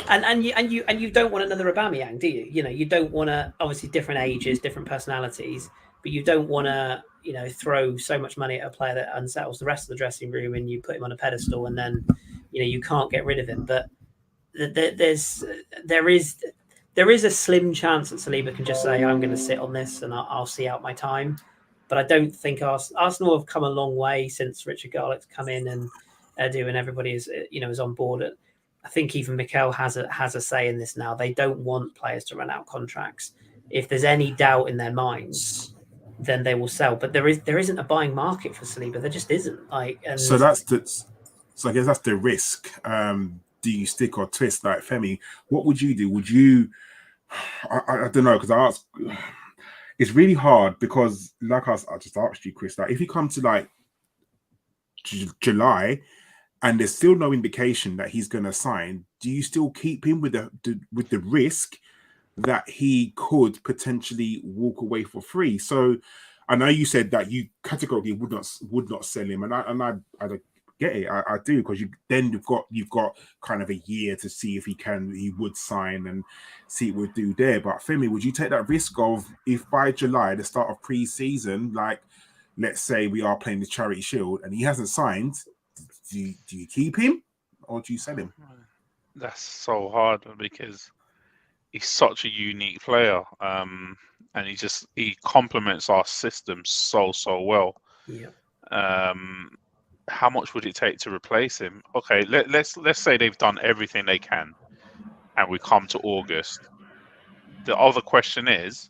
and you don't want another Aubameyang, do you? You don't want to, obviously different ages, different personalities, but you don't want to throw so much money at a player that unsettles the rest of the dressing room, and you put him on a pedestal, and then you can't get rid of him. But there is a slim chance that Saliba can just say, I'm going to sit on this and I'll see out my time. But I don't think Arsenal have come a long way since Richard Garlick's come in, and Edu and everybody is on board. I think even Mikel has a say in this now. They don't want players to run out contracts. If there's any doubt in their minds, then they will sell. But there isn't a buying market for Saliba. There just isn't. So I guess that's the risk. Do you stick or twist like Femi? What would you do? Would you? I don't know, because I asked. It's really hard because, like I just asked you, Kris, like if you come to like July and there's still no indication that he's going to sign, do you still keep him with the risk that he could potentially walk away for free? So I know you said that you categorically would not sell him, and I get it. I do, because you've got kind of a year to see if he would sign and see what we'd do there. But Femi, would you take that risk of, if by July, the start of pre-season, like let's say we are playing the Charity Shield and he hasn't signed, do you keep him or do you sell him? That's so hard because he's such a unique player, and he complements our system so well. Yeah. How much would it take to replace him? Okay, let's say they've done everything they can, and we come to August. The other question is,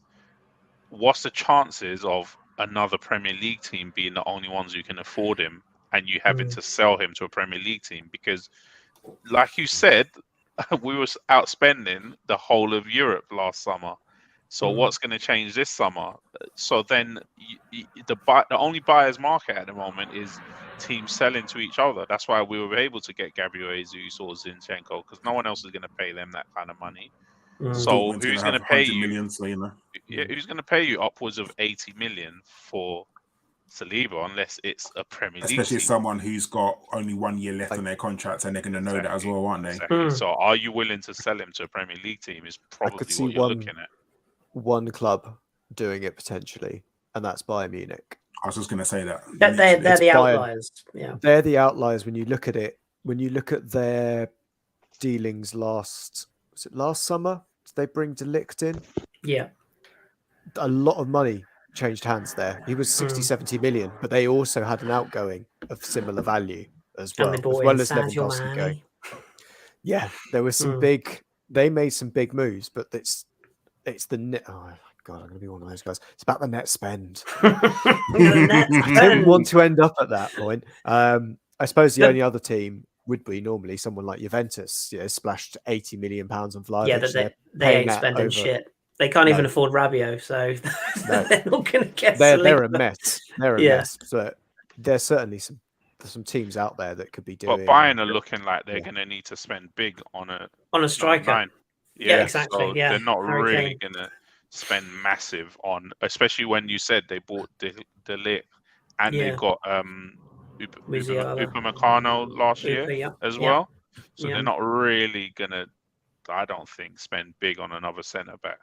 what's the chances of another Premier League team being the only ones who can afford him, and you having to sell him to a Premier League team? Because, like you said, we were outspending the whole of Europe last summer. So what's going to change this summer? So then the only buyer's market at the moment is teams selling to each other. That's why we were able to get Gabriel Jesus or Zinchenko, because no one else is going to pay them that kind of money. So who's going to pay you? Million, so, who's going to pay you upwards of 80 million for Saliba, unless it's a Premier League especially team? Someone who's got only 1 year left on their contract, and they're going to know that as well, aren't they? Exactly. So are you willing to sell him to a Premier League team? Is probably what you're looking at. One club doing it potentially, and that's Bayern Munich. I was just going to say that. They're the outliers. Yeah, they're the outliers when you look at it. When you look at their dealings last summer, did they bring De Ligt in? Yeah, a lot of money changed hands there. He was 60-70 million, but they also had an outgoing of similar value as well, as well as Lewandowski going. Yeah, there was some big. They made some big moves, but it's the net. Oh my God, I'm going to be one of those guys. It's about the net spend. I don't want to end up at that point. I suppose the only other team would be normally someone like Juventus, splashed £80 million on Vlahovic. Yeah, they ain't spending shit. They can't even afford Fabio, so they're not going to get. They're a mess. They're a mess. So there's certainly some teams out there that could be doing. But Bayern are looking like they're going to need to spend big on a striker. Yeah, exactly. So they're not really going to spend massive on, especially when you said they bought De Ligt and they got Upamecano last year as well. So they're not really going to, I don't think, spend big on another centre back.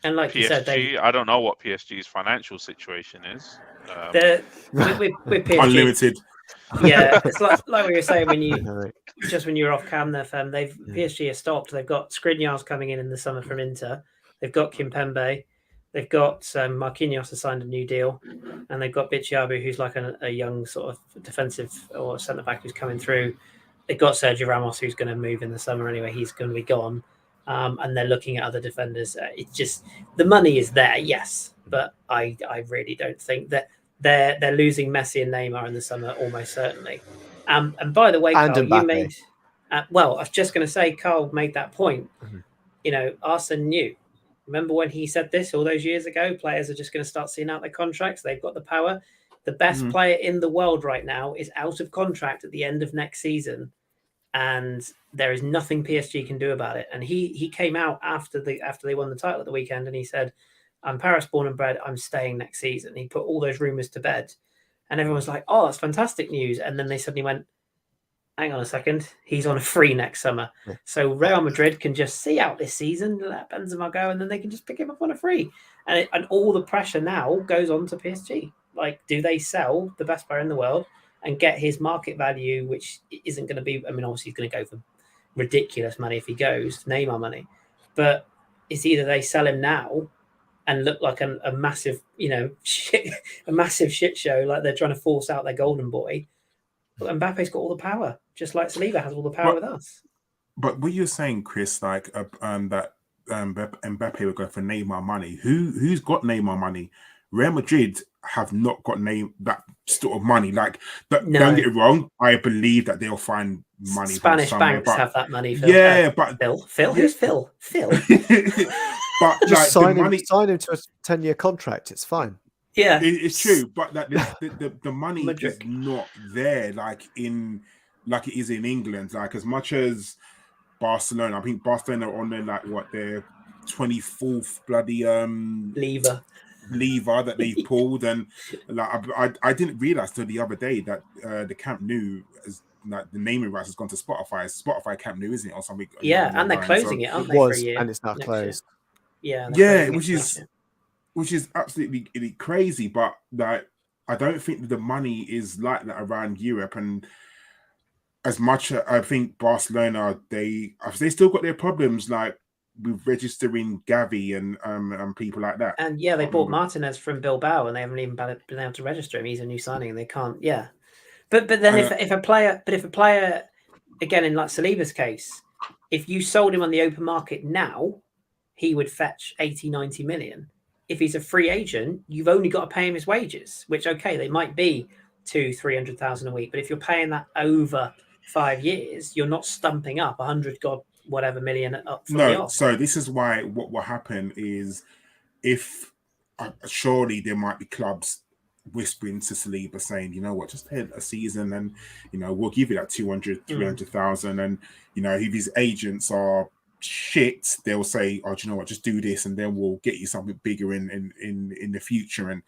And like PSG, you said, I don't know what PSG's financial situation is. With PSG, unlimited. Yeah, it's like we were saying when you were off cam there, Fem. PSG has stopped. They've got Skriniar's coming in the summer from Inter. They've got Kimpembe. They've got Marquinhos has signed a new deal, and they've got Bichiabu, who's like a young sort of defensive or centre back who's coming through. They've got Sergio Ramos, who's going to move in the summer anyway. He's going to be gone, and they're looking at other defenders. It's just the money is there, yes, but I really don't think that. They're losing Messi and Neymar in the summer, almost certainly. And by the way, Karl, you made... I was just going to say, Karl made that point. Mm-hmm. Arsene knew. Remember when he said this all those years ago? Players are just going to start seeing out their contracts. They've got the power. The best player in the world right now is out of contract at the end of next season. And there is nothing PSG can do about it. And he came out after they won the title at the weekend and he said, I'm Paris born and bred. I'm staying next season. He put all those rumours to bed. And everyone was like, oh, that's fantastic news. And then they suddenly went, hang on a second. He's on a free next summer. Yeah. So Real Madrid can just see out this season, let Benzema go, and then they can just pick him up on a free. And all the pressure now goes on to PSG. Like, do they sell the best player in the world and get his market value, which isn't going to be, obviously he's going to go for ridiculous money if he goes, Neymar money. But it's either they sell him now and look like a massive, a massive shit show, like they're trying to force out their golden boy. But Mbappe's got all the power, just like Saliba has all the power with us. But what you're saying, Kris, like that Mbappe would go for Neymar money. Who's got Neymar money? Real Madrid have not got that sort of money. Like, don't get it wrong. I believe that they'll find money. Spanish banks have that money. Phil. Yeah, but Phil, who's Phil? Phil. But just sign him to a 10-year contract. It's fine. Yeah, it's true. But the money is not there, like it is in England. Like, as much as Barcelona, I think Barcelona are on their their 24th bloody lever. lever that they pulled, and like I didn't realize till the other day that the Camp Nou is like the naming rights has gone to Spotify. It's Spotify Camp Nou, isn't it, or something? Yeah, along and they're those lines. closing So, it, aren't It they, for a was, year? and it's now next closed. Year? Yeah, yeah, closing which it is next year. which is absolutely crazy. But like, I don't think the money is like that around Europe, and as much I think Barcelona, they still got their problems, like with registering Gavi and people like that. And yeah, they Can't bought remember. Martinez from Bilbao, and they haven't even been able to register him. He's a new signing, and they can't. Yeah, but then if a player, again, in like Saliba's case, if you sold him on the open market now, he would fetch 80-90 million. If he's a free agent, you've only got to pay him his wages, which okay, they might be 200,000-300,000 a week, but if you're paying that over 5 years, you're not stumping up 100 whatever million up from the off. So this is why what will happen is, if surely there might be clubs whispering to Saliba saying, you know what, just head a season and, you know, we'll give you that 200,000-300,000. And, you know, if his agents are shit, they'll say, oh, do you know what, just do this and then we'll get you something bigger in the future. And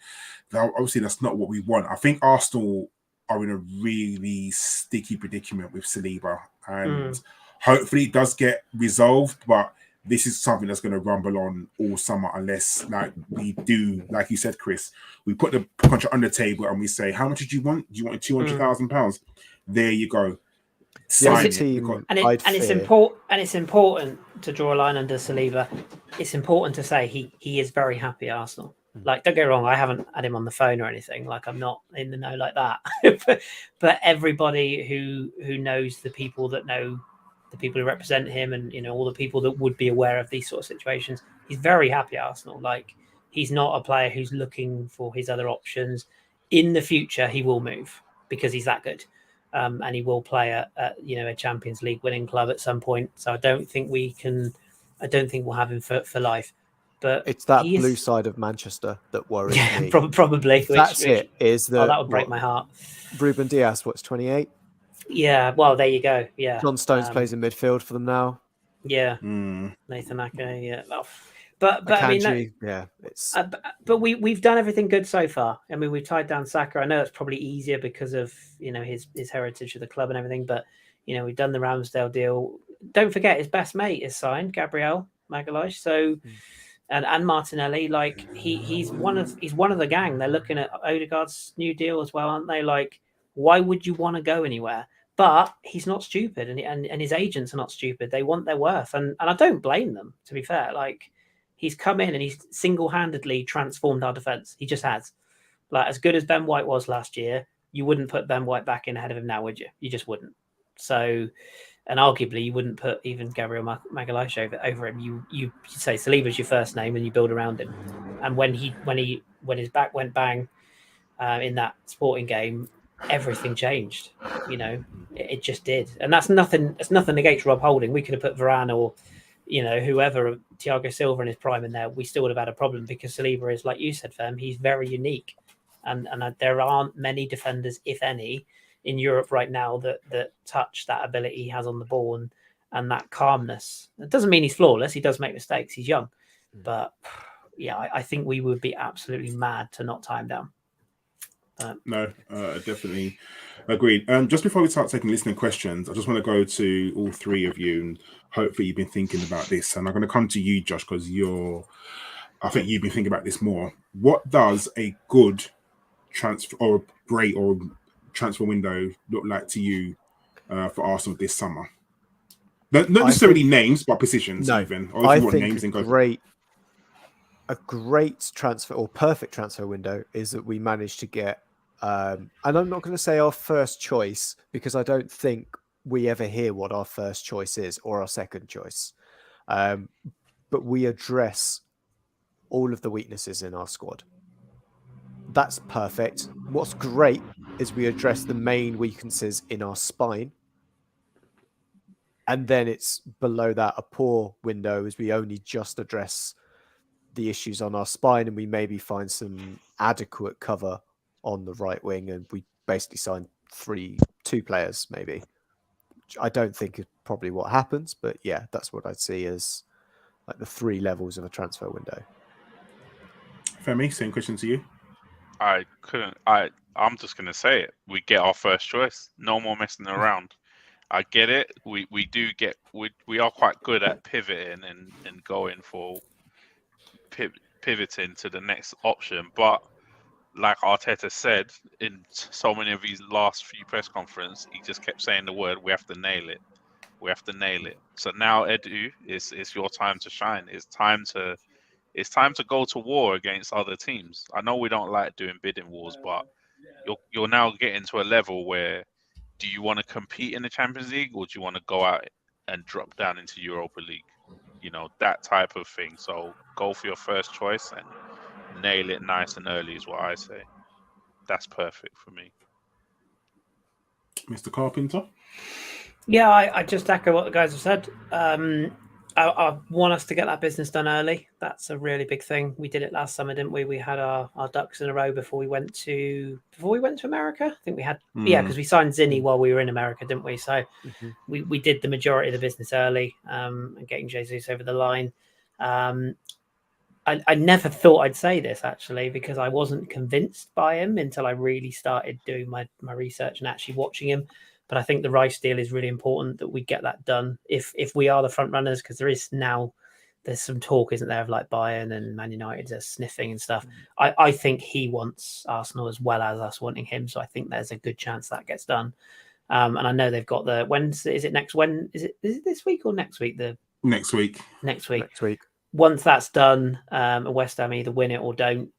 obviously that's not what we want. I think Arsenal are in a really sticky predicament with Saliba, and hopefully it does get resolved, but this is something that's going to rumble on all summer unless, like, we do, like you said, Kris, we put the contract on the table and we say, how much did you want? Do you want £200,000? There you go. Sign it. It's important to draw a line under Saliba. It's important to say he is very happy at Arsenal. Like, don't get me wrong, I haven't had him on the phone or anything. Like, I'm not in the know like that. but everybody who knows the people that know the people who represent him, and, you know, all the people that would be aware of these sort of situations, he's very happy at Arsenal. Like, he's not a player who's looking for his other options. In the future, he will move because he's that good, and he will play at a Champions League winning club at some point. So I don't think we'll have him for life. But it's that blue side of Manchester that worries me. Probably. That would break my heart. Ruben Dias, what's 28? Yeah, well, there you go. Yeah, John Stones plays in midfield for them now. Yeah, Nathan Ake. Yeah, well, but Akanji, I mean, it's. But we've done everything good so far. I mean, we've tied down Saka. I know it's probably easier because of, you know, his heritage of the club and everything. But, you know, we've done the Ramsdale deal. Don't forget, his best mate is signed, Gabriel Magalhaes. So. And Martinelli, like he's one of the gang. They're looking at Odegaard's new deal as well, aren't they? Like, why would you want to go anywhere? But he's not stupid, and his agents are not stupid. They want their worth, and I don't blame them. To be fair, like, he's come in and he's single-handedly transformed our defense. He just has. Like, as good as Ben White was last year, you wouldn't put Ben White back in ahead of him now, would you? You just wouldn't. So. And arguably, you wouldn't put even Gabriel Magalhaes over him. You say Saliba's your first name, and you build around him. And when his back went bang in that Sporting game, everything changed. You know, it just did. And that's nothing. It's nothing against Rob Holding. We could have put Varane or, you know, whoever, Thiago Silva in his prime in there. We still would have had a problem because Saliba is, like you said, Fem. He's very unique, and there aren't many defenders, if any, in Europe right now that touch that ability he has on the ball and that calmness. It doesn't mean he's flawless. He does make mistakes. He's young. But yeah, I think we would be absolutely mad to not tie him down. Definitely agreed. Just before we start taking listening questions, I just want to go to all three of you, and hopefully you've been thinking about this. And I'm going to come to you, Josh, because I think you've been thinking about this more. What does a good transfer or a great or transfer window look like to you for Arsenal this summer? Not necessarily names, but positions. No, even. Or if you want names, then go. A great transfer or perfect transfer window is that we managed to get, and I'm not going to say our first choice because I don't think we ever hear what our first choice is or our second choice, but we address all of the weaknesses in our squad. That's perfect. What's great is we address the main weaknesses in our spine. And then it's below that a poor window is we only just address the issues on our spine and we maybe find some adequate cover on the right wing and we basically sign two players maybe. Which I don't think is probably what happens, but yeah, that's what I'd see as like the three levels of a transfer window. Femi, same question to you. I'm just gonna say it. We get our first choice. No more messing around. I get it. We are quite good at pivoting and going for pivoting to the next option. But like Arteta said in so many of his last few press conferences, he just kept saying the word, "We have to nail it. We have to nail it." So now, Edu, it's your time to shine. It's time to go to war against other teams. I know we don't like doing bidding wars, but you're now getting to a level where, do you want to compete in the Champions League, or do you want to go out and drop down into Europa League? You know, that type of thing. So go for your first choice and nail it nice and early is what I say. That's perfect for me. Mr. Carpenter? Yeah, I just echo what the guys have said. I want us to get that business done early. That's a really big thing. We did it last summer, didn't we? We had our ducks in a row before we went to America. I think we had because we signed Zinni while we were in America, didn't we? So we did the majority of the business early and getting Jesus over the line. I never thought I'd say this actually, because I wasn't convinced by him until I really started doing my research and actually watching him. But I think the Rice deal is really important that we get that done if we are the front runners, because there's some talk, isn't there, of like Bayern and Man United are sniffing and stuff. I think he wants Arsenal as well as us wanting him, so I think there's a good chance that gets done. And I know they've got is it this week or next week? Next week. Next week. Once that's done, West Ham either win it or don't.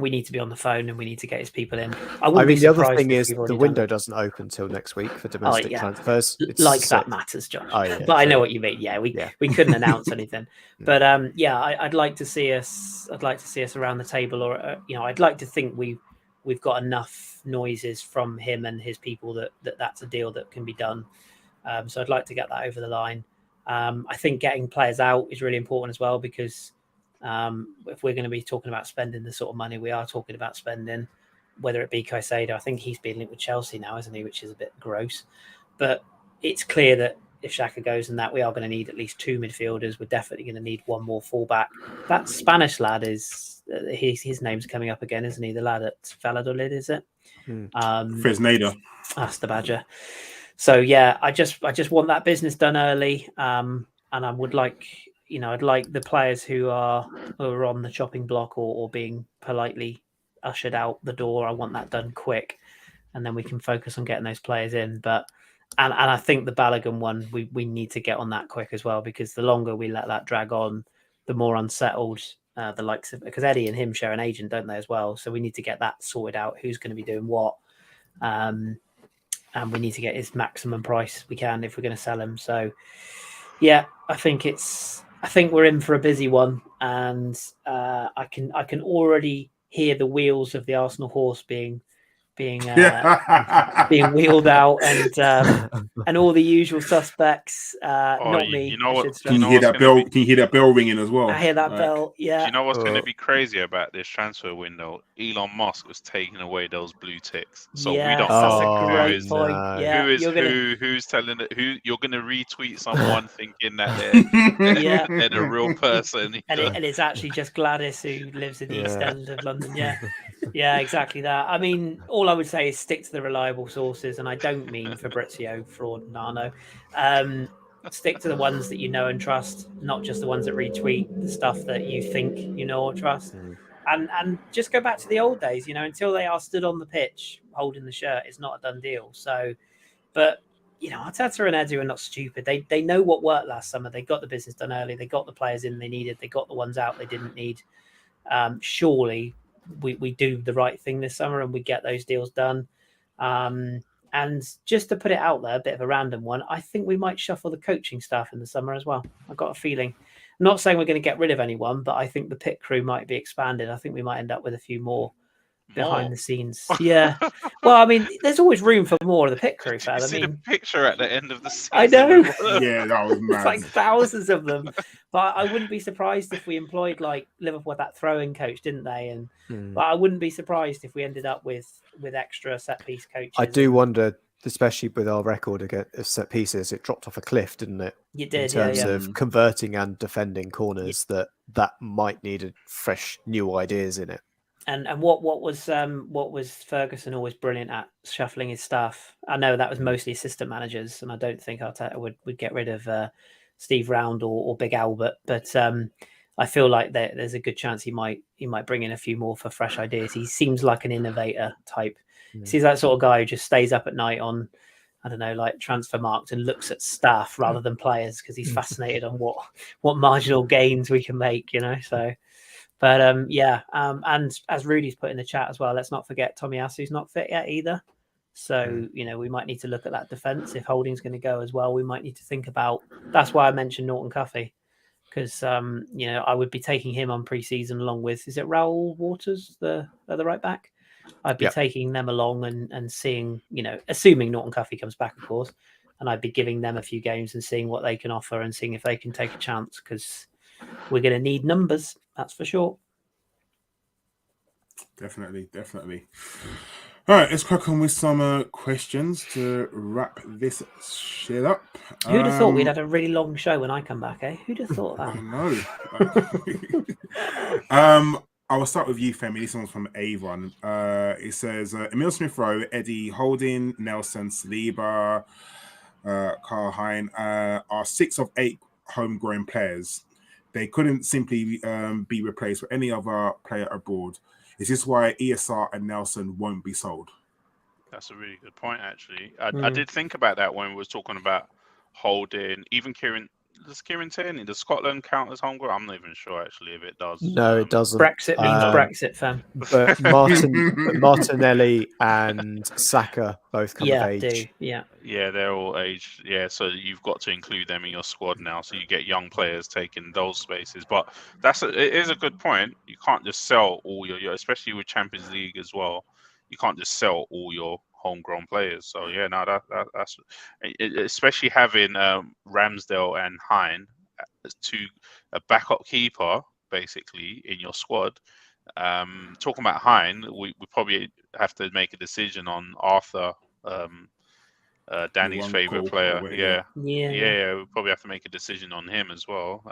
We need to be on the phone and we need to get his people in. I mean, the other thing is the window doesn't open till next week for domestic transfers. That matters, John. Oh, yeah, but I know what you mean. Yeah, we couldn't announce anything. But I'd like to see us. I'd like to see us around the table, or I'd like to think we've got enough noises from him and his people that's a deal that can be done. So I'd like to get that over the line. I think getting players out is really important as well, because if we're going to be talking about spending the sort of money we are talking about spending, whether it be Caicedo, I think he's been linked with Chelsea now, isn't he? Which is a bit gross. But it's clear that if Xhaka goes and that, we are going to need at least 2 midfielders. We're definitely going to need 1 more fullback. That Spanish lad is his name's coming up again, isn't he? The lad at Valladolid, is it? Fresneda. That's the Badger. So yeah, I just want that business done early, and I would like. I'd like the players who are on the chopping block or being politely ushered out the door. I want that done quick, and then we can focus on getting those players in. And I think the Balogun one, we need to get on that quick as well, because the longer we let that drag on, the more unsettled the likes of, because Eddie and him share an agent, don't they, as well? So we need to get that sorted out. Who's going to be doing what? And we need to get his maximum price we can if we're going to sell him. So yeah, I think we're in for a busy one, and I can already hear the wheels of the Arsenal horse being wheeled out, and all the usual suspects. Not me. You know what? Can you hear that bell? Can you hear that bell ringing as well? I hear that bell. Yeah. Do you know what's going to be crazy about this transfer window? Elon Musk was taking away those blue ticks, so we don't know who's telling it. Who you're going to retweet someone thinking that they're the real person, and it's actually just Gladys who lives in the East End of London. Yeah, exactly that. I mean, all I would say is stick to the reliable sources, and I don't mean Fabrizio, Fraud, Nano. Stick to the ones that you know and trust, not just the ones that retweet the stuff that you think you know or trust. And just go back to the old days, until they are stood on the pitch holding the shirt, it's not a done deal. So, but Arteta and Edu are not stupid. They know what worked last summer. They got the business done early. They got the players in they needed. They got the ones out they didn't need. Surely we do the right thing this summer and we get those deals done. And just to put it out there, a bit of a random one, I think we might shuffle the coaching staff in the summer as well. I've got a feeling. I'm not saying we're going to get rid of anyone, but I think the pit crew might be expanded. I think we might end up with a few more behind the scenes. Yeah. Well, I mean, there's always room for more of the pit crew, fam. See the picture at the end of the season. I know. Yeah, that was mad. It's like thousands of them. But I wouldn't be surprised if we employed, like, Liverpool had that throwing coach, didn't they? And but I wouldn't be surprised if we ended up with extra set piece coaches. I do wonder, especially with our record against set pieces, it dropped off a cliff, didn't it? You did, in terms yeah. of converting and defending corners. That might need a fresh new ideas in it. And what was Ferguson always brilliant at? Shuffling his staff. I know that was mostly assistant managers, and I don't think Arteta would get rid of Steve Round or Big Albert, but I feel like there's a good chance he might bring in a few more for fresh ideas. He seems like an innovator type. He's that sort of guy who just stays up at night on, I don't know, like Transfermarkt and looks at staff rather than players because he's fascinated on what marginal gains we can make, you know. So, but and as Rudy's put in the chat as well, let's not forget Tomiyasu's not fit yet either. So, you know, we might need to look at that defence. If Holding's going to go as well, we might need to think about. That's why I mentioned Norton-Cuffy, because you know, I would be taking him on pre-season along with, is it Raoul Waters, the other right back? I'd be taking them along and seeing, you know, assuming Norton-Cuffy comes back, of course, and I'd be giving them a few games and seeing what they can offer and seeing if they can take a chance, because we're going to need numbers, that's for sure. Definitely. All right, let's crack on with some questions to wrap this shit up. Who'd have thought we'd had a really long show when I come back, eh? Who'd have thought that? I know. I will start with you, Femi. This one's from Avon. It says, Emile Smith-Rowe, Eddie, Holding, Nelson, Saliba, Karl, Hein are 6 of 8 homegrown players. They couldn't simply be replaced with any other player abroad. Is this why ESR and Nelson won't be sold? That's a really good point, actually. I did think about that when we were talking about Holding, even Kieran. Does Kieran Tierney, does Scotland count as homegrown? I'm not even sure, actually, if it does. No, it doesn't. Brexit means Brexit, fam. But Martinelli and Saka both come of age. Yeah, they're all aged. Yeah, so you've got to include them in your squad now, so you get young players taking those spaces. But it is a good point. You can't just sell all your, especially with Champions League as well. You can't just sell all your homegrown players. So yeah, no, that's especially having Ramsdale and Hein to a backup keeper basically in your squad. Talking about Hein, we probably have to make a decision on Arthur, Danny's favorite player. We probably have to make a decision on him as well.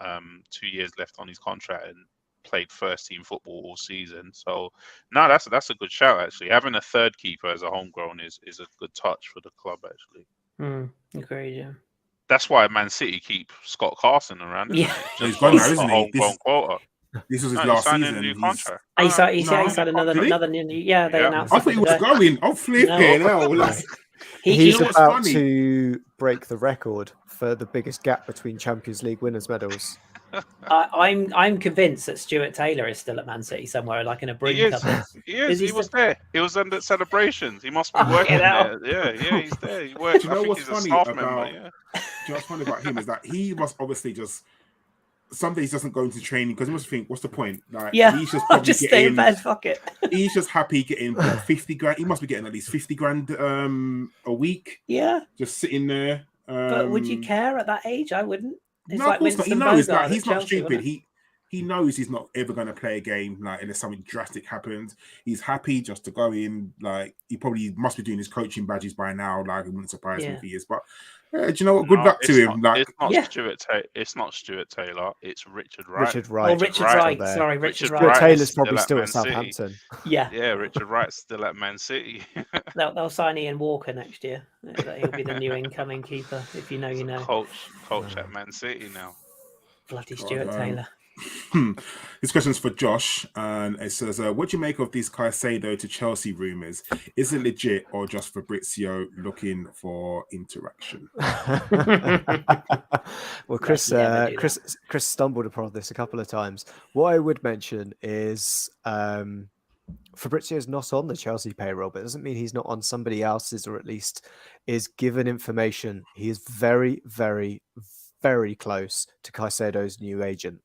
2 years left on his contract and played first team football all season. So no, that's a good shout, actually. Having a third keeper as a homegrown is a good touch for the club, actually. Agreed, yeah. That's why Man City keep Scott Carson around. Yeah, he's gone now, isn't he? Homegrown quota. This was his last season. A new contract. He signed another new. Yeah, they announced. I thought he was going. I'm flipping. He's about to break the record for the biggest gap between Champions League winners' medals. I'm convinced that Stuart Taylor is still at Man City somewhere, like in a Breen cupboard. He was there. He was under celebrations. He must be working there. Yeah, he's there. He works. Do you know what's funny about? Do you know what's funny about him is that he must obviously just. Some days doesn't go into training because he must think, what's the point? Like, he's just probably stay in bed. Fuck it. He's just happy getting 50 grand. He must be getting at least 50 grand a week. Yeah, just sitting there. But would you care at that age? I wouldn't. It's no, like of course not. He knows that he's not Chelsea, stupid. He knows he's not ever going to play a game like unless something drastic happens. He's happy just to go in. Like he probably must be doing his coaching badges by now. Like it wouldn't surprise me if he is. But do you know what? Good luck to him. Like it's not Stuart Taylor. It's Richard Wright. Richard Wright. Richard Wright. Sorry, Richard Wright. Stuart Taylor's probably still at Southampton. Yeah, Richard Wright's still at Man City. They'll sign Ian Walker next year. He'll be the new incoming keeper. If you know, you know. Coach at Man City now. Bloody Stuart Taylor. This question's for Josh, and it says, what do you make of these Caicedo to Chelsea rumours? Is it legit or just Fabrizio looking for interaction? Well, Chris stumbled upon this a couple of times. What I would mention is Fabrizio's not on the Chelsea payroll, but it doesn't mean he's not on somebody else's, or at least is given information. He is very, very, very close to Caicedo's new agent.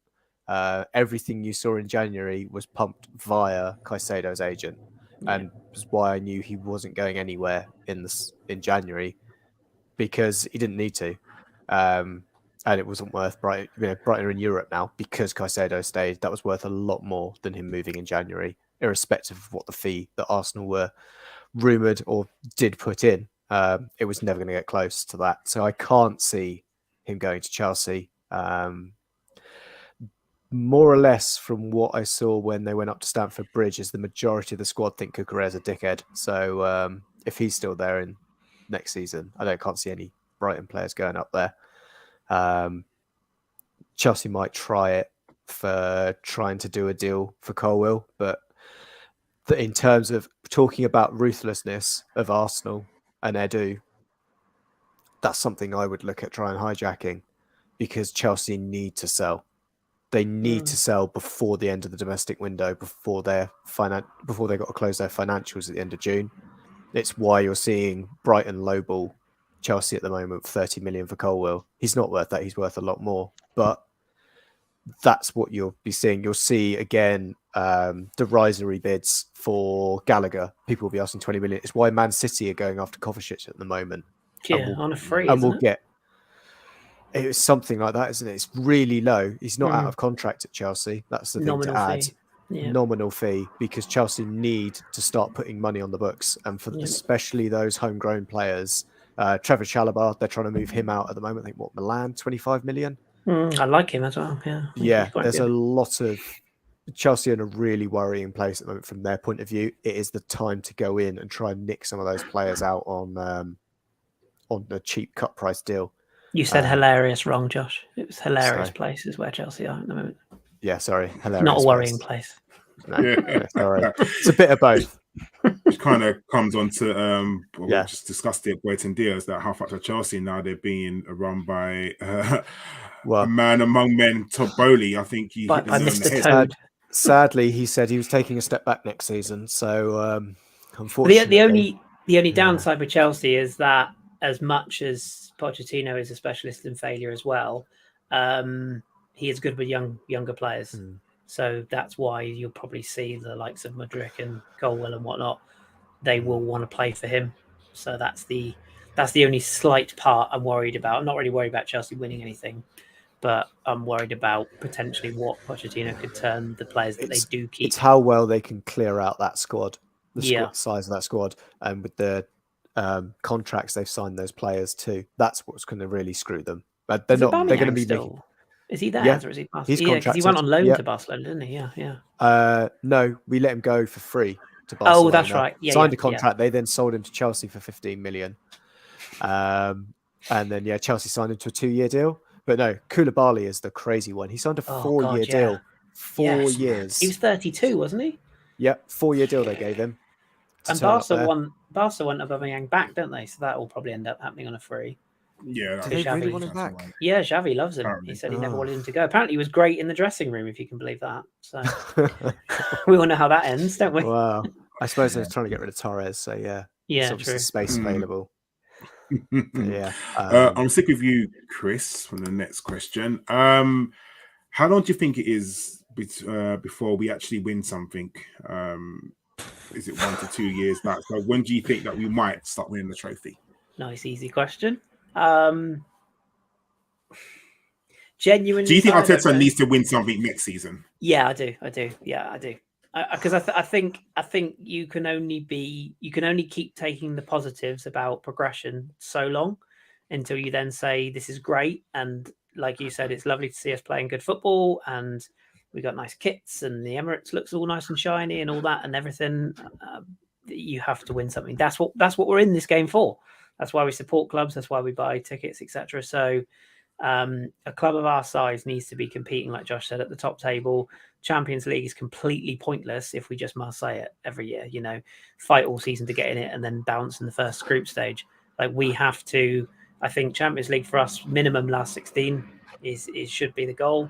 Everything you saw in January was pumped via Caicedo's agent, and was why I knew he wasn't going anywhere in January, because he didn't need to, and it wasn't worth Brighton are in Europe now because Caicedo stayed. That was worth a lot more than him moving in January, irrespective of what the fee that Arsenal were rumoured or did put in. It was never going to get close to that. So I can't see him going to Chelsea. More or less from what I saw when they went up to Stamford Bridge is the majority of the squad think Cucurella's a dickhead. So if he's still there in next season, can't see any Brighton players going up there. Chelsea might try it for trying to do a deal for Colwill, but in terms of talking about ruthlessness of Arsenal and Edu, that's something I would look at trying hijacking, because Chelsea need to sell. They need to sell before the end of the domestic window, before they've got to close their financials at the end of June. It's why you're seeing Brighton lowball Chelsea at the moment, 30 million for Colwill. He's not worth that. He's worth a lot more. But that's what you'll be seeing. You'll see again derisory bids for Gallagher. People will be asking 20 million. It's why Man City are going after Kovacic at the moment. Yeah, on a free. And we'll get. It was something like that, isn't it? It's really low. He's not out of contract at Chelsea. That's the thing Nominal to add. fee. Yeah. Nominal fee, because Chelsea need to start putting money on the books, and for especially those homegrown players. Trevor Saliba, they're trying to move him out at the moment. I think Milan, 25 million. I like him as well. Yeah. Yeah, there's a lot of Chelsea in a really worrying place at the moment from their point of view. It is the time to go in and try and nick some of those players out on the cheap cut price deal. You said hilarious wrong, Josh. It was hilarious places where Chelsea are at the moment. Yeah, sorry. Hilarious. Not a worrying place. No, sorry. It's a bit of both. Which kind of comes on to we just discussed it, Boyton Diaz, that how much of Chelsea now they're being run by a man among men, Todd Bowley. I think he hit Mr. Toad. Sadly, he said he was taking a step back next season. So unfortunately, the only downside with Chelsea is that as much as Pochettino is a specialist in failure as well, he is good with younger players. So that's why you'll probably see the likes of Mudryk and Colwill and whatnot. They will want to play for him. So that's the only slight part I'm worried about. I'm not really worried about Chelsea winning anything, but I'm worried about potentially what Pochettino could turn the players that they do keep. It's how well they can clear out that squad, size of that squad, and with the contracts they've signed those players to. That's what's going to really screw them. But they're not. They're going to be still. Is he there? Yeah, or is he Barcelona? He's contracted. He went on loan to Barcelona, didn't he? Yeah. No, we let him go for free to Barcelona. Oh, that's right. Yeah, signed a contract. They then sold him to Chelsea for 15 million. And then Chelsea signed him to a 2-year deal. But no, Koulibaly is the crazy one. He signed a 4-year deal. 4 years. He was 32, wasn't he? Yep, 4-year deal they gave him. And Barca want Aubameyang back, don't they? So that will probably end up happening on a free. Yeah, do they really want him back? Yeah, Xavi loves him. Apparently. He said he never wanted him to go. Apparently, he was great in the dressing room, if you can believe that. So we all know how that ends, don't we? Wow. I suppose they're trying to get rid of Torres. So yeah, true. Space available. I'm sick of you, Chris. For the next question, how long do you think it is before we actually win something? Is it 1 to 2 years? So when do you think that we might start winning the trophy? Nice, easy question. Genuinely, do you think Arteta needs to win something next season? Yeah, I do. Yeah, I do. Because I think you can only keep taking the positives about progression so long until you then say this is great, and like you said, it's lovely to see us playing good football, and we got nice kits, and the Emirates looks all nice and shiny, and all that and everything. You have to win something. That's what we're in this game for. That's why we support clubs. That's why we buy tickets, etc. So a club of our size needs to be competing, like Josh said, at the top table. Champions League is completely pointless if we just Marseille it every year. Fight all season to get in it and then bounce in the first group stage. Like we have to. I think Champions League for us, minimum last 16 should be the goal.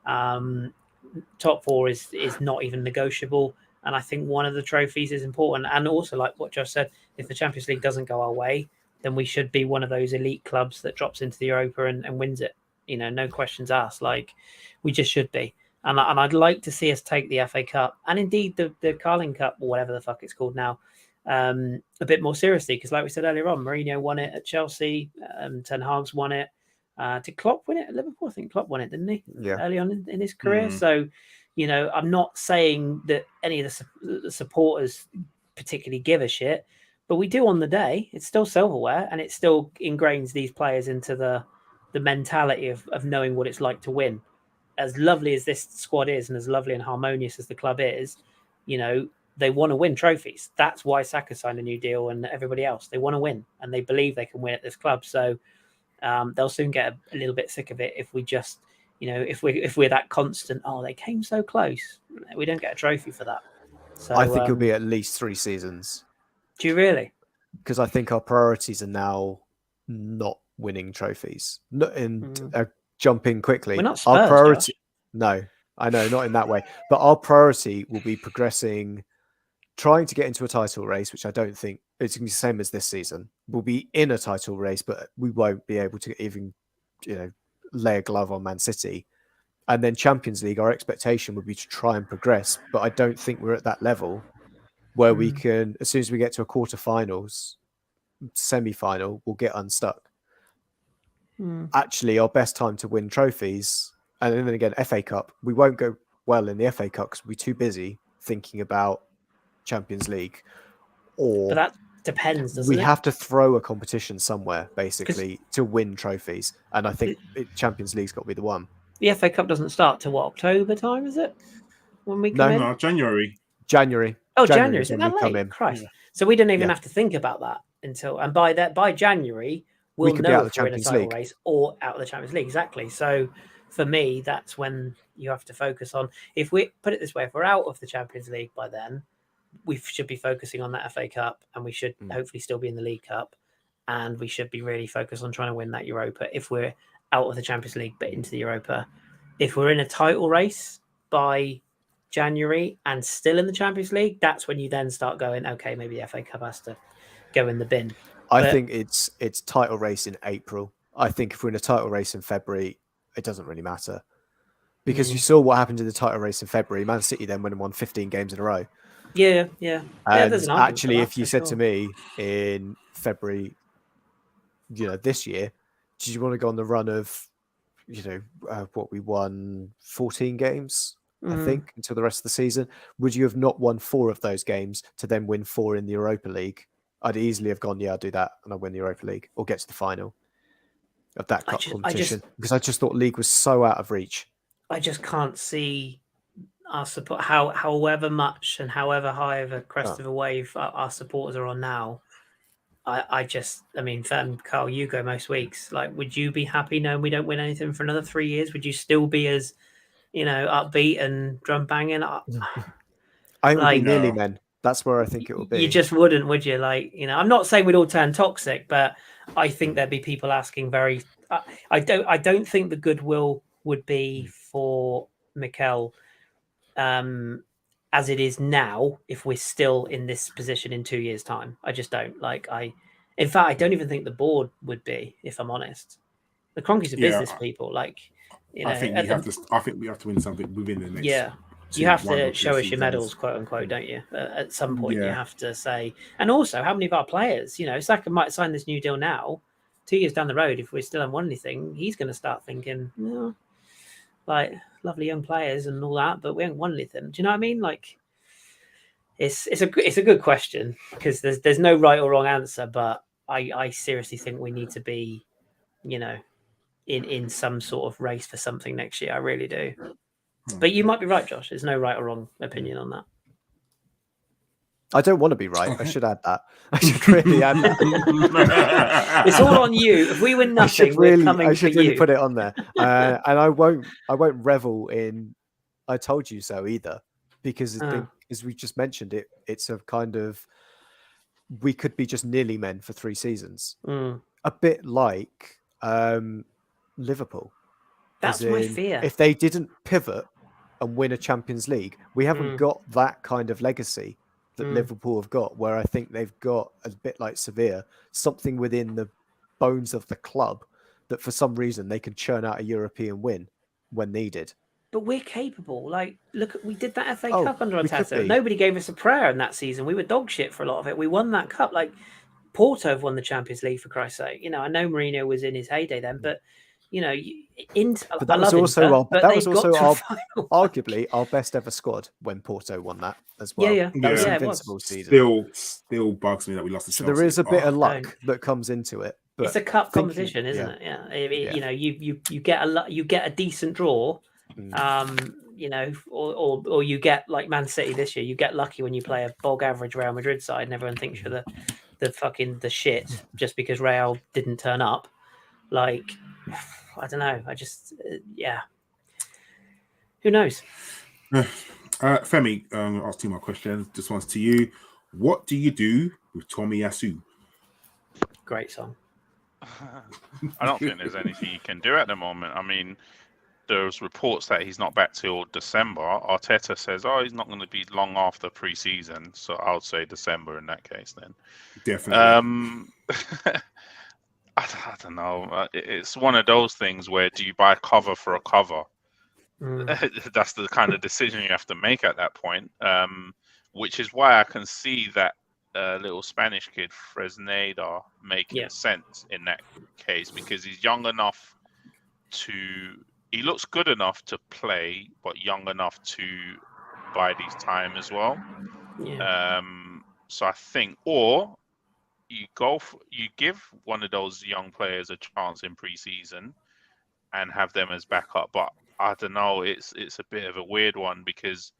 Top 4 is not even negotiable. And I think one of the trophies is important. And also, like what Josh said, if the Champions League doesn't go our way, then we should be one of those elite clubs that drops into the Europa and wins it. No questions asked. Like we just should be. And I'd like to see us take the FA Cup and indeed the Carling Cup or whatever the fuck it's called now a bit more seriously. Because like we said earlier on, Mourinho won it at Chelsea. Ten Hag's won it. Did Klopp win it at Liverpool? I think Klopp won it, didn't he? Yeah. Early on in his career. So, I'm not saying that any of the supporters particularly give a shit, but we do on the day. It's still silverware, and it still ingrains these players into the mentality of knowing what it's like to win. As lovely as this squad is, and as lovely and harmonious as the club is, they want to win trophies. That's why Saka signed a new deal, and everybody else. They want to win, and they believe they can win at this club. So they'll soon get a little bit sick of it if we just, if we're that constant. Oh, they came so close. We don't get a trophy for that. So I think it'll be at least 3 seasons. Do you really? Because I think our priorities are now not winning trophies. Jumping quickly. We're not Spurs, our priority. Josh. No, I know, not in that way. But our priority will be progressing, trying to get into a title race, which I don't think it's going to be the same as this season. We'll be in a title race, but we won't be able to even, lay a glove on Man City. And then Champions League, our expectation would be to try and progress. But I don't think we're at that level where we can, as soon as we get to a quarterfinals, semi-final, we'll get unstuck. Actually, our best time to win trophies, and then again, FA Cup, we won't go well in the FA Cup because we'll be too busy thinking about Champions League. But that depends, doesn't we it? have to throw a competition somewhere, basically, to win trophies. And I think Champions League's got to be the one. The FA Cup doesn't start till October time, is it? When we come in? No, January. Oh, January. Is when it that we come late? in. Christ. Yeah. So we don't even have to think about that until, and by January, we'll could be know out of if the we're in a Champions title League. race or out of the Champions League. Exactly. So for me, that's when you have to focus on. If we put it this way, if we're out of the Champions League by then, we should be focusing on that FA Cup, and we should hopefully still be in the League Cup, and we should be really focused on trying to win that Europa. If we're out of the Champions League but into the Europa, if we're in a title race by January and still in the Champions League, that's when you then start going, okay, maybe the FA Cup has to go in the bin. I think it's title race in April. I think if we're in a title race in February, it doesn't really matter. Because you saw what happened in the title race in February. Man City then went and won 15 games in a row. Yeah. And there's an argument actually, for that, if you for said sure. to me in February, this year, did you want to go on the run of, what we won 14 games, I think, until the rest of the season? Would you have not won 4 of those games to then win 4 in the Europa League? I'd easily have gone, I'll do that, and I'll win the Europa League or get to the final of that cup competition. Because I just thought league was so out of reach. I just can't see our support, however much and however high of a crest of a wave our supporters are on now. Fem, Karl, you go most weeks. Like, would you be happy knowing we don't win anything for another 3 years? Would you still be as, upbeat and drum banging? I would be nearly men. That's where I think it will be. You just wouldn't, would you? I'm not saying we'd all turn toxic, but I think there'd be people asking very. I don't think the goodwill would be for Mikel, as it is now. If we're still in this position in 2 years' time, I just don't In fact, I don't even think the board would be. If I'm honest, the Cronkies are business people. I think we have to win something within the next. Yeah. You have to show us your medals, quote unquote, don't you? At some point, you have to say. And also, how many of our players, Saka might sign this new deal now. 2 years down the road, if we still haven't won anything, he's going to start thinking, lovely young players and all that, but we haven't won anything. Do you know what I mean? It's a good question, because there's no right or wrong answer, but I seriously think we need to be, in some sort of race for something next year. I really do. But you might be right, Josh. There's no right or wrong opinion on that. I don't want to be right. I should add that. I should really add that. It's all on you. If we win nothing, we're coming I should for really you. put it on there. And I won't revel in I told you so either, because as we just mentioned, it's a kind of, we could be just nearly men for 3 seasons. A bit like Liverpool. That's my fear. If they didn't pivot and win a Champions League, we haven't got that kind of legacy that Liverpool have got, where I think they've got, a bit like Sevilla, something within the bones of the club that for some reason they can churn out a European win when needed. But we're capable. Look, we did that FA Cup under we could Arteta. be. Nobody gave us a prayer in that season. We were dog shit for a lot of it. We won that cup. Porto have won the Champions League, for Christ's sake. I know Mourinho was in his heyday then, but But that was also arguably our best ever squad when Porto won that as well. Yeah. That was Yeah, invincible season. Still bugs me that we lost to So Chelsea. there is a bit of luck that comes into it. But it's a cup competition, isn't it? Yeah. You get a decent draw, or you get like Man City this year. You get lucky when you play a bog average Real Madrid side, and everyone thinks you're the shit just because Real didn't turn up. Like, I don't know. I just who knows? Femi, I'll ask two more questions. This one's to you. What do you do with Tomiyasu? Great song. I don't think there's anything you can do at the moment. I mean, there's reports that he's not back till December. Arteta says, he's not going to be long after pre-season. So I would say December in that case then. Definitely. I don't know. It's one of those things where do you buy cover for a cover? That's the kind of decision you have to make at that point. Which is why I can see that little Spanish kid, Fresneda, making sense in that case, because he's young enough he looks good enough to play, but young enough to bide his time as well. Yeah. So I think, or you give one of those young players a chance in pre-season and have them as backup. But I don't know, it's a bit of a weird one because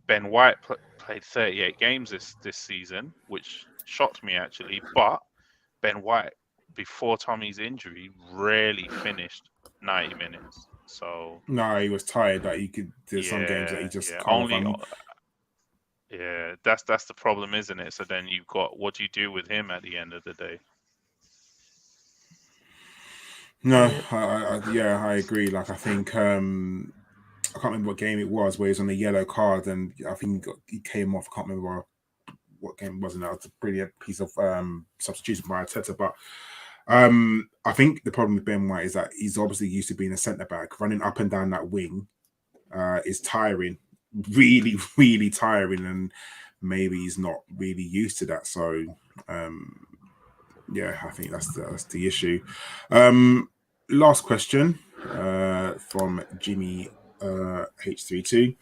Ben White played 38 games this season, which shocked me actually. But Ben White, before Tommy's injury, rarely finished 90 minutes. So no, he was tired. That he could do some games that he just can't. That's the problem, isn't it? So then you've got, what do you do with him at the end of the day? No, I agree. Like, I think I can't remember what game it was where he was on a yellow card, and I think he came off. I can't remember what game it was, and that was a brilliant piece of substitution by Arteta. But I think the problem with Ben White is that he's obviously used to being a centre back. Running up and down that wing is tiring, really, really tiring, and maybe he's not really used to that. So, I think that's the issue. Last question from Jimmy H32.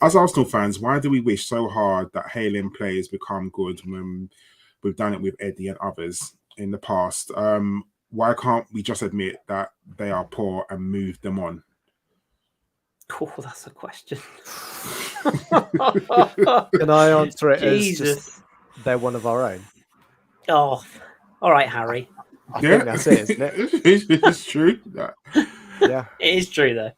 As Arsenal fans, why do we wish so hard that hailing players become good when we've done it with Eddie and others in the past? Why can't we just admit that they are poor and move them on? Oh, that's a question. Can I answer it Jesus. as just they're one of our own? Oh, all right, Harry. I think that's it, isn't it? It's true. Yeah, it is true though.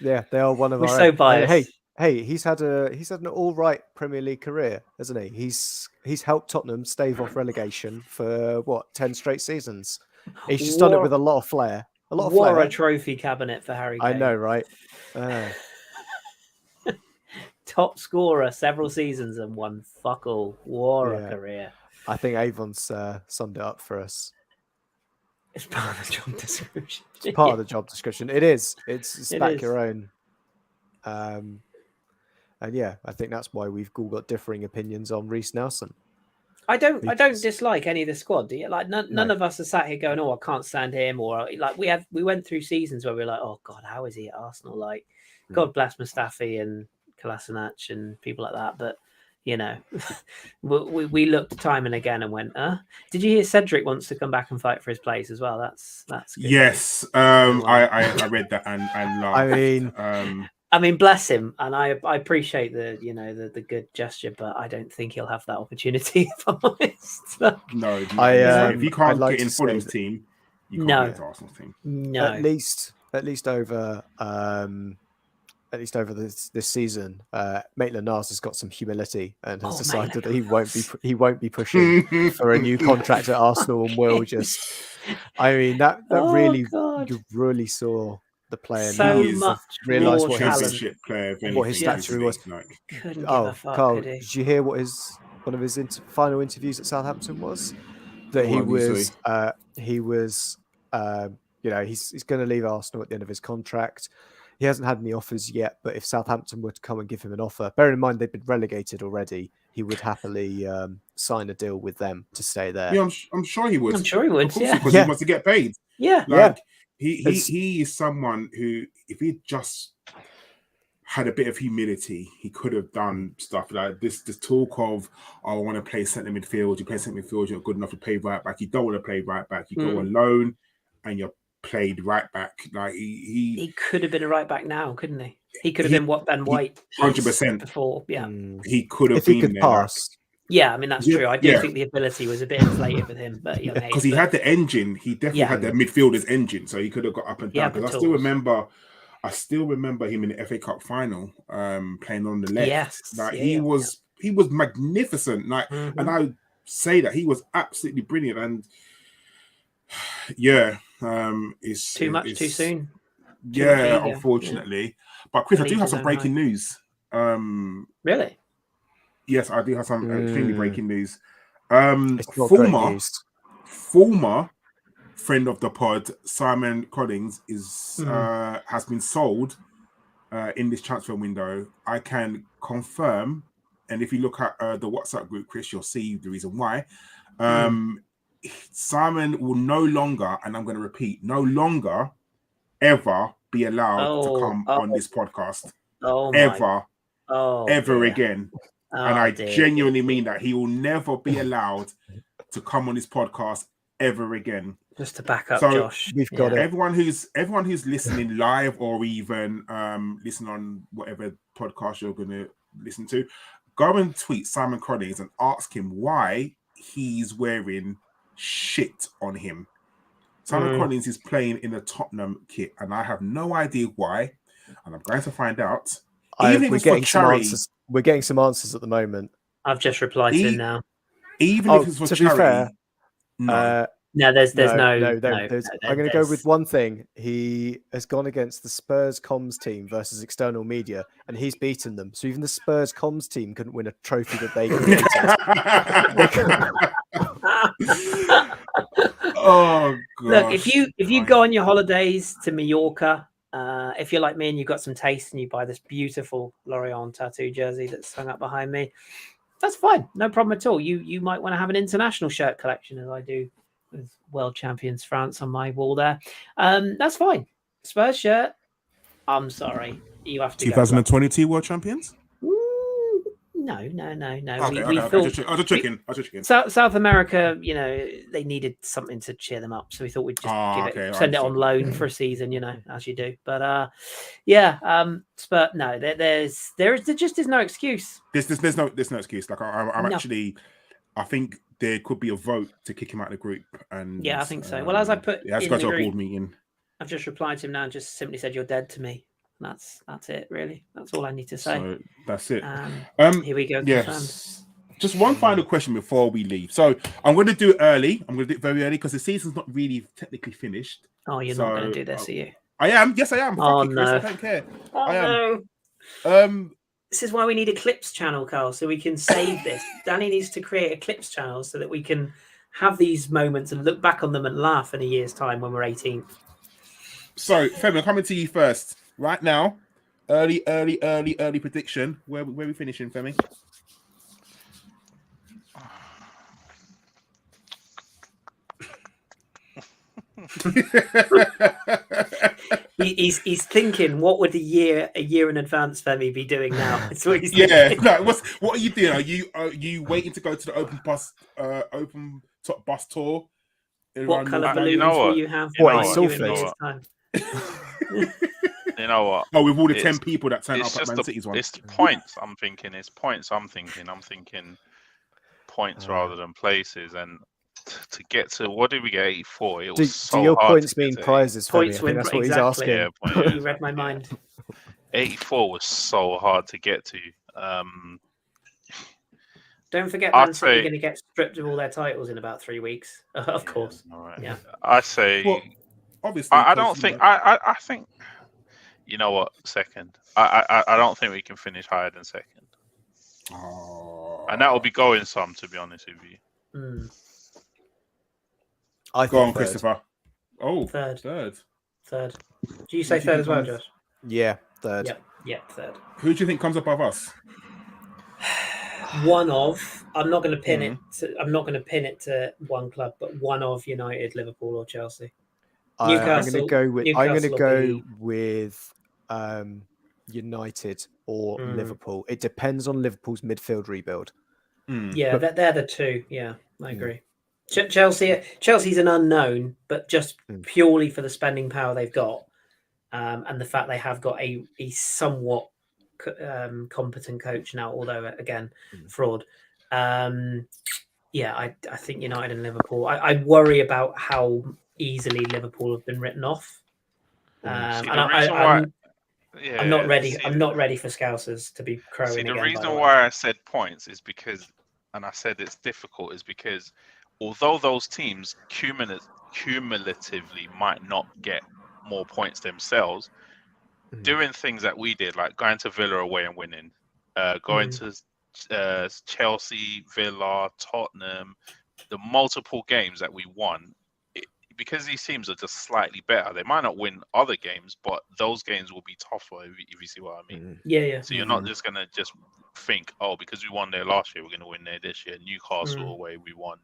Yeah, they are one of our own. We're so biased. Hey, he's had an all right Premier League career, hasn't he? He's helped Tottenham stave off relegation for 10 straight seasons. He's just done it with a lot of flair. A trophy cabinet for Harry Kane. I know, right? Top scorer several seasons and won fuck all. A career. I think Avon's summed it up for us. It's part of the job description. It's part of the job description. It is. It's back your own. And I think that's why we've all got differing opinions on Reece Nelson. I don't dislike any of the squad. Do you? Like none of us are sat here going, "Oh, I can't stand him," or like we went through seasons where we were like, "Oh God, how is he at Arsenal?" Like, God bless Mustafi and Kolasinac and people like that. But we looked time and again and went, Did you hear Cedric wants to come back and fight for his place as well? That's good. Yes. I read that and laughed. I mean, bless him, and I appreciate the good gesture, but I don't think he'll have that opportunity. If I'm honest, no. If you can't get in Fulham's team, you can't get into Arsenal's team. No, at least over this season, Maitland-Niles has got some humility and has decided that he won't be pushing for a new contract at Arsenal, and will just. I mean that you really saw the player so much realised what championship player, what his stature was. Couldn't give a fuck, Carl, could he? did you hear what one of his final interviews at Southampton was? That he was he's going to leave Arsenal at the end of his contract. He hasn't had any offers yet, but if Southampton were to come and give him an offer, bearing in mind they've been relegated already, he would happily sign a deal with them to stay there. Yeah, I'm sure he would. I'm sure he would. Because he wants to get paid. Yeah. He is someone who, if he just had a bit of humility, he could have done stuff like this. This talk of, oh, I want to play centre midfield. You play centre midfield, you're good enough to play right back. You don't want to play right back. You go alone, and you're played right back. Like he could have been a right back now, couldn't he? He could have been what Ben White 100% before. Yeah, he could have if he been could there. pass. Yeah, I mean that's true. I do think the ability was a bit inflated with him, but because he had the engine. He definitely had the midfielder's engine, so he could have got up and down. Because I still remember him in the FA Cup final, playing on the left. Yes, he was magnificent. Like, and I say that he was absolutely brilliant. And it's too much too soon. Unfortunately. But Chris, I do have some breaking news. Really? Yes, I do have some extremely breaking news. Former friend of the pod, Simon Collins, has been sold in this transfer window. I can confirm, and if you look at the WhatsApp group, Chris, you'll see the reason why. Simon will no longer, and I'm going to repeat, no longer ever be allowed to come on this podcast. Ever again. And I genuinely mean that. He will never be allowed to come on this podcast ever again. Just to back up, Josh. We've got it. Everyone who's listening live or even listen on whatever podcast you're going to listen to, go and tweet Simon Collins and ask him why he's wearing shit on him. Simon Collins is playing in a Tottenham kit, and I have no idea why, and I'm going to find out. We're getting some answers at the moment. I've just replied to him now. Even if it's for to charity, be fair, no, there's no. I'm going to go with one thing. He has gone against the Spurs comms team versus external media, and he's beaten them. So even the Spurs comms team couldn't win a trophy that they created. Oh god! Look, if you go on your holidays to Mallorca, if you're like me and you've got some taste and you buy this beautiful Lorient tattoo jersey that's hung up behind me, that's fine, no problem at all. You might want to have an international shirt collection, as I do with World Champions France on my wall there. That's fine. Spurs shirt. I'm sorry, you have to. 2022 World Champions. No. Okay, I'll just check in. South America, they needed something to cheer them up, so we thought we'd just send it on loan for a season, as you do. But but no, there just is no excuse. There's no excuse. Like I'm actually, I think there could be a vote to kick him out of the group, and I think so. Well, as I put, it has got to a board meeting. I've just replied to him now and just simply said, "You're dead to me." That's it, really. That's all I need to say. So that's it. Here we go. Yes. Just one final question before we leave. So I'm going to do it early. I'm going to do it very early because the season's not really technically finished. Oh, you're not going to do this, are you? I am. Yes, I am. Oh, Chris, no. I don't care. Oh, I am. No. This is why we need a clips channel, Karl, so we can save this. Danny needs to create a clips channel so that we can have these moments and look back on them and laugh in a year's time when we're 18. So, Femi, I'm coming to you first. Right now, early prediction. Where are we finishing, Femi? He's thinking, what would a year in advance Femi be doing now? That's what he's thinking. No, what are you doing? Are you waiting to go to the open top bus tour? What colour balloons will you have? You know what? Oh, with all the 10 people that turn up at Man City's one. It's points. I'm thinking. I'm thinking points rather than places. And to get to, what did we get? 84. It was so do your hard points mean prizes? Points win. That's what exactly. he's asking. Yeah, You read my mind. 84 was so hard to get to. Don't forget, Man City are going to get stripped of all their titles in about 3 weeks. Of course. All right. Yeah. I say. Well, obviously, I don't think. I think. You know what? Second. I don't think we can finish higher than second. Oh. And that will be going some, to be honest with you. Go on, Christopher. Oh, third. Third. Do you say third as well, Josh? Yeah, third. Yep, third. Who do you think comes above us? One of. I'm not going to pin it. I'm not going to pin it to one club, but one of United, Liverpool, or Chelsea. I'm going to Newcastle- go with Newcastle will be- United or Liverpool. It depends on Liverpool's midfield rebuild. Yeah, they're the two. Yeah, I agree. Chelsea's an unknown, but just purely for the spending power they've got, and the fact they have got a somewhat competent coach now, although again fraud. Yeah, I think United and Liverpool. I worry about how easily Liverpool have been written off. I'm not ready. I'm not ready for Scousers to be crowing See, again. the by reason way. why I said points is because, and I said it's difficult, is because although those teams cumulatively might not get more points themselves, doing things that we did, like going to Villa away and winning, going to Chelsea, Villa, Tottenham, the multiple games that we won, because these teams are just slightly better, they might not win other games, but those games will be tougher, if you see what I mean. Yeah. So you're not just going to just think, oh, because we won there last year, we're going to win there this year. Newcastle away, we won.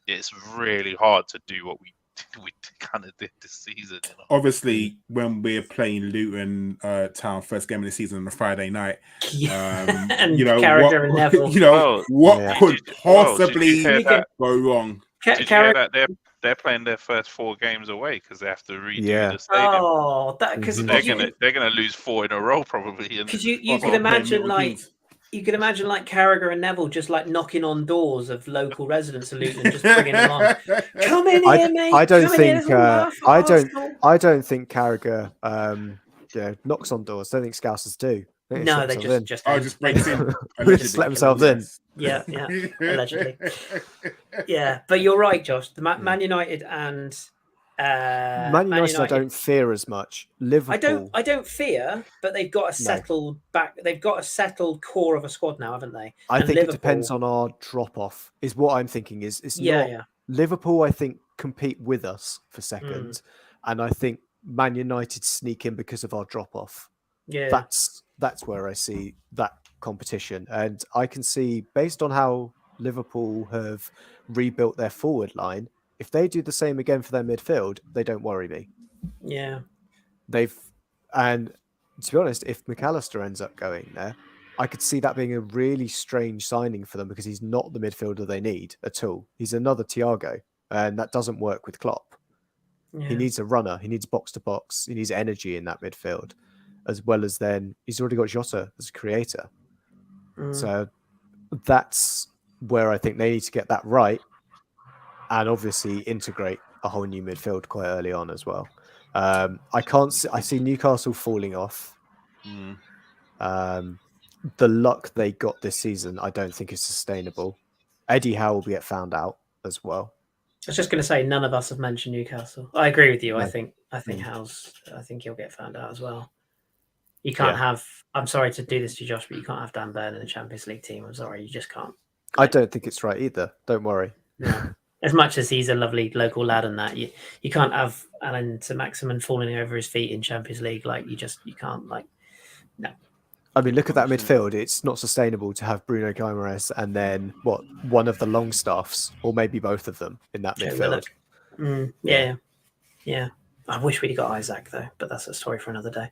It's really hard to do what we kind of did this season. Obviously, when we're playing Luton Town first game of the season on a Friday night, and what, Carragher and Neville. What could possibly go wrong? Did you hear that they're playing their first 4 games away because they have to redo the stadium? Oh, because they're gonna lose 4 in a row probably. Because you can imagine like Carragher and Neville just like knocking on doors of local residents of Luton, just bringing them on. Come in here, mate. I don't think Carragher knocks on doors. I don't think Scousers do. No, they just breaks in. Just let themselves in. Yeah, allegedly. Yeah, but you're right, Josh. The Man United and Man United, I don't fear as much. Liverpool, I don't fear, but they've got a settled back. They've got a settled core of a squad now, haven't they? I think Liverpool, it depends on our drop off. Is what I'm thinking. It's not Liverpool. I think compete with us for second, and I think Man United sneak in because of our drop off. Yeah, that's where I see that competition, and I can see based on how Liverpool have rebuilt their forward line. If they do the same again for their midfield, they don't worry me. Yeah. And to be honest, if McAllister ends up going there, I could see that being a really strange signing for them because he's not the midfielder they need at all. He's another Thiago, and that doesn't work with Klopp. Yeah. He needs a runner. He needs box to box. He needs energy in that midfield, as well as then he's already got Jota as a creator. So that's where I think they need to get that right. And obviously integrate a whole new midfield quite early on as well. I see Newcastle falling off. The luck they got this season, I don't think is sustainable. Eddie Howe will get found out as well. I was just going to say, none of us have mentioned Newcastle. I agree with you. No. I think Howe's. I think he'll get found out as well. You can't have. I'm sorry to do this to Josh, but you can't have Dan Burn in the Champions League team. I'm sorry, you just can't. I don't think it's right either. Don't worry. No. As much as he's a lovely local lad and that, you can't have Alan Saint-Maximin falling over his feet in Champions League. Like you can't no. I mean, look at that midfield. It's not sustainable to have Bruno Guimaraes and then one of the Longstaffs or maybe both of them in that midfield. Yeah. I wish we'd got Isaac though, but that's a story for another day.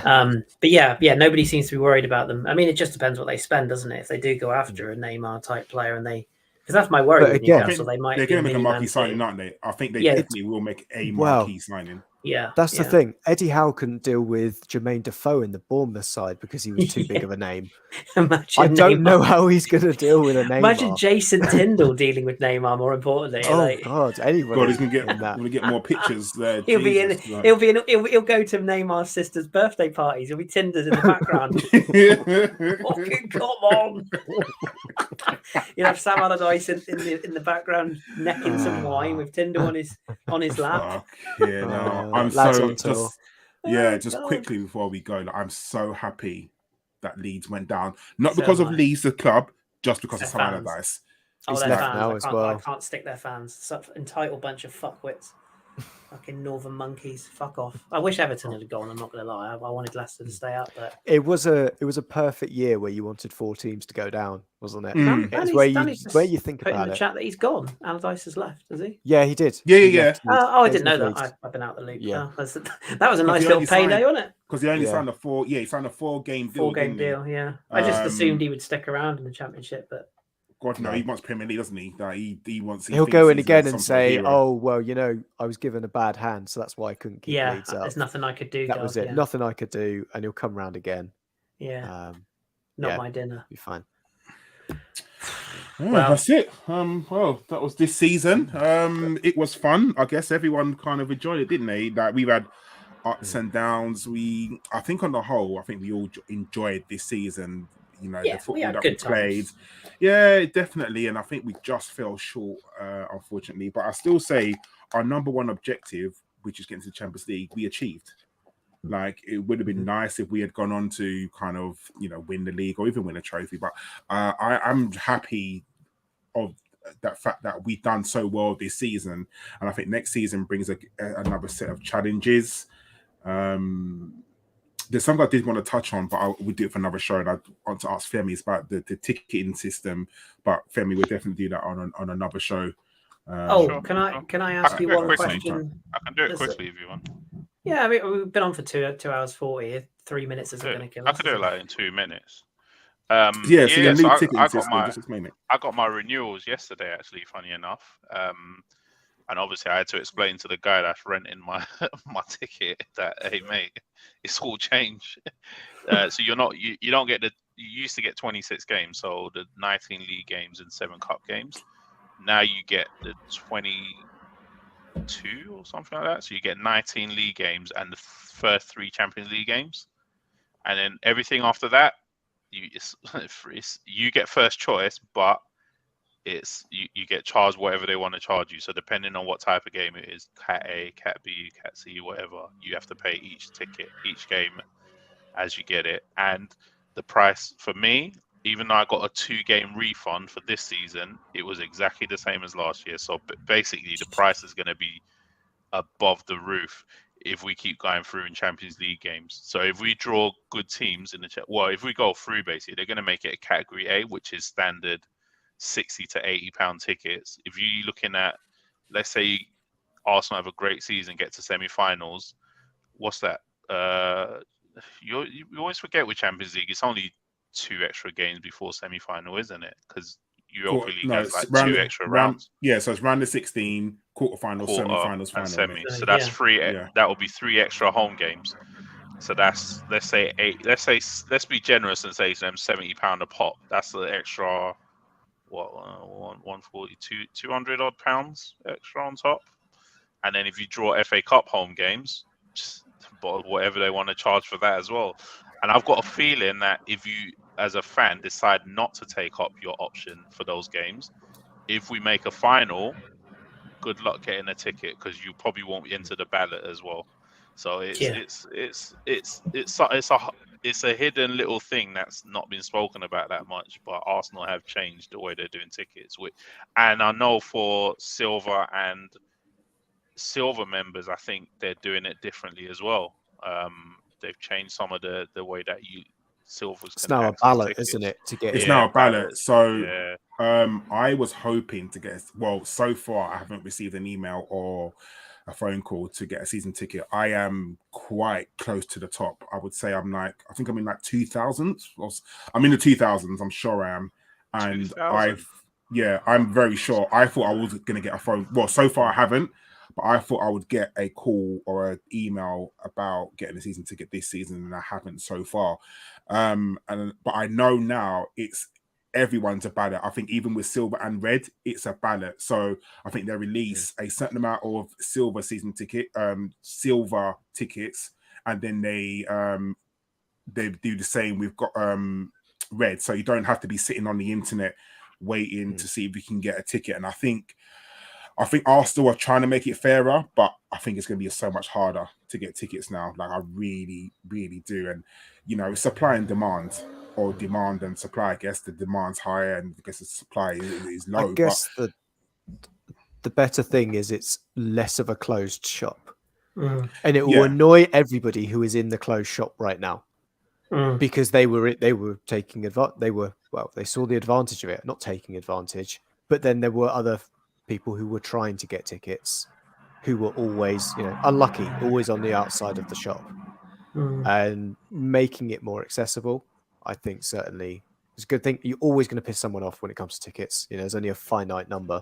But yeah, nobody seems to be worried about them. I mean, it just depends what they spend, doesn't it? If they do go after a Neymar type player and because that's my worry with Newcastle. They're going to make a marquee signing, aren't they? I think they definitely will make a marquee signing. Yeah, that's the thing. Eddie Howe couldn't deal with Jermaine Defoe in the Bournemouth side because he was too big of a name. I don't know how he's going to deal with a Neymar. Imagine Jason Tyndall dealing with Neymar. More importantly, God, anybody. God, he's going to get more pictures there. He'll go to Neymar's sister's birthday parties. He'll be Tindered in the background. Fucking come on! You'll have Sam Allardyce in the background necking some wine with Tinder on his lap. Yeah, no. I'm just quickly before we go, I'm so happy that Leeds went down. Not because of Leeds, the club, just because of Sam Allardyce. They're fans. I can't stick their fans. Such an entitled bunch of fuckwits. Fucking Northern Monkeys, fuck off. I wish Everton had gone. I'm not going to lie. I wanted Leicester to stay up, but It was a perfect year where you wanted 4 teams to go down, wasn't it? Mm. It's where you think put in about the it. chat that he's gone. Allardyce has left, has he? Yeah, he did. Yeah, He yeah, left yeah. and I didn't know Leeds. that. I've been out the loop. Yeah. That was a nice he little only payday, signed- wasn't it? Because he only Yeah. signed a 4-game deal. 4-game didn't he? deal, yeah. I just assumed Um, he would stick around in the Championship, but God, no, No. he wants Premier League, doesn't he? Like, he wants. He'll thinks go in he's again some and sort of say, hero. "Oh, well, I was given a bad hand, so that's why I couldn't keep yeah, Leeds up. there's nothing I could do. That was it. Yeah. Nothing I could do, and he'll come round again. Yeah, Yeah. my dinner. Be fine." Yeah, Well- that's it. Well, that was this season. It was fun. I guess everyone kind of enjoyed it, didn't they? Like we've had ups and downs. I think on the whole, I think we all enjoyed this season. You know, Yeah, the we football had that we good played. times. Yeah, definitely. And I think we just fell short, unfortunately. But I still say our number one objective, which is getting to the Champions League, we achieved. Like it would have been nice if we had gone on to kind of, win the league or even win a trophy. But I'm happy of that fact that we've done so well this season. And I think next season brings another set of challenges. There's something I did want to touch on, but we'll do it for another show. And I want to ask Femi about the ticketing system. But Femi, we'll definitely do that on another show. Sure. Can I ask you do it one quickly. question? I can do it Is quickly if you want. Yeah, I mean, we've been on for 2 hours 40. 3 minutes isn't going to kill I us. could do is it it? like in 2 minutes. So your new I ticketing got system, just explain it. I got my renewals yesterday, actually, funny enough. And obviously I had to explain to the guy that's renting my my ticket that, hey mate, it's all changed. So you don't get you used to get 26 games, so the 19 league games and 7 cup games. Now you get the 22 or something like that. So you get 19 league games and the first 3 Champions League games, and then everything after that, you get first choice, but you get charged whatever they want to charge you. So depending on what type of game it is, Cat A, Cat B, Cat C, whatever, you have to pay each game as you get it. And the price for me, even though I got a 2-game refund for this season, it was exactly the same as last year. So basically the price is going to be above the roof if we keep going through in Champions League games. So if we draw good teams in if we go through, basically they're going to make it a category A, which is standard 60 to 80 pound tickets. If you're looking at, let's say Arsenal have a great season, get to semi-finals, what's that? You always forget with Champions League, it's only 2 extra games before semi-final, isn't it? Because Europa League has like 2 extra rounds. Yeah, so it's round of 16, quarterfinals, semi-finals, and finals. semi. So that's 3. Yeah. That will be 3 extra home games. So that's, let's say 8. Let's be generous and say to them £70 a pop. That's the extra. 140, 200 odd pounds extra on top. And then if you draw FA Cup home games, just whatever they want to charge for that as well. And I've got a feeling that if you, as a fan, decide not to take up your option for those games, if we make a final, good luck getting a ticket, because you probably won't enter the ballot as well. So it's a hidden little thing that's not been spoken about that much, but Arsenal have changed the way they're doing tickets. And I know for silver members, I think they're doing it differently as well. They've changed some of the way that silvers. It's now a ballot, isn't it? To get it's now a ballot. So yeah. I was hoping to get. Well, so far I haven't received an email or a phone call to get a season ticket. I am quite close to the top. I would say I think I'm in like 2000s. I'm in the 2000s. I'm sure I am. And 2000. I'm very sure. I thought I was going to get a phone. Well, so far I haven't, but I thought I would get a call or an email about getting a season ticket this season, and I haven't so far. But I know now it's everyone's a ballot. I think even with silver and red, it's a ballot. So I think they release a certain amount of silver season tickets, and then they do the same. We've got red, so you don't have to be sitting on the internet waiting to see if you can get a ticket. And I think Arsenal are trying to make it fairer, but I think it's going to be so much harder to get tickets now. Like I really, really do. And it's supply and demand. Or demand and supply. I guess the demand's higher, and I guess the supply is low. I guess the better thing is it's less of a closed shop. Mm. And it will annoy everybody who is in the closed shop right now. Because they were taking advantage. They saw the advantage of it, not taking advantage. But then there were other people who were trying to get tickets, who were always, unlucky, always on the outside of the shop. And making it more accessible, I think certainly is a good thing. You're always going to piss someone off when it comes to tickets. There's only a finite number.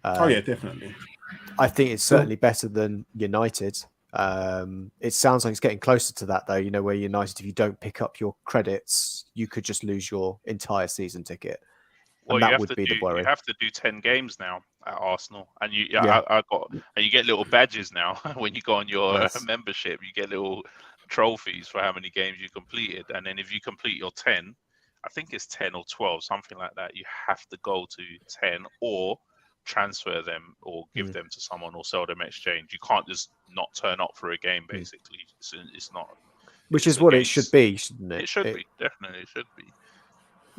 Definitely. I think it's certainly better than United. It sounds like it's getting closer to that, though. Where United, if you don't pick up your credits, you could just lose your entire season ticket. Well, and that would be the worry. You have to do 10 games now at Arsenal, and you get little badges now when you go on your membership. You get little trophies for how many games you completed, and then if you complete your 10, I think it's 10 or 12, something like that. You have to go to 10 or transfer them or give them to someone or sell them exchange. You can't just not turn up for a game, basically. It's not. Which is what it should be, shouldn't it? It should be. Definitely, it should be.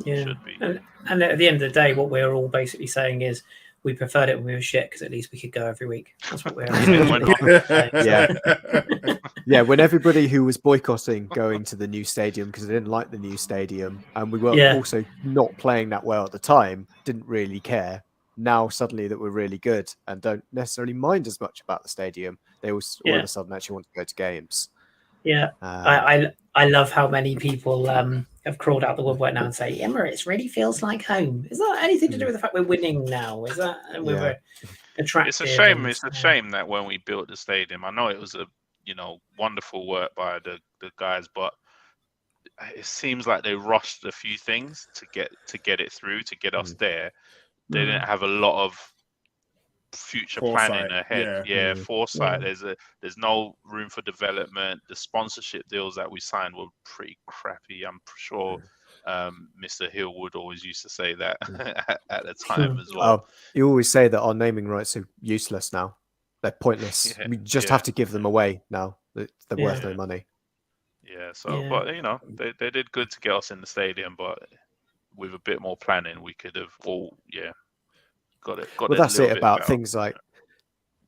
Yeah. It should be. And at the end of the day, what we're all basically saying is we preferred it when we were shit because at least we could go every week. That's what we're saying. Yeah, when everybody who was boycotting going to the new stadium because they didn't like the new stadium, and we were also not playing that well at the time, didn't really care. Now suddenly that we're really good and don't necessarily mind as much about the stadium, they all of a sudden actually want to go to games. Yeah, I love how many people have crawled out the woodwork now and say Emirates really feels like home. Is that anything to do with the fact we're winning now? Is that we're attractive? It's a shame. It's a shame that when we built the stadium, I know it was a wonderful work by the guys, but it seems like they rushed a few things to get it through to get us there. They didn't have a lot of future planning ahead. Foresight. There's no room for development. The sponsorship deals that we signed were pretty crappy. I'm sure Mr. Hill would always used to say that at the time as well. You always say that our naming rights are useless now. They're pointless. We just have to give them away now. They're worth no money. Yeah. So, but they did good to get us in the stadium, but with a bit more planning, we could have got it. Well, that's it about things like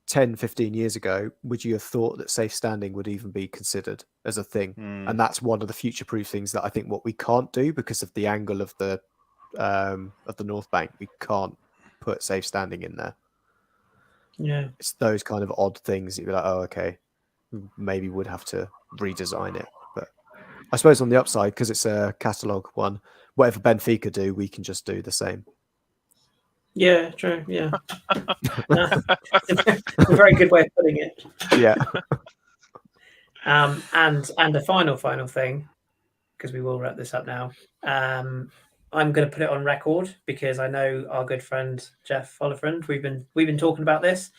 10, 15 years ago. Would you have thought that safe standing would even be considered as a thing? And that's one of the future-proof things that I think what we can't do because of the angle of the North Bank. We can't put safe standing in there. Yeah, it's those kind of odd things that you'd be like, oh, okay, maybe would have to redesign it. But I suppose on the upside, because it's a catalogue one, whatever Benfica do, we can just do the same. Yeah, true. Yeah, it's a very good way of putting it. Yeah. And the final thing, because we will wrap this up now. I'm going to put it on record because I know our good friend Jeff Oliphant. We've been talking about this.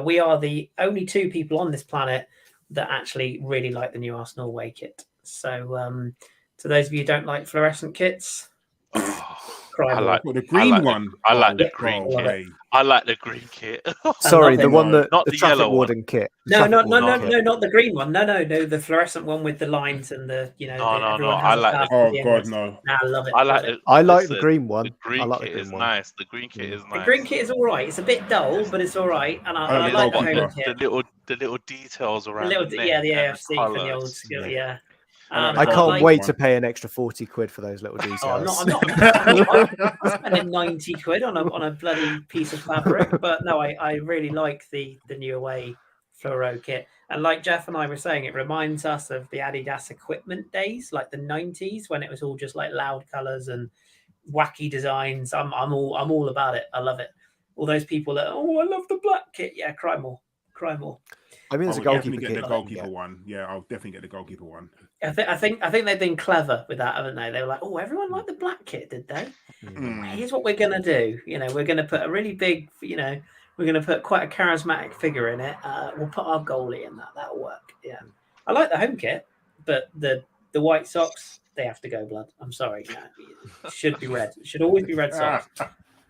We are the only two people on this planet that actually really like the new Arsenal away kit. So, to those of you who don't like fluorescent kits, I like the green one. I like the green kit. I like the green kit. Sorry, the one that not the the traffic yellow warden one. Kit. No, not the green one. No, the fluorescent one with the lines and the No. I like no. I love it. I like the green one. The green like kit the green is one. nice. The green kit is nice. The green kit is all right. It's a bit dull, but it's all right. And I like the home kit. The little details around the AFC for the old school. Yeah. I can't wait to pay an extra 40 quid for those little details. I'm not spending 90 quid on a bloody piece of fabric, but no, I really like the new away fluoro kit. And like Jeff and I were saying, it reminds us of the Adidas equipment days, like the 90s, when it was all just like loud colours and wacky designs. I'm all about it. I love it. All those people that I love the black kit. Yeah, cry more. I mean, there's a goalkeeper kit. The goalkeeper one. Yeah, I'll definitely get the goalkeeper one. I think they've been clever with that, haven't they? They were like, everyone liked the black kit, did they? Here's what we're gonna do. We're gonna put a really big, we're gonna put quite a charismatic figure in it. We'll put our goalie in that. That'll work. Yeah, I like the home kit, but the white socks, they have to go blood. I'm sorry, it should be red. It should always be red socks.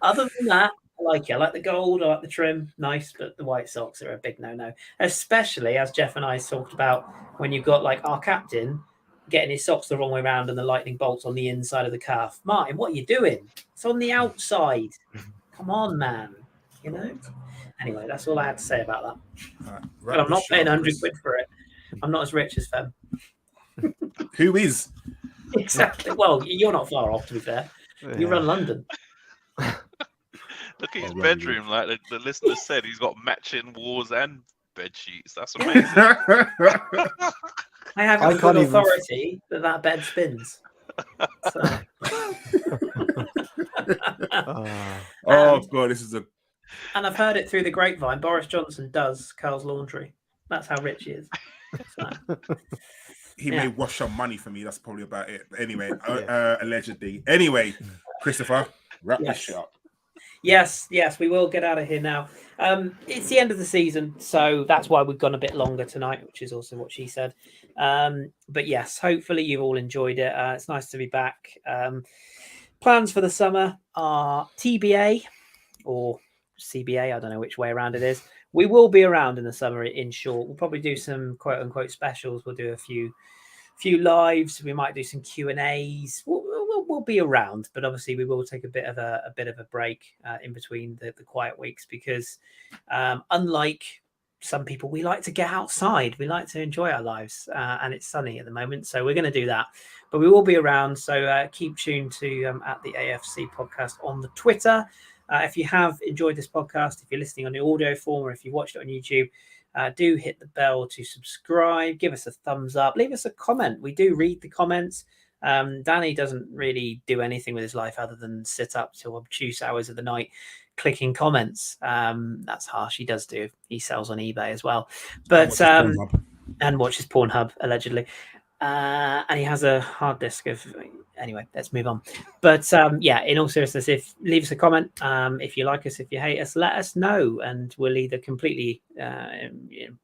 Other than that, I like it. I like the gold. I like the trim. Nice, but the white socks are a big no-no. Especially, as Jeff and I talked about, when you've got like our captain getting his socks the wrong way around and the lightning bolts on the inside of the calf. Martin, what are you doing? It's on the outside. Come on, man. Anyway, that's all I had to say about that. Right, But I'm not paying 100 Chris. quid for it. I'm not as rich as Fem. Who is? Exactly. Well, you're not far off, to be fair. You run London. Look at his Oh, bedroom. Like the listener said, he's got matching walls and bed sheets. That's amazing. I have I a can't good even- authority that bed spins. So. Oh god, this is a. And I've heard it through the grapevine. Boris Johnson does Karl's laundry. That's how rich he is. So, He Yeah. may wash some money for me. That's probably about it. But anyway, Yeah. allegedly. Anyway, Christopher, wrap this Yes. shit up. yes, we will get out of here now. It's the end of the season, so that's why we've gone a bit longer tonight, which is also what she said. But yes, hopefully you've all enjoyed it. It's nice to be back. Plans for the summer are TBA or CBA. I don't know which way around it is. We will be around in the summer. In short, we'll probably do some quote unquote specials. We'll do a few lives. We might do some Q&As. We'll be around, but obviously we will take a bit of a break in between the quiet weeks because unlike some people, we like to get outside. We like to enjoy our lives, and it's sunny at the moment, so we're going to do that. But we will be around, so keep tuned to at the AFC podcast on the Twitter. If you have enjoyed this podcast, if you're listening on the audio form or if you watched it on YouTube, do hit the bell to subscribe, give us a thumbs up, leave us a comment. We do read the comments. Danny doesn't really do anything with his life other than sit up till obtuse hours of the night clicking comments. That's harsh. He does do. He sells on eBay as well. But and watches Pornhub allegedly. And he has a hard disk of. Anyway, let's move on. But yeah, in all seriousness, leave us a comment. If you like us, if you hate us, let us know, and we'll either completely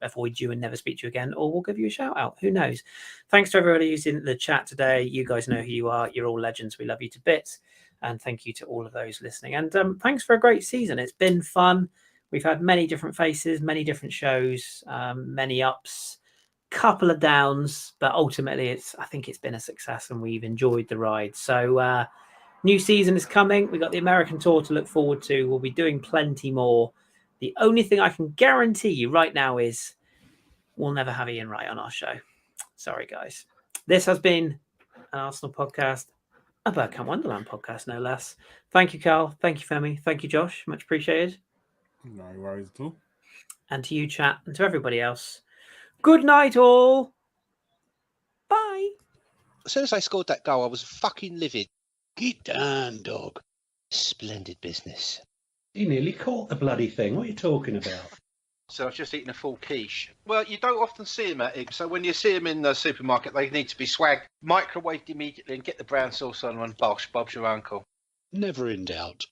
avoid you and never speak to you again, or we'll give you a shout out. Who knows? Thanks to everybody who's in the chat today. You guys know who you are. You're all legends. We love you to bits. And thank you to all of those listening. And thanks for a great season. It's been fun. We've had many different faces, many different shows, many ups, couple of downs, but ultimately I think it's been a success and we've enjoyed the ride. So new season is coming. We've got the American tour to look forward to. We'll be doing plenty more. The only thing I can guarantee you right now is we'll never have Ian Wright on our show. Sorry, guys. This has been an Arsenal podcast, a Bergkamp Wonderland podcast, no less. Thank you, Karl. Thank you, Femi. Thank you, Josh. Much appreciated. No worries at all. And to you, chat, and to everybody else. Good night, all. Bye. As soon as I scored that goal, I was fucking livid. Get down, dog. Splendid business. You nearly caught the bloody thing. What are you talking about? So I've just eaten a full quiche. Well, you don't often see them at Ibs, so when you see them in the supermarket, they need to be swagged, microwaved immediately, and get the brown sauce on and bosh, Bob's your uncle. Never in doubt.